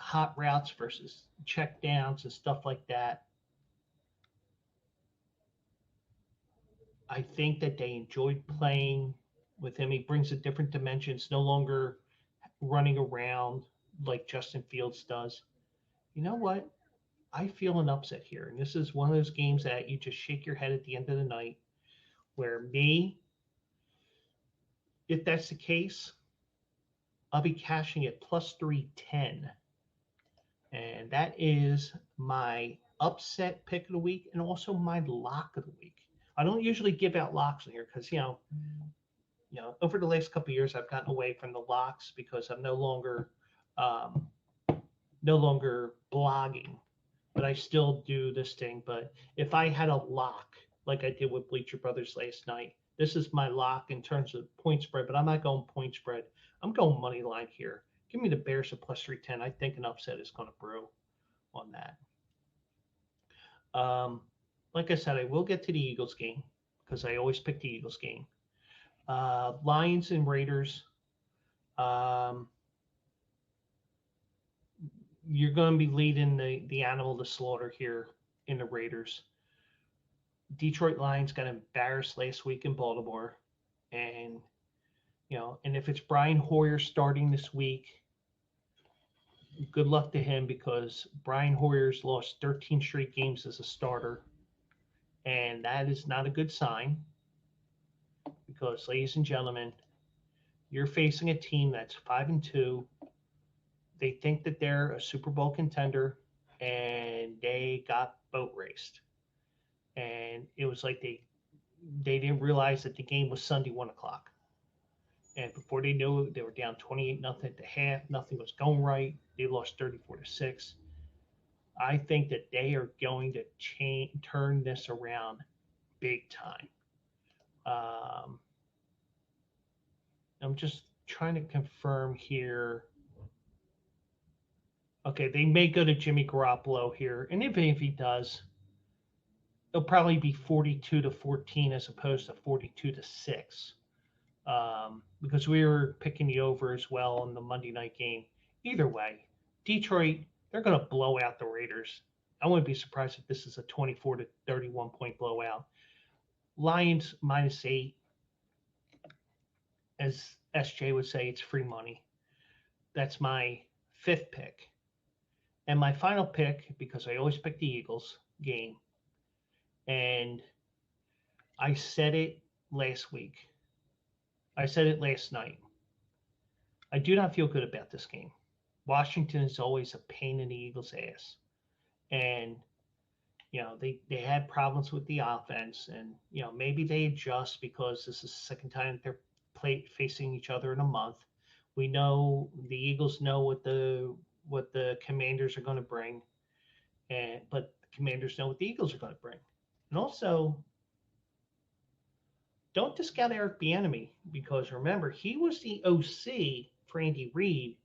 hot routes versus check downs and stuff like that. I think that they enjoyed playing with him. He brings a different dimension. It's no longer running around like Justin Fields does. You know what? I feel an upset here. And this is one of those games that you just shake your head at the end of the night where if that's the case, I'll be cashing it plus 310. And that is my upset pick of the week and also my lock of the week. I don't usually give out locks in here because, over the last couple of years, I've gotten away from the locks because I'm no longer blogging, but I still do this thing. But if I had a lock like I did with Bleacher Brothers last night, this is my lock in terms of point spread, but I'm not going point spread. I'm going money line here. Give me the Bears at plus 310. I think an upset is going to brew on that. Like I said, I will get to the Eagles game because I always pick the Eagles game. Lions and Raiders. You're going to be leading the animal to slaughter here in the Raiders. Detroit Lions got embarrassed last week in Baltimore. And, and if it's Brian Hoyer starting this week, good luck to him because Brian Hoyer's lost 13 straight games as a starter. And that is not a good sign because, ladies and gentlemen, you're facing a team that's 5-2. They think that they're a Super Bowl contender, and they got boat raced. And it was like they didn't realize that the game was Sunday 1 o'clock. And before they knew it, they were down 28-0 at the half. Nothing was going right. They lost 34-6. I think that they are going to turn this around big time. I'm just trying to confirm here. Okay, they may go to Jimmy Garoppolo here. And even if he does, it'll probably be 42-14 as opposed to 42-6. Because we were picking the over as well in the Monday night game. Either way, Detroit, they're going to blow out the Raiders. I wouldn't be surprised if this is a 24-31 point blowout. Lions -8. As SJ would say, it's free money. That's my fifth pick. And my final pick, because I always pick the Eagles game, and I said it last week. I said it last night. I do not feel good about this game. Washington is always a pain in the Eagles' ass. And They had problems with the offense, and maybe they adjust because this is the second time they're facing each other in a month. We know the Eagles know what the Commanders are going to bring, but the Commanders know what the Eagles are going to bring. And also, don't discount Eric Bieniemy, because remember, he was the OC for Andy Reid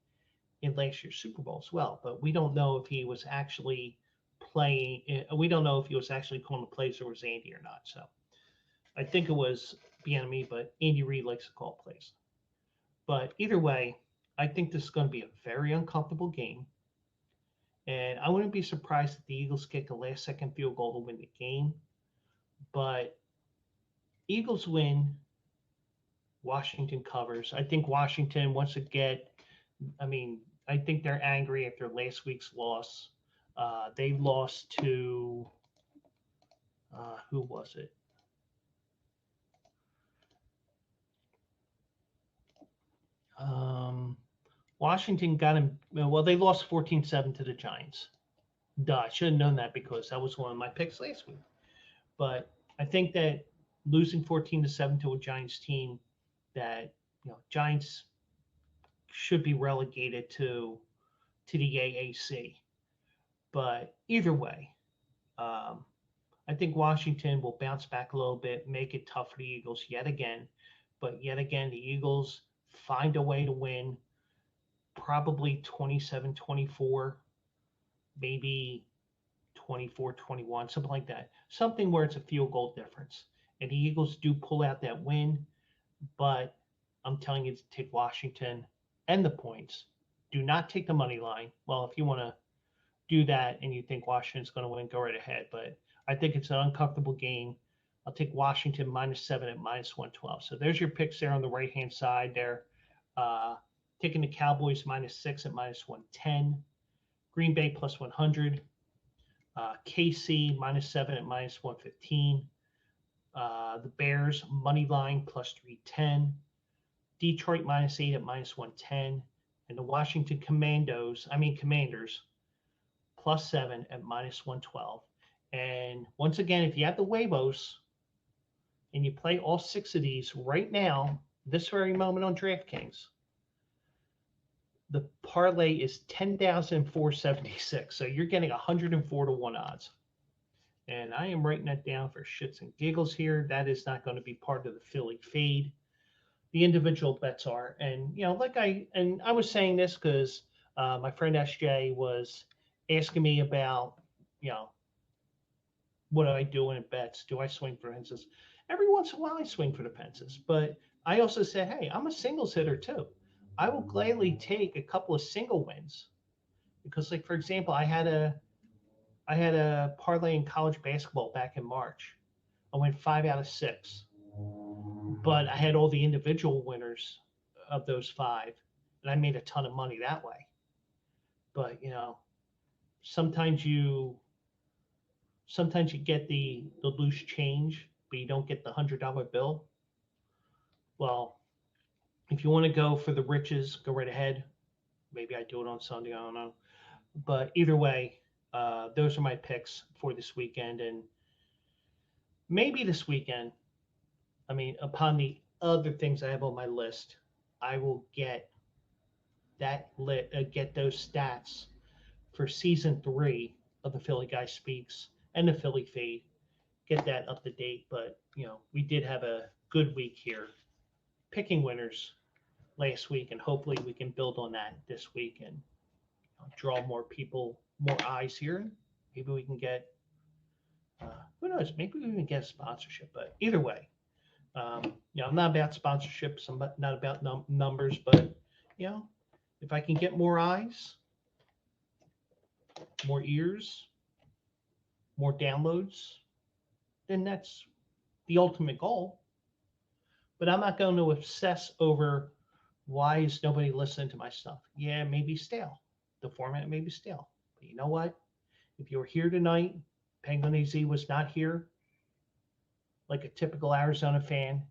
in last year's Super Bowl as well. But we don't know if he was actually playing. We don't know if he was actually calling the plays or was Andy or not. So I think it was Bieniemy, but Andy Reid likes to call plays. But either way, I think this is going to be a very uncomfortable game. And I wouldn't be surprised if the Eagles kick a last-second field goal to win the game. But Eagles win. Washington covers. I think Washington wants to get. I think they're angry after last week's loss. They lost to who was it? Washington got him. Well, they lost 14-7 to the Giants. Duh, I should have known that because that was one of my picks last week. But I think that losing 14-7 to a Giants team, that Giants should be relegated to the AAC. But either way, I think Washington will bounce back a little bit, make it tough for the Eagles yet again. But yet again, the Eagles find a way to win, probably 27-24, maybe 24-21, something like that. Something where it's a field goal difference. And the Eagles do pull out that win, but I'm telling you to take Washington and the points. Do not take the money line. Well, if you want to do that and you think Washington's going to win, go right ahead. But I think it's an uncomfortable game. I'll take Washington -7 at -112. So there's your picks there on the right-hand side there. Taking the Cowboys -6 at -110. Green Bay +100. KC -7 at -115. The Bears money line +310. Detroit -8 at -110. And the Washington Commanders +7 at -112. And once again, if you have the Waivos and you play all 6 of these right now, this very moment on DraftKings, the parlay is 10,476. So you're getting 104-1 odds. And I am writing that down for shits and giggles here. That is not going to be part of the Philly fade. The individual bets are. And, I was saying this because my friend SJ was asking me about, what do I do in bets? Do I swing for fences? Every once in a while I swing for the fences. But I also said, hey, I'm a singles hitter too. I will gladly take a couple of single wins because, for example, I had a parlay in college basketball back in March. I went 5 out of 6, but I had all the individual winners of those 5, and I made a ton of money that way. But sometimes you get the loose change, but you don't get the $100 bill. Well, if you want to go for the riches, go right ahead. Maybe I do it on Sunday. I don't know. But either way, those are my picks for this weekend. And maybe this weekend, upon the other things I have on my list, I will get those stats for season 3 of the Philly Guy Speaks and the Philly Fade. Get that up to date. But, we did have a good week here picking winners last week, and hopefully we can build on that this week and draw more people, more eyes here. Maybe we can get, who knows, maybe we can get a sponsorship. But either way, I'm not about sponsorships. I'm not about numbers, but, if I can get more eyes, more ears, more downloads, then that's the ultimate goal. But I'm not going to obsess over why is nobody listening to my stuff. Yeah, maybe stale. The format may be stale. But you know what? If you were here tonight, Penguin AZ was not here, like a typical Arizona fan,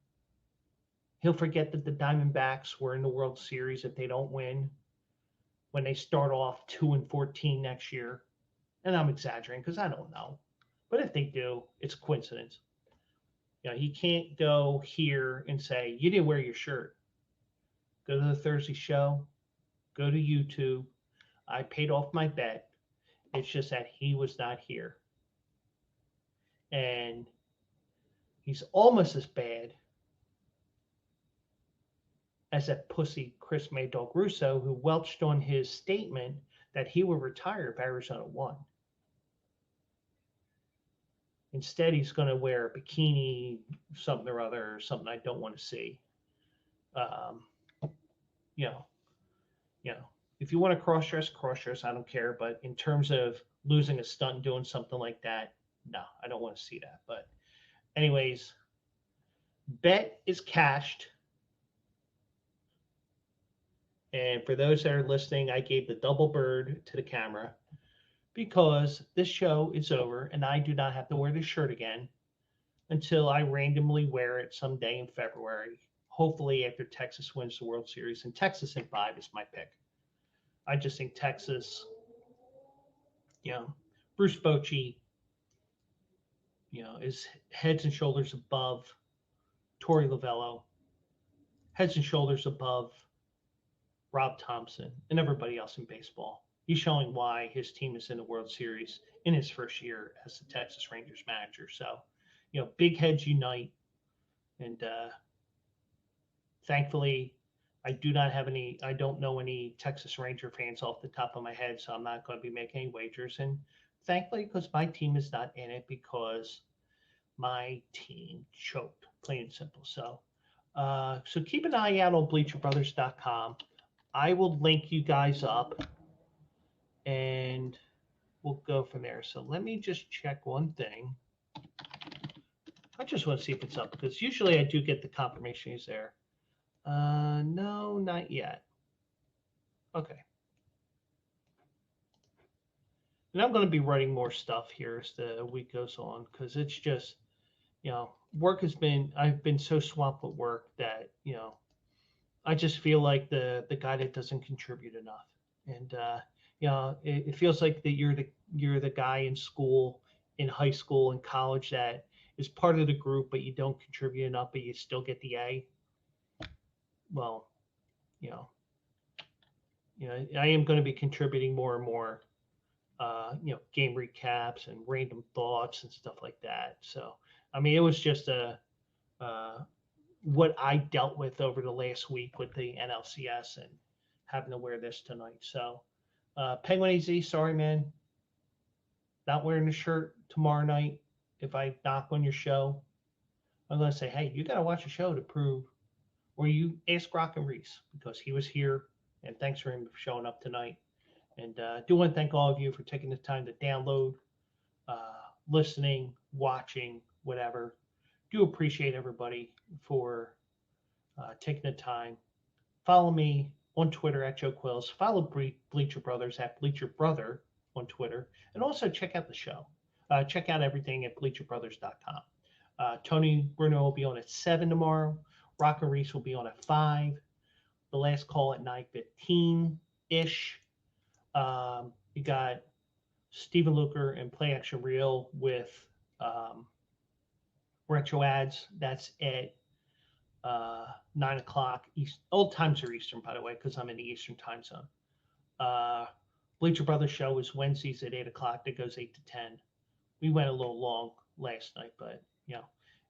he'll forget that the Diamondbacks were in the World Series if they don't win when they start off 2-14 next year. And I'm exaggerating because I don't know. But if they do, it's a coincidence. He can't go here and say, you didn't wear your shirt. Go to the Thursday show, go to YouTube. I paid off my bet. It's just that he was not here. And he's almost as bad as that pussy Chris Maydog Russo, who welched on his statement that he would retire if Arizona won. Instead, he's going to wear a bikini, something or other, or something I don't want to see. You know, if you want to cross-dress, I don't care. But in terms of losing a stunt and doing something like that, no, I don't want to see that. But anyways, bet is cashed. And for those that are listening, I gave the double bird to the camera because this show is over and I do not have to wear this shirt again until I randomly wear it someday in February, hopefully after Texas wins the World Series. And Texas in 5 is my pick. I just think Texas, Bruce Bochy, is heads and shoulders above Torey Lovello, heads and shoulders above Rob Thompson, and everybody else in baseball. He's showing why his team is in the World Series in his first year as the Texas Rangers manager. So, big heads unite. And thankfully, I don't know any Texas Ranger fans off the top of my head, so I'm not going to be making any wagers. And thankfully, because my team is not in it because my team choked, plain and simple. So keep an eye out on BleacherBrothers.com. I will link you guys up, and we'll go from there. So let me just check one thing. I just want to see if it's up, because usually I do get the confirmation he's there. No, not yet. Okay. And I'm going to be writing more stuff here as the week goes on, because it's just, I've been so swamped with work that, I just feel like the guy that doesn't contribute enough. And, it feels like that you're the guy in school, in high school and college that is part of the group, but you don't contribute enough, but you still get the A. Well, I am going to be contributing more and more, game recaps and random thoughts and stuff like that. So, it was just what I dealt with over the last week with the NLCS and having to wear this tonight. So, Penguin AZ, sorry, man. Not wearing the shirt tomorrow night. If I knock on your show, I'm going to say, hey, you got to watch the show to prove, or you ask Rock and Reese, because he was here, and thanks for him for showing up tonight. And do want to thank all of you for taking the time to download, listening, watching, whatever. Do appreciate everybody for taking the time. Follow me on Twitter at Joe Quills. Follow Bleacher Brothers at Bleacher Brother on Twitter. And also check out the show. Check out everything at BleacherBrothers.com. Tony Bruno will be on at 7 tomorrow. Rock and Reese will be on at 5. The last call at 9:15-ish. You got Stephen Luker and Play Action Reel with retro ads. That's at 9 o'clock. Old times are Eastern, by the way, because I'm in the Eastern time zone. Bleacher Brothers show is Wednesdays at 8 o'clock. That goes 8 to 10. We went a little long last night, but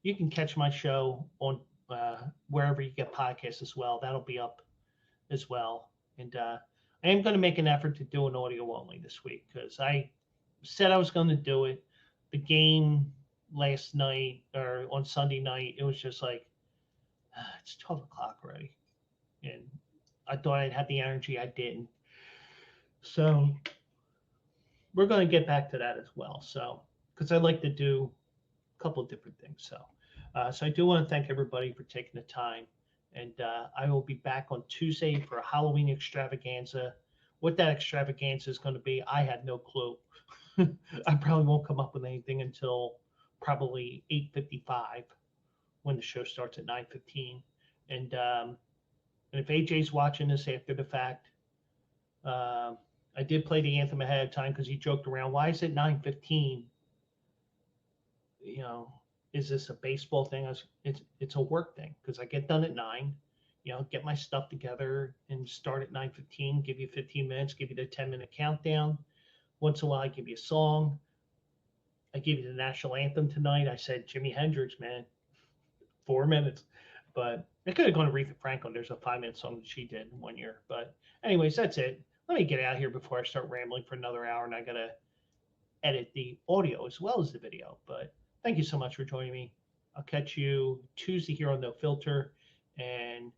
you can catch my show on wherever you get podcasts as well. That'll be up as well. And I am going to make an effort to do an audio only this week, because I said I was going to do it. The game last night, or on Sunday night, it was just like, it's 12 o'clock already. And I thought I'd have the energy. I didn't. So we're going to get back to that as well. So, because I'd like to do a couple of different things. So I do want to thank everybody for taking the time. And I will be back on Tuesday for a Halloween extravaganza. What that extravaganza is going to be, I have no clue. I probably won't come up with anything until probably 8:55 when the show starts at 9:15. And if AJ's watching this after the fact, I did play the anthem ahead of time because he joked around. Why is it 9:15 you know, is this a baseball thing? It's a work thing because I get done at 9, get my stuff together and start at 9:15. Give you 15 minutes, give you the 10-minute countdown. Once in a while, I give you a song. I gave you the national anthem tonight. I said Jimi Hendrix, man, 4 minutes. But it could have gone to Aretha Franklin. There's a 5-minute song that she did 1 year. But anyways, that's it. Let me get out of here before I start rambling for another hour, and I gotta edit the audio as well as the video. But thank you so much for joining me. I'll catch you Tuesday here on No Filter, and